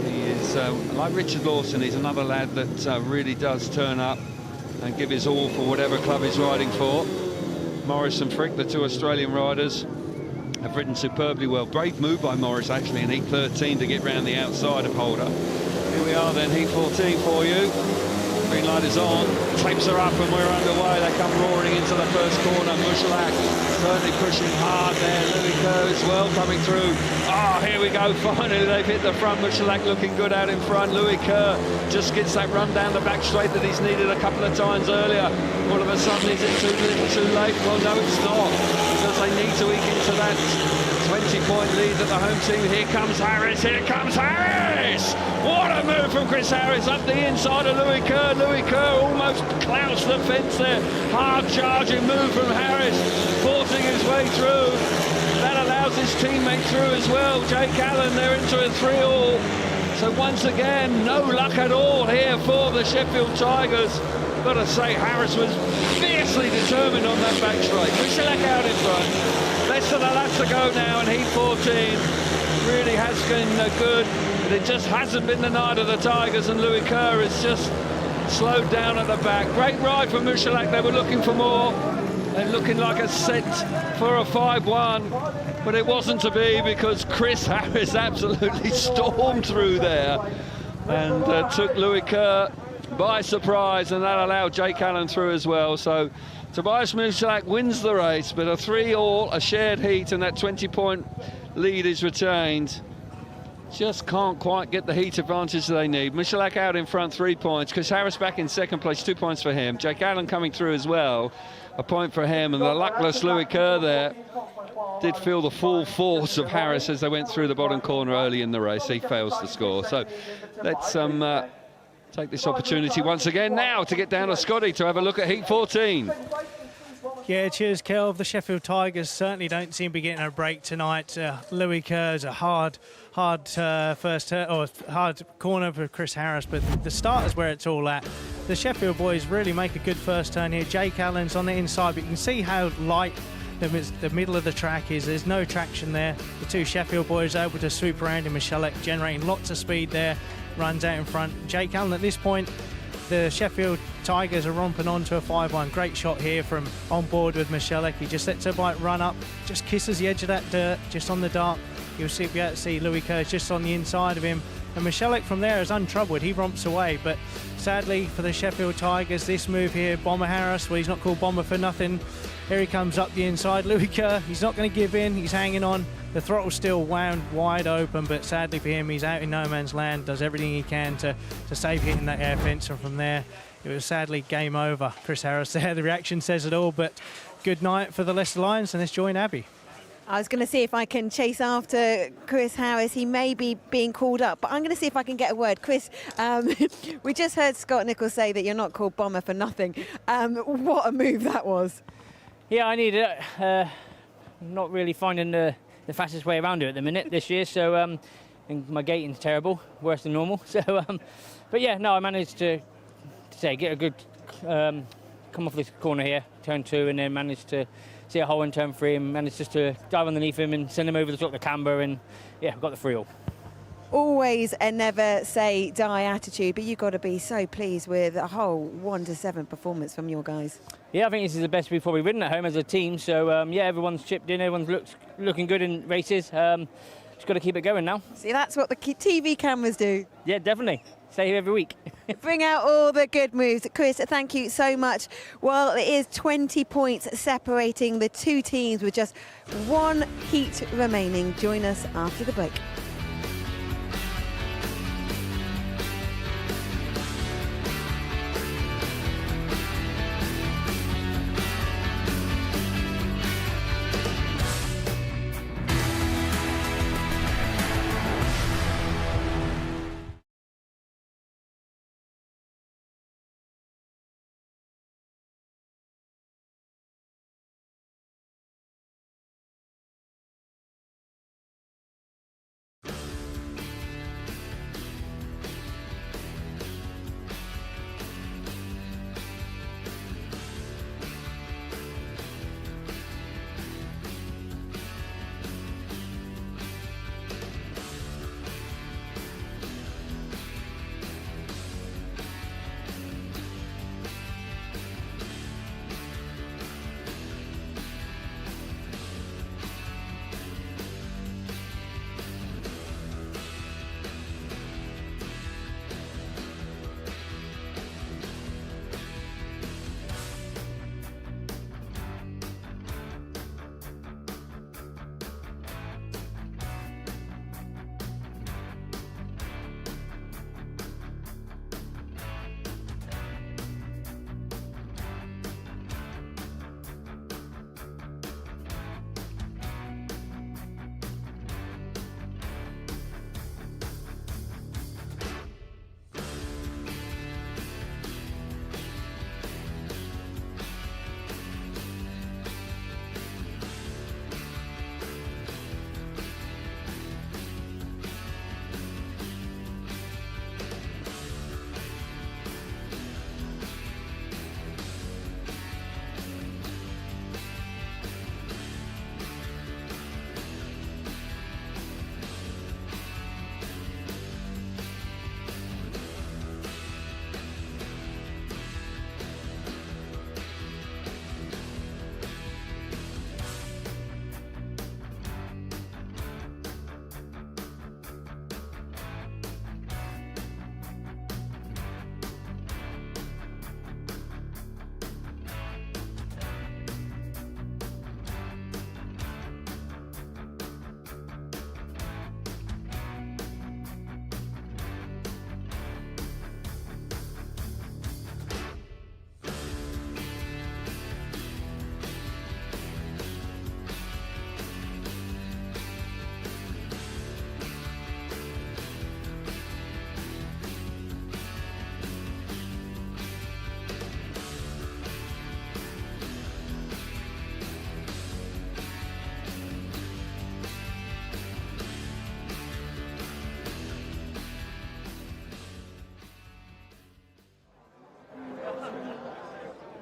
He is, like Richard Lawson, he's another lad that really does turn up and give his all for whatever club he's riding for. Morris and Frick, the 2 Australian riders, have ridden superbly well. Brave move by Morris, actually, in heat 13 to get round the outside of Holder. Here we are then, heat 14 for you. Green light is on, tapes are up and we're underway. They come roaring into the first corner. Michalak certainly pushing hard there. Louis Kerr as well coming through. Ah, here we go, finally they've hit the front. Michalak looking good out in front. Louis Kerr just gets that run down the back straight that he's needed a couple of times earlier. All of a sudden, is it too little, too late? Well, no, it's not, because they need to eke into that 20-point lead at the home team. Here comes Harris, here comes Harris! What a move from Chris Harris up the inside of Louis Kerr. Louis Kerr almost clouts the fence there. Hard charging move from Harris, forcing his way through. That allows his teammate through as well. Jake Allen, they're into a 3-all. So once again, no luck at all here for the Sheffield Tigers. Got to say, Harris was fiercely determined on that back straight. Michalak out in front. Less than a lap to go now in heat 14. Really has been good, but it just hasn't been the night of the Tigers, and Louis Kerr has just slowed down at the back. Great ride from Michalak. They were looking for more. They're looking like a set for a 5-1, but it wasn't to be, because Chris Harris absolutely stormed through there and took Louis Kerr by surprise, and that allowed Jake Allen through as well. So Tobias Michalak wins the race, but a 3-all, a shared heat, and that 20-point lead is retained. Just can't quite get the heat advantage they need. Michalak out in front, 3 points. Chris Harris back in second place, 2 points for him. Jake Allen coming through as well, a point for him. And the luckless Louis Kerr there did feel the full force of Harris as they went through the bottom corner early in the race. He fails to score. So let's take this opportunity once again now to get down to Scotty to have a look at heat 14. Yeah, cheers, Kelv. The Sheffield Tigers certainly don't seem to be getting a break tonight. Louis Kerr's a hard first turn, or hard corner for Chris Harris, but the start is where it's all at. The Sheffield boys really make a good first turn here. Jake Allen's on the inside, but you can see how light the middle of the track is. There's no traction there. The 2 Sheffield boys are able to swoop around in Michalak, generating lots of speed there. Runs out in front. Jake Allen at this point, the Sheffield Tigers are romping on to a 5-1. Great shot here from on board with Michalak. He just lets her bike run up, just kisses the edge of that dirt, just on the dark. You'll be able to see Louis Kerr just on the inside of him. And Michalak from there is untroubled. He romps away. But sadly for the Sheffield Tigers, this move here, Bomber Harris, well, he's not called Bomber for nothing. Here he comes up the inside. Louis Kerr, he's not going to give in. He's hanging on. The throttle's still wound wide open, but sadly for him, he's out in no man's land, does everything he can to save hitting that air fence, and from there, it was sadly game over. Chris Harris there, the reaction says it all, but good night for the Leicester Lions, and let's join Abby. I was going to see if I can chase after Chris Harris. He may be being called up, but I'm going to see if I can get a word. Chris, we just heard Scott Nichols say that you're not called Bomber for nothing. What a move that was. Yeah, I need it. Not really finding the fastest way around it at the minute this year, so and my gating's terrible, worse than normal. So, but yeah, no, I managed to get a good come off this corner here, turn 2, and then managed to see a hole in turn 3 and managed just to dive underneath him and send him over the top of the camber, and yeah, got the 3-all. Always a never say die attitude, but you've got to be so pleased with a whole 1-7 performance from your guys. Yeah, I think this is the best we've probably ridden at home as a team, so yeah, everyone's chipped in, everyone's looking good in races. Just got to keep it going now. See, that's what the TV cameras do. Yeah, definitely. Stay here every week. Bring out all the good moves. Chris, thank you so much. Well, it is 20 points separating the two teams with just one heat remaining. Join us after the break.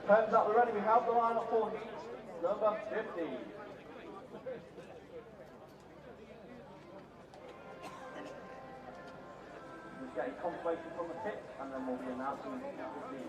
Turns up, we're ready, we have the line-up for heat number 50. Just getting confirmation from the pit, and then we'll be announcing the 15.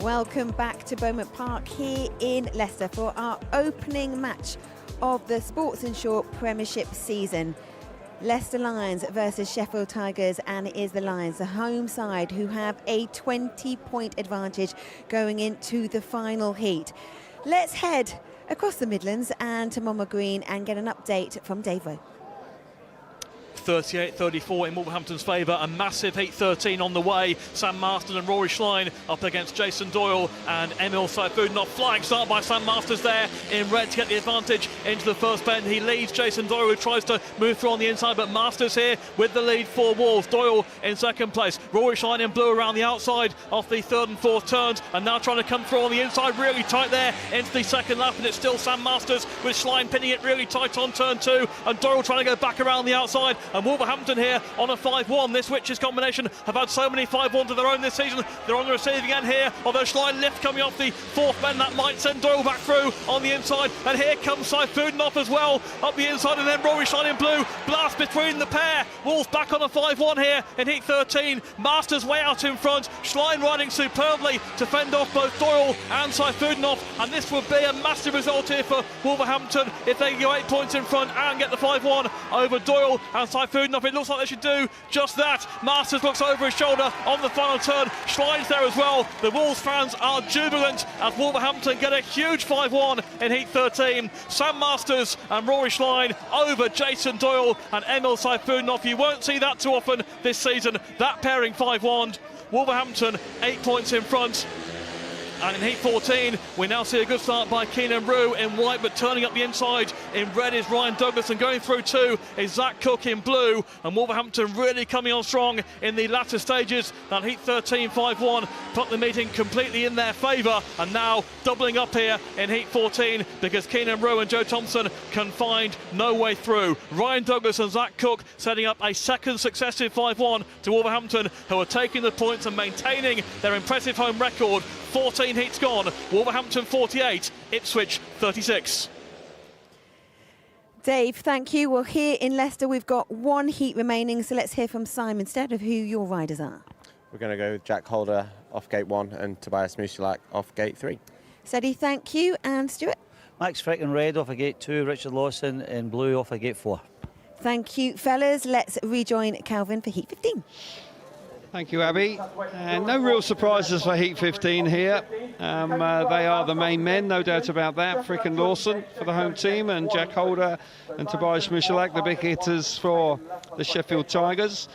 Welcome back to Beaumont Park here in Leicester for our opening match of the Sports INSURE Premiership season. Leicester Lions versus Sheffield Tigers, and it is the Lions, the home side, who have a 20-point advantage going into the final heat. Let's head across the Midlands and to Monmouth Green and get an update from Dave Rowe. 38-34 in Wolverhampton's favour. A massive heat 13 on the way. Sam Masters and Rory Schlein up against Jason Doyle and Emil Saifudinov. Flying start by Sam Masters there in red to get the advantage into the first bend. He leads Jason Doyle, who tries to move through on the inside, but Masters here with the lead 4 walls. Doyle in second place. Rory Schlein in blue around the outside off the third and fourth turns, and now trying to come through on the inside really tight there into the second lap, and it's still Sam Masters with Schlein pinning it really tight on turn 2, and Doyle trying to go back around the outside. And Wolverhampton here on a 5-1. This Witches combination have had so many 5-1s of their own this season. They're on the receiving end here of a Schlein lift coming off the fourth bend. That might send Doyle back through on the inside. And here comes Saifudinov as well up the inside, and then Rory Schlein in blue. Blast between the pair. Wolves back on a 5-1 here in heat 13. Masters way out in front. Schlein riding superbly to fend off both Doyle and Saifudinov. And this would be a massive result here for Wolverhampton if they go 8 points in front and get the 5-1 over Doyle and Saifudinov. It looks like they should do just that. Masters looks over his shoulder on the final turn. Schlein's there as well. The Wolves fans are jubilant as Wolverhampton get a huge 5-1 in heat 13. Sam Masters and Rory Schlein over Jason Doyle and Emil Saifudinov. You won't see that too often this season. That pairing 5-1. Wolverhampton 8 points in front. And in heat 14, we now see a good start by Keenan Rue in white, but turning up the inside in red is Ryan Douglas, and going through too is Zach Cook in blue. And Wolverhampton really coming on strong in the latter stages. That heat 13 5-1 put the meeting completely in their favour, and now doubling up here in heat 14 because Keenan Rue and Joe Thompson can find no way through. Ryan Douglas and Zach Cook setting up a second successive 5-1 to Wolverhampton, who are taking the points and maintaining their impressive home record. 14 heats gone. Wolverhampton 48, Ipswich 36. Dave, thank you. Well, here in Leicester, we've got 1 heat remaining, so let's hear from Simon instead of who your riders are. We're going to go with Jack Holder off gate 1 and Tobias Musilak off gate 3. Sadie, thank you. And Stuart? Max Frick in red off of gate 2, Richard Lawson in blue off of gate 4. Thank you, fellas. Let's rejoin Calvin for heat 15. Thank you, Abby. And no real surprises for heat 15 here. They are the main men, no doubt about that. Frick and Lawson for the home team, and Jack Holder and Tobias Musilak, the big hitters for the Sheffield Tigers.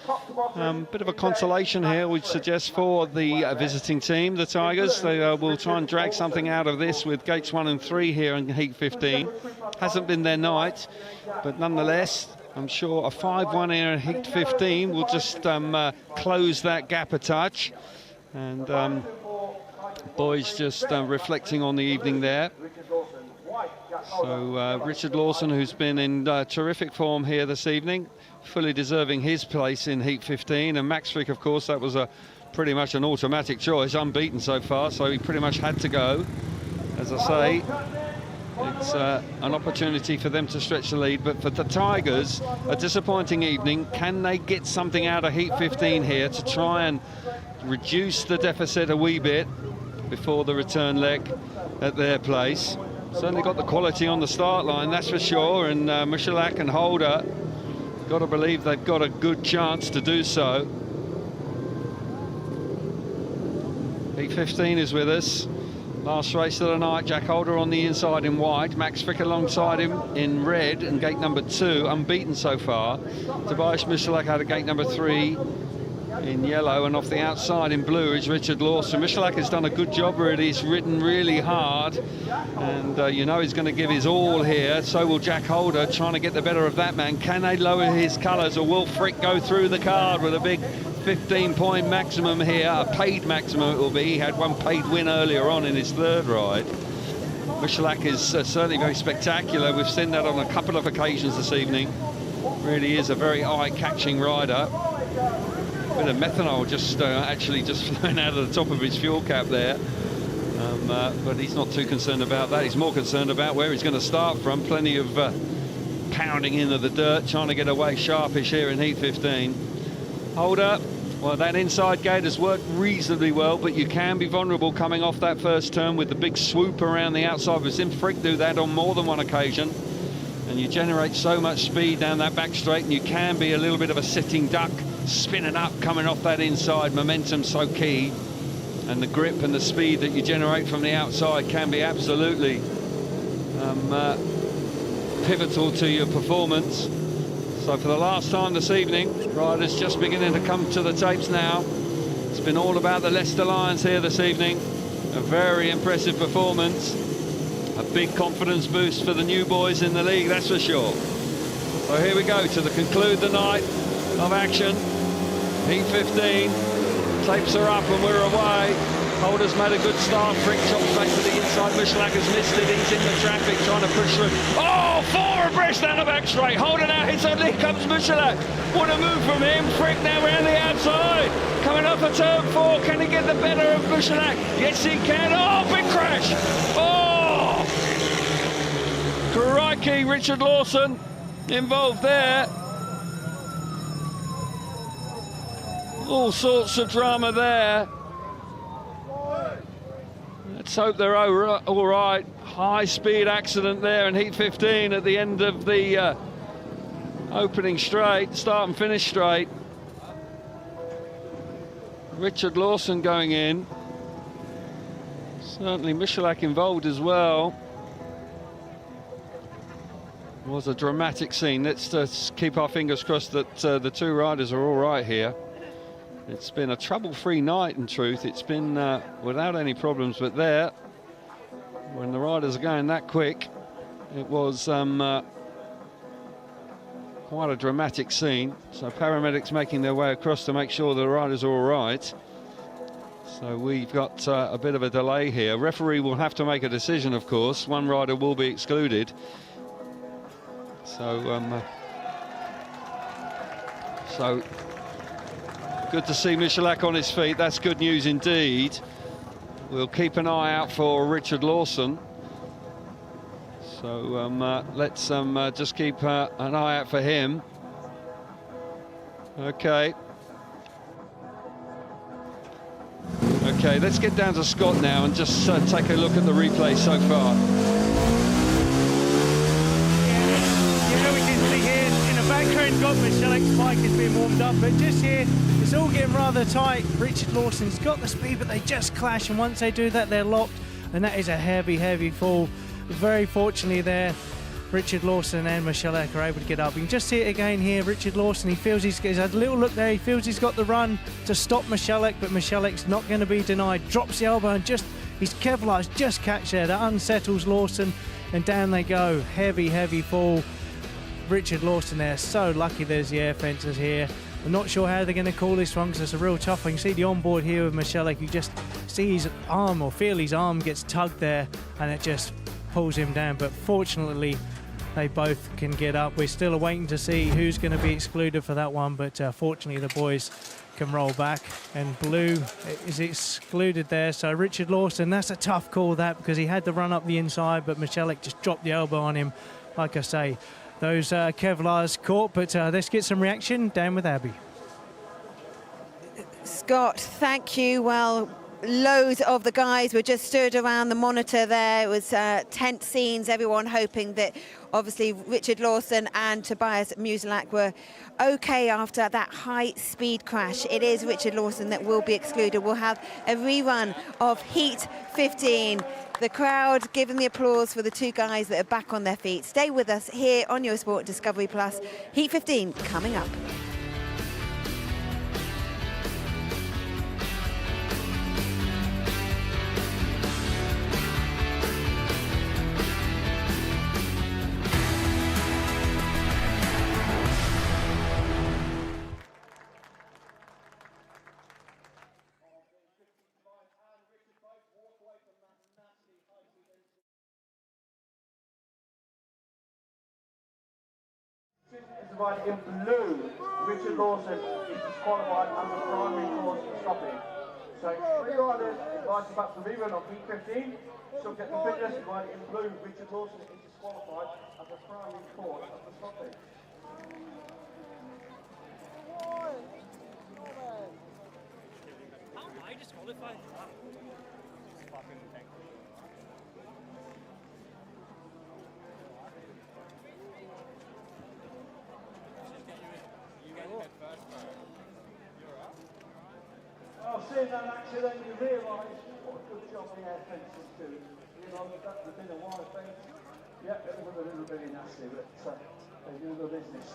Bit of a consolation here, we'd suggest, for the visiting team, the Tigers. They will try and drag something out of this with gates 1 and 3 here in heat 15. Hasn't been their night, but nonetheless, I'm sure a 5-1 here in heat 15 will just close that gap a touch. And boys just reflecting on the evening there. So Richard Lawson, who's been in terrific form here this evening, fully deserving his place in heat 15. And Max Frick, of course, that was pretty much an automatic choice, unbeaten so far, so he pretty much had to go. As I say, it's an opportunity for them to stretch the lead, but for the Tigers, a disappointing evening. Can they get something out of heat 15 here to try and reduce the deficit a wee bit before the return leg at their place? Certainly got the quality on the start line, that's for sure, and Musilak and Holder, got to believe they've got a good chance to do so. Heat 15 is with us. Last race of the night, Jack Holder on the inside in white, Max Frick alongside him in red and gate number 2, unbeaten so far. Tobias Musilak out of gate number 3 in yellow, and off the outside in blue is Richard Lawson. Musilak has done a good job really, he's ridden really hard, and you know he's going to give his all here. So will Jack Holder, trying to get the better of that man. Can they lower his colours, or will Frick go through the card with a big 15-point maximum here, a paid maximum it will be. He had one paid win earlier on in his third ride. Musilak is certainly very spectacular. We've seen that on a couple of occasions this evening. Really is a very eye-catching rider. A bit of methanol actually just flowing out of the top of his fuel cap there. But he's not too concerned about that. He's more concerned about where he's going to start from. Plenty of pounding into the dirt, trying to get away sharpish here in heat 15. Holder Well, that inside gate has worked reasonably well, but you can be vulnerable coming off that first turn with the big swoop around the outside. We've seen Frick do that on more than one occasion. And you generate so much speed down that back straight, and you can be a little bit of a sitting duck, spinning up, coming off that inside. Momentum's so key. And the grip and the speed that you generate from the outside can be absolutely pivotal to your performance. So for the last time this evening, riders just beginning to come to the tapes now. It's been all about the Leicester Lions here this evening. A very impressive performance. A big confidence boost for the new boys in the league, that's for sure. So here we go to conclude the night of action. Heat 15. Tapes are up and we're away. Holder's made a good start. Frick chops back to the inside. Michalak has missed it. He's in the traffic trying to push through. Oh, 4 abreast down the back straight. Holder now hits it. Here comes Michalak. What a move from him. Frick now around the outside. Coming off a turn 4. Can he get the better of Michalak? Yes, he can. Oh, big crash. Oh! Crikey, Richard Lawson involved there. All sorts of drama there. Let's hope they're all right. High-speed accident there in Heat 15 at the end of the opening straight, start and finish straight. Richard Lawson going in. Certainly Michalak involved as well. It was a dramatic scene. Let's just keep our fingers crossed that the two riders are all right here. It's been a trouble-free night, in truth. It's been without any problems, but there, when the riders are going that quick, it was quite a dramatic scene. So paramedics making their way across to make sure the riders are all right. So we've got a bit of a delay here. Referee will have to make a decision, of course. One rider will be excluded. So good to see Michalak on his feet. That's good news indeed. We'll keep an eye out for Richard Lawson. So let's just keep an eye out for him. Okay. Okay, let's get down to Scott now and just take a look at the replay so far. We can see here in the background got Michalak's bike is being warmed up, but just here it's all getting rather tight. Richard Lawson's got the speed, but they just clash, and once they do that they're locked, and that is a heavy fall. Very fortunately there, Richard Lawson and Michalak are able to get up. You can just see it again here. Richard Lawson, he feels he's had a little look there. He feels he's got the run to stop Michalak, but Michalak's not going to be denied. Drops the elbow and just his Kevlar's just catch there. That unsettles Lawson, and down they go. Heavy fall. Richard Lawson there, so lucky there's the air fences here. I'm not sure how they're going to call this one because it's a real tough one. You can see the onboard here with Michalak. You just see his arm, or feel his arm gets tugged there, and it just pulls him down. But fortunately, they both can get up. We're still waiting to see who's going to be excluded for that one, but fortunately the boys can roll back, and blue is excluded there. So Richard Lawson, that's a tough call that, because he had to run up the inside, but Michalak just dropped the elbow on him. Like I say, those Kevlars caught, but let's get some reaction down with Abby. Scott, thank you. Well, loads of the guys were just stood around the monitor there. It was tense scenes, everyone hoping that obviously Richard Lawson and Tobias Michalak were okay after that high-speed crash. It is Richard Lawson that will be excluded. We'll have a rerun of Heat 15. The crowd giving the applause for the two guys that are back on their feet. Stay with us here on Eurosport Discovery Plus. Heat 15 coming up. Divided in blue, Richard Lawson is disqualified under primary cause for stopping. So 3 riders invited back to the rerun of Heat 15. Subject to fitness, divided in blue, Richard Lawson is disqualified under primary cause for stopping. I just qualified. Well, seeing that accident, you realise what a good job the air fence is doing. You know, that would have been a wire fence. Yeah, it would have been really nasty, but they do the business.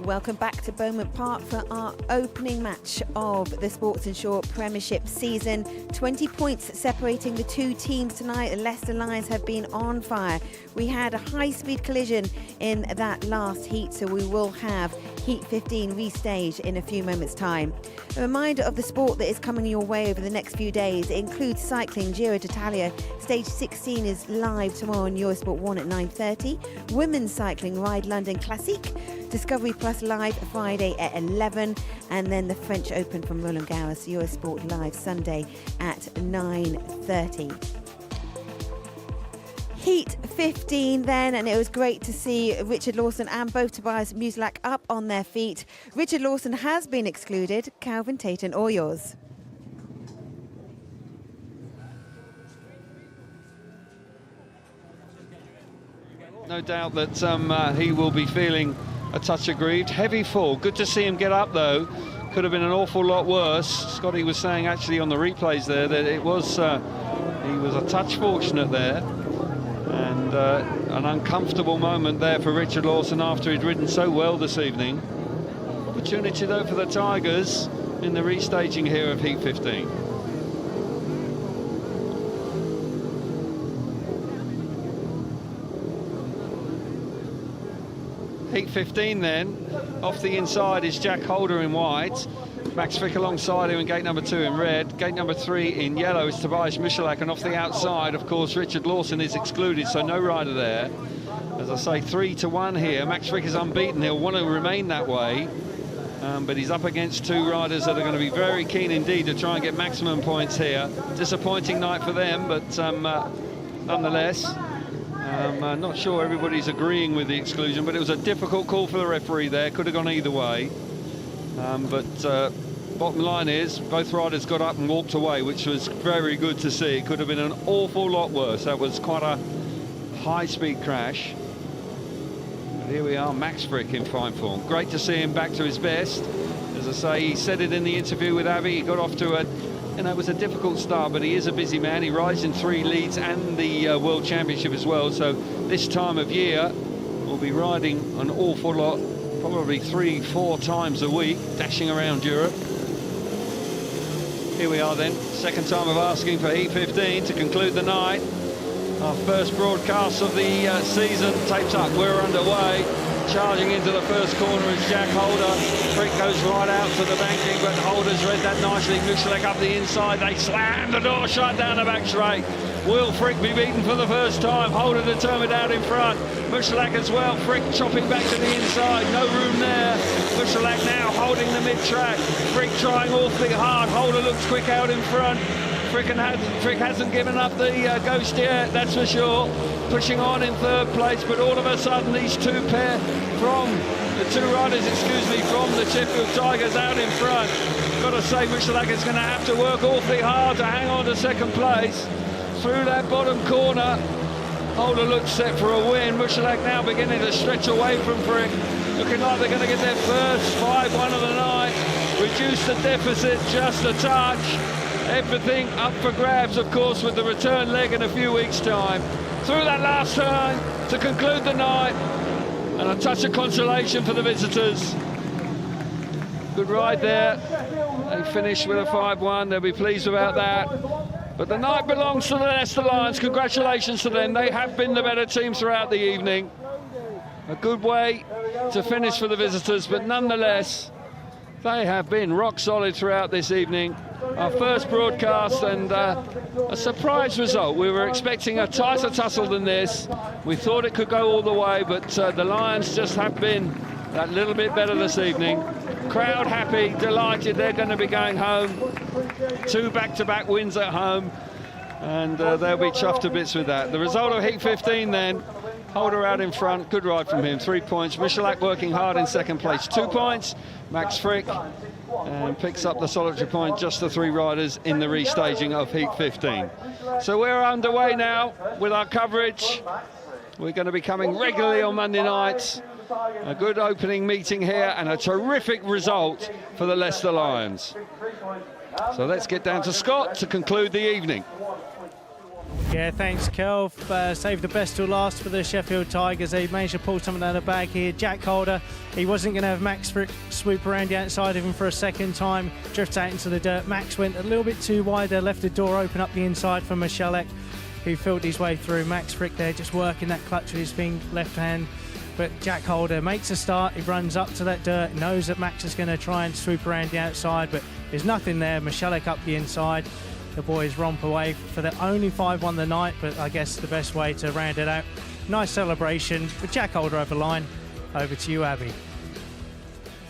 Welcome back to Beaumont Park for our opening match of the Sports INSURE Premiership season. 20 points separating the two teams tonight. The Leicester Lions have been on fire. We had a high-speed collision in that last heat, so we will have Heat 15 restaged in a few moments' time. A reminder of the sport that is coming your way over the next few days. It includes cycling, Giro d'Italia. Stage 16 is live tomorrow on Eurosport 1 at 9:30. Women's cycling, Ride London Classique. Discovery Plus live Friday at 11, and then the French Open from Roland Garros, Eurosport live Sunday at 9:30. Heat 15 then, and it was great to see Richard Lawson and both Tobias Muslak up on their feet. Richard Lawson has been excluded. Calvin Tayton, all yours. No doubt that he will be feeling a touch aggrieved. Heavy fall. Good to see him get up, though. Could have been an awful lot worse. Scotty was saying actually on the replays there that it was he was a touch fortunate there, and an uncomfortable moment there for Richard Lawson after he'd ridden so well this evening. Opportunity though for the Tigers in the restaging here of Heat 15. Heat 15 then, off the inside is Jack Holder in white, Max Frick alongside him in gate number 2 in red, gate number 3 in yellow is Tobias Muslak, and off the outside, of course, Richard Lawson is excluded, so no rider there. As I say, 3-1 here. Max Frick is unbeaten, he'll want to remain that way, but he's up against two riders that are going to be very keen indeed to try and get maximum points here. Disappointing night for them, but nonetheless, not sure everybody's agreeing with the exclusion, but it was a difficult call for the referee there. Could have gone either way. Bottom line is, both riders got up and walked away, which was very good to see. It could have been an awful lot worse. That was quite a high-speed crash. But here we are, Max Frick in fine form. Great to see him back to his best. As I say, he said it in the interview with Abby. He got off to You know, it was a difficult start, but he is a busy man. He rides in 3 leads and the World Championship as well. So this time of year, we'll be riding an awful lot, probably 3-4 times a week, dashing around Europe. Here we are then, second time of asking for Heat 15 to conclude the night. Our first broadcast of the season taped up. We're underway. Charging into the first corner is Jack Holder. Frick goes right out to the banking, but Holder's read that nicely. Muszalek up the inside. They slam the door shut down the back straight. Will Frick be beaten for the first time? Holder determined out in front. Muszalek as well. Frick chopping back to the inside. No room there. Muszalek now holding the mid-track. Frick trying awfully hard. Holder looks quick out in front. Frick hasn't given up the ghost yet, that's for sure. Pushing on in third place, but all of a sudden these two riders, from the Sheffield Tigers out in front. Got to say, Muszalek is going to have to work awfully hard to hang on to second place. Through that bottom corner, Holder looks set for a win. Muszalek now beginning to stretch away from Frick. Looking like they're going to get their first 5-1 of the night. Reduce the deficit just a touch. Everything up for grabs, of course, with the return leg in a few weeks' time. Through that last turn to conclude the night, and a touch of consolation for the visitors. Good ride there. They finished with a 5-1. They'll be pleased about that. But the night belongs to the Leicester Lions. Congratulations to them. They have been the better team throughout the evening. A good way to finish for the visitors, but nonetheless, they have been rock solid throughout this evening. Our first broadcast, and a surprise result. We were expecting a tighter tussle than this. We thought it could go all the way, but the Lions just have been that little bit better this evening. Crowd happy, delighted. They're going to be going home. 2 back-to-back wins at home, and they'll be chuffed to bits with that. The result of Heat 15 then. Holder out in front, good ride from him, 3 points. Muszalek working hard in second place, 2 points. Max Frick picks up the solitary point, just the 3 riders in the restaging of Heat 15. So we're underway now with our coverage. We're going to be coming regularly on Monday nights. A good opening meeting here and a terrific result for the Leicester Lions. So let's get down to Scott to conclude the evening. Yeah, thanks, Kelv. Saved the best till last for the Sheffield Tigers. They managed to pull something out of the bag here. Jack Holder, he wasn't going to have Max Frick swoop around the outside of him for a second time. Drifts out into the dirt. Max went a little bit too wide there, left the door open up the inside for Muszalek, who filled his way through. Max Frick there just working that clutch with his left hand. But Jack Holder makes a start. He runs up to that dirt, knows that Max is going to try and swoop around the outside, but there's nothing there. Muszalek up the inside. The boys romp away for the only 5-1 the night, but I guess the best way to round it out. Nice celebration with Jack Holder over the line. Over to you, Abby.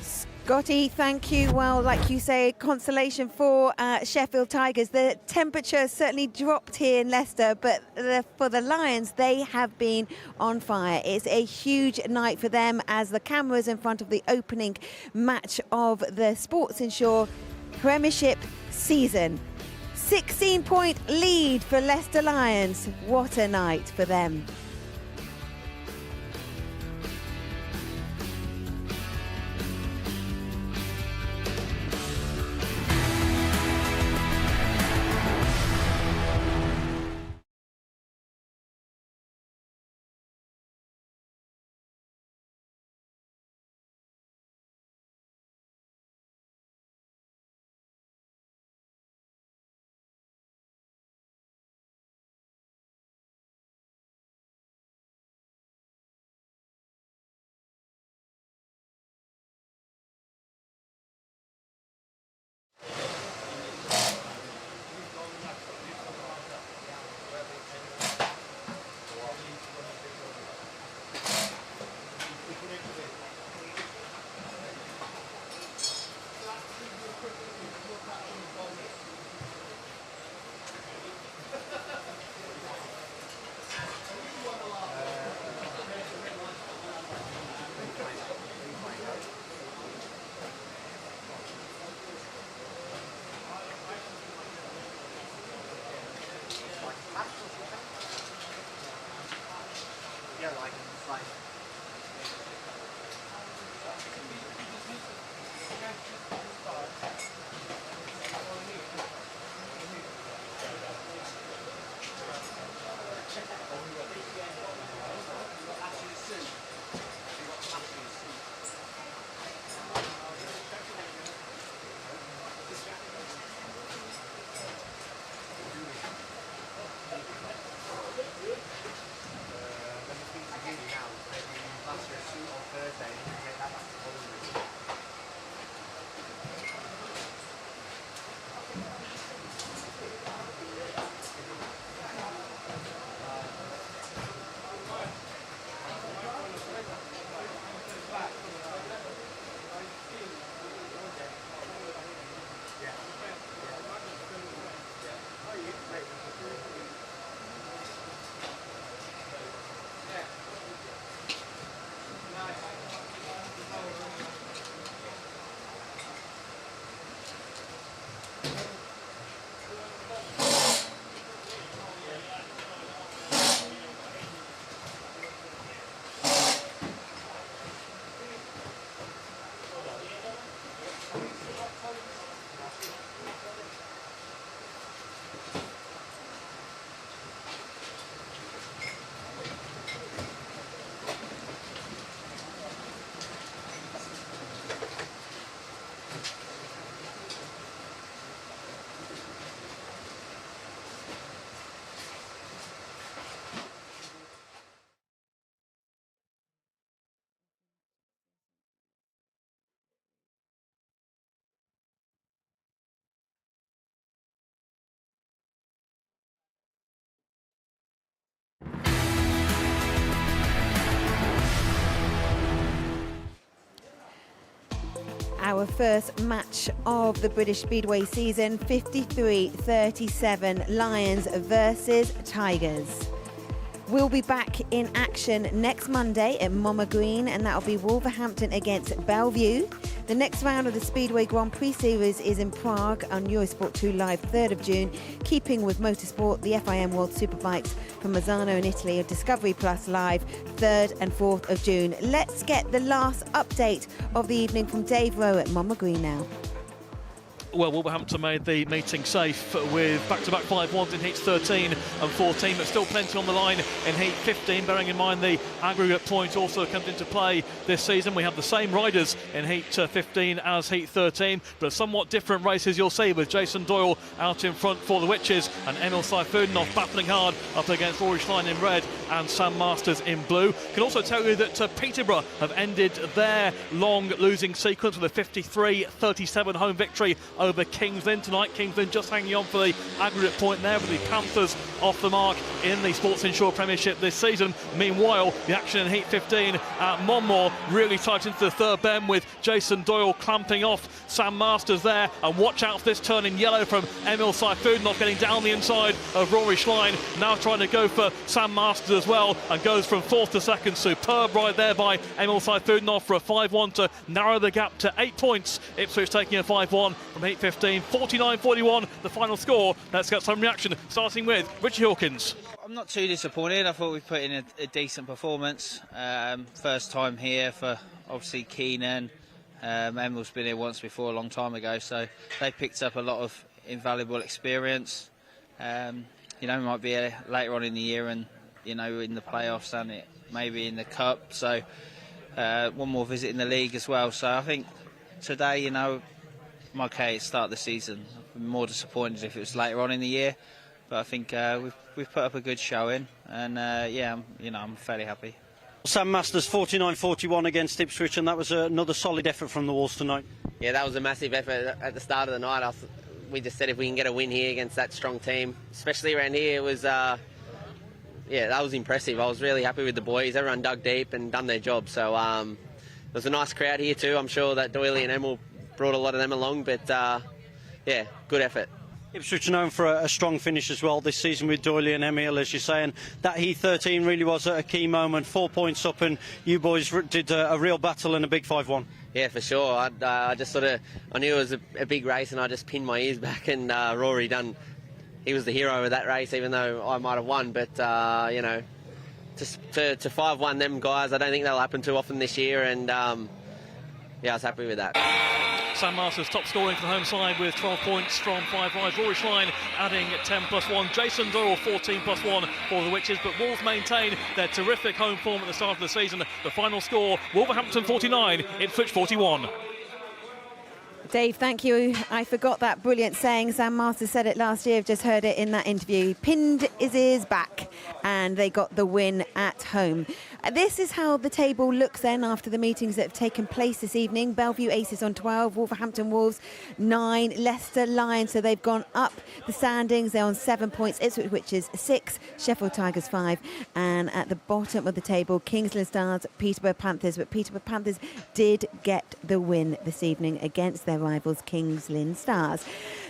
Scotty, thank you. Well, like you say, consolation for Sheffield Tigers. The temperature certainly dropped here in Leicester, but for the Lions, they have been on fire. It's a huge night for them as the cameras in front of the opening match of the Sports Insure Premiership season. 16-point lead for Leicester Lions. What a night for them. Our first match of the British Speedway season, 53-37, Lions versus Tigers. We'll be back in action next Monday at Monmore Green, and that'll be Wolverhampton against Bellevue. The next round of the Speedway Grand Prix Series is in Prague on Eurosport 2 Live, 3rd of June. Keeping with motorsport, the FIM World Superbikes from Mazzano in Italy, or Discovery Plus Live, 3rd and 4th of June. Let's get the last update of the evening from Dave Rowe at Monmore Green now. Well, Wolverhampton made the meeting safe with back-to-back 5-1s in heats 13 and 14, but still plenty on the line in heat 15, bearing in mind the aggregate point also comes into play this season. We have the same riders in heat 15 as heat 13, but somewhat different races you'll see, with Jason Doyle out in front for the Witches and Emil Saifudinov battling hard up against Rory Schlein in red and Sam Masters in blue. Can also tell you that Peterborough have ended their long losing sequence with a 53-37 home victory over Kings Lynn tonight. Kings Lynn just hanging on for the aggregate point there, with the Panthers off the mark in the Sports Insure Premiership this season. Meanwhile, the action in heat 15 at Monmore really tight into the third bend, with Jason Doyle clamping off Sam Masters there. And watch out for this turn in yellow from Emil Saifudinov, getting down the inside of Rory Schlein, now trying to go for Sam Masters as well, and goes from 4th to 2nd. Superb ride there by Emil Saifudinov for a 5-1 to narrow the gap to 8 points. Ipswich taking a 5-1 from heat 15, 49-41 the final score. Let's get some reaction, starting with Richie Hawkins. I'm not too disappointed. I thought we put in a decent performance. First time here for obviously Keenan. Emil's been here once before, a long time ago, so they picked up a lot of invaluable experience. You know, we might be here later on in the year, and you know, in the playoffs and maybe in the cup. So one more visit in the league as well. So I think today, you know, I'm okay at the start of the season. I'd be more disappointed if it was later on in the year, but I think we've put up a good showing, and yeah, I'm fairly happy. Sam Masters 49-41 against Ipswich, and that was another solid effort from the Wolves tonight. Yeah, that was a massive effort at the start of the night. We just said if we can get a win here against that strong team, especially around here, it was yeah, that was impressive. I was really happy with the boys. Everyone dug deep and done their job. So there was a nice crowd here too. I'm sure that Doyley and Emil brought a lot of them along, but yeah, good effort. Ipswich are known for a strong finish as well this season with Doyley and Emil, as you're saying. That Heat 13 really was a key moment, 4 points up, and you boys did a real battle and a big 5-1. Yeah, for sure. I just sort of, I knew it was a big race, and I just pinned my ears back, and Rory he was the hero of that race, even though I might have won. But you know, to 5-1 them guys, I don't think that'll happen too often this year, and yeah, I was happy with that. Sam Masters top scoring for the home side with 12 points from 5 rides. Rory Schlein adding 10+1. Jason Doyle 14+1 for the Witches. But Wolves maintain their terrific home form at the start of the season. The final score, Wolverhampton 49, Ipswich 41. Dave, thank you. I forgot that brilliant saying. Sam Masters said it last year. I've just heard it in that interview. Pinned his ears back. and they got the win at home. This is how the table looks then after the meetings that have taken place this evening. Bellevue Aces on 12, Wolverhampton Wolves 9, Leicester Lions, so they've gone up the standings. They're on 7 points, Ipswich which is 6, Sheffield Tigers 5, and at the bottom of the table, Kingsland Stars, Peterborough Panthers, but Peterborough Panthers did get the win this evening against their rivals Kingsland Stars.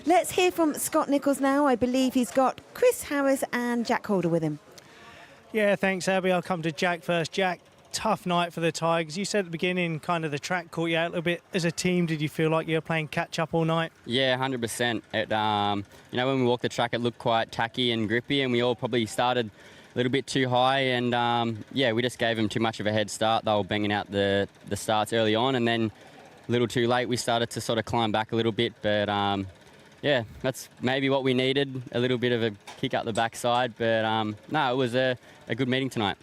Let's hear from Scott Nicholls now. I believe he's got Chris Harris and Jack Holder with him. Yeah, thanks, Abby. I'll come to Jack first. Jack, tough night for the Tigers. You said at the beginning kind of the track caught you out a little bit. As a team, did you feel like you were playing catch-up all night? Yeah, 100%. You know, when we walked the track, it looked quite tacky and grippy, and we all probably started a little bit too high, and yeah, we just gave them too much of a head start. They were banging out the starts early on, and then a little too late we started to sort of climb back a little bit, but yeah, that's maybe what we needed, a little bit of a kick up the backside, but no, it was a good meeting tonight.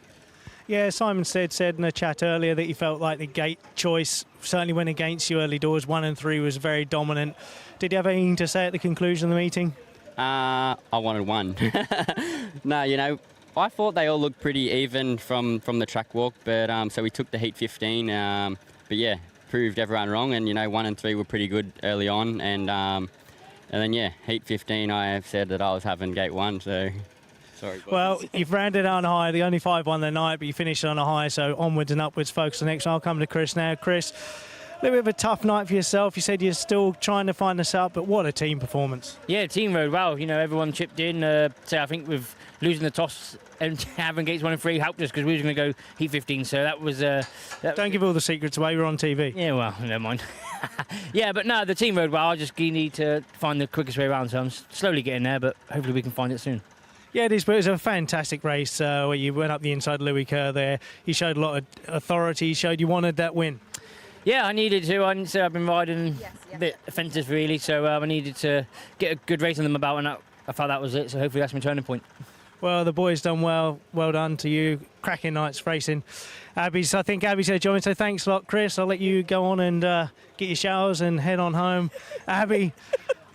Yeah, Simon said in the chat earlier that he felt like the gate choice certainly went against you early doors. 1 and 3 was very dominant. Did you have anything to say at the conclusion of the meeting? I wanted 1. No, you know, I thought they all looked pretty even from the track walk, but so we took the heat 15, but yeah, proved everyone wrong, and you know, 1 and 3 were pretty good early on, and then yeah, heat 15 I have said that I was having gate 1, so sorry. Well, you've rounded on high. The only 5 won the night, but you finished on a high, so onwards and upwards, focus on the next one. I'll come to Chris now. Chris, a little bit of a tough night for yourself. You said you're still trying to find this out, but what a team performance. Yeah, the team rode well. You know, everyone chipped in. So I think with losing the toss and having gates 1 and 3 helped us because we were going to go heat 15. So that was... Don't give all the secrets away. We're on TV. Yeah, well, never mind. Yeah, but no, the team rode well. I just need to find the quickest way around. So I'm slowly getting there, but hopefully we can find it soon. Yeah, it is, but it was a fantastic race where you went up the inside Louis Kerr there. You showed a lot of authority. You showed you wanted that win. Yeah, I needed to. I didn't say I've been riding a bit offensive, really, so I needed to get a good race on them about, and I thought that was it, so hopefully that's my turning point. Well, the boys done well. Well done to you. Cracking nights racing. Abby's, I think Abby's going to join, so thanks a lot, Chris. I'll let you go on and get your showers and head on home. Abby,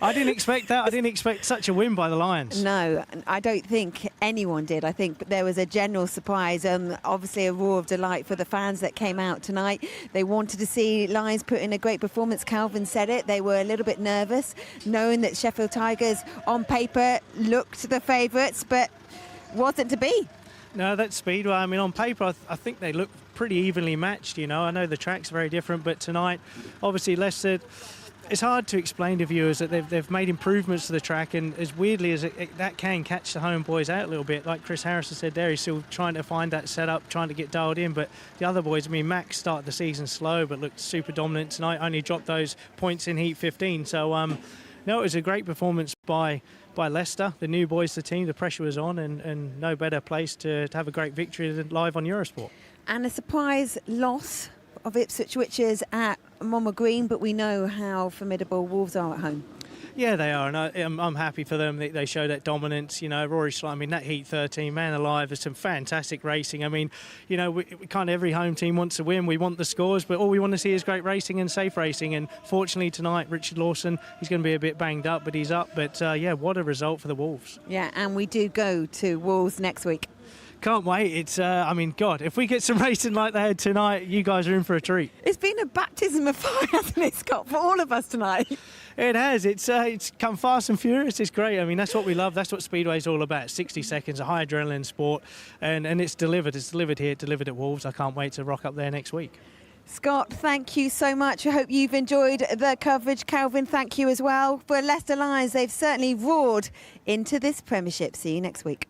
I didn't expect that. I didn't expect such a win by the Lions. No, I don't think anyone did. I think there was a general surprise and obviously a roar of delight for the fans that came out tonight. They wanted to see Lions put in a great performance. Calvin said it. They were a little bit nervous, knowing that Sheffield Tigers on paper looked the favourites, but wasn't to be. No, that's Speedway. I mean, on paper, I think they look pretty evenly matched, you know. I know the track's very different, but tonight, obviously, Leicester... It's hard to explain to viewers that they've made improvements to the track, and as weirdly as that can catch the home boys out a little bit, like Chris Harrison said there, he's still trying to find that setup, trying to get dialed in, but the other boys, I mean, Max started the season slow but looked super dominant tonight, only dropped those points in heat 15, so no, it was a great performance by Leicester, the new boys, the team. The pressure was on, and no better place to have a great victory than live on Eurosport. And a surprise loss of Ipswich, which is at Monmouth Green, but we know how formidable Wolves are at home. Yeah, they are, and I'm happy for them. They show that dominance. You know, Rory Slime, I mean, that heat 13, man alive, there's some fantastic racing. I mean, you know, we kind of every home team wants to win. We want the scores, but all we want to see is great racing and safe racing. And fortunately tonight, Richard Lawson, he's going to be a bit banged up, but he's up. But yeah, what a result for the Wolves. Yeah, and we do go to Wolves next week. Can't wait. It's, I mean, God, if we get some racing like they had tonight, you guys are in for a treat. It's been a baptism of fire, hasn't it, Scott, for all of us tonight? It has. It's come fast and furious. It's great. I mean, that's what we love. That's what Speedway's all about. 60 seconds, a high adrenaline sport, and it's delivered. It's delivered here, delivered at Wolves. I can't wait to rock up there next week. Scott, thank you so much. I hope you've enjoyed the coverage. Calvin, thank you as well. For Leicester Lions, they've certainly roared into this Premiership. See you next week.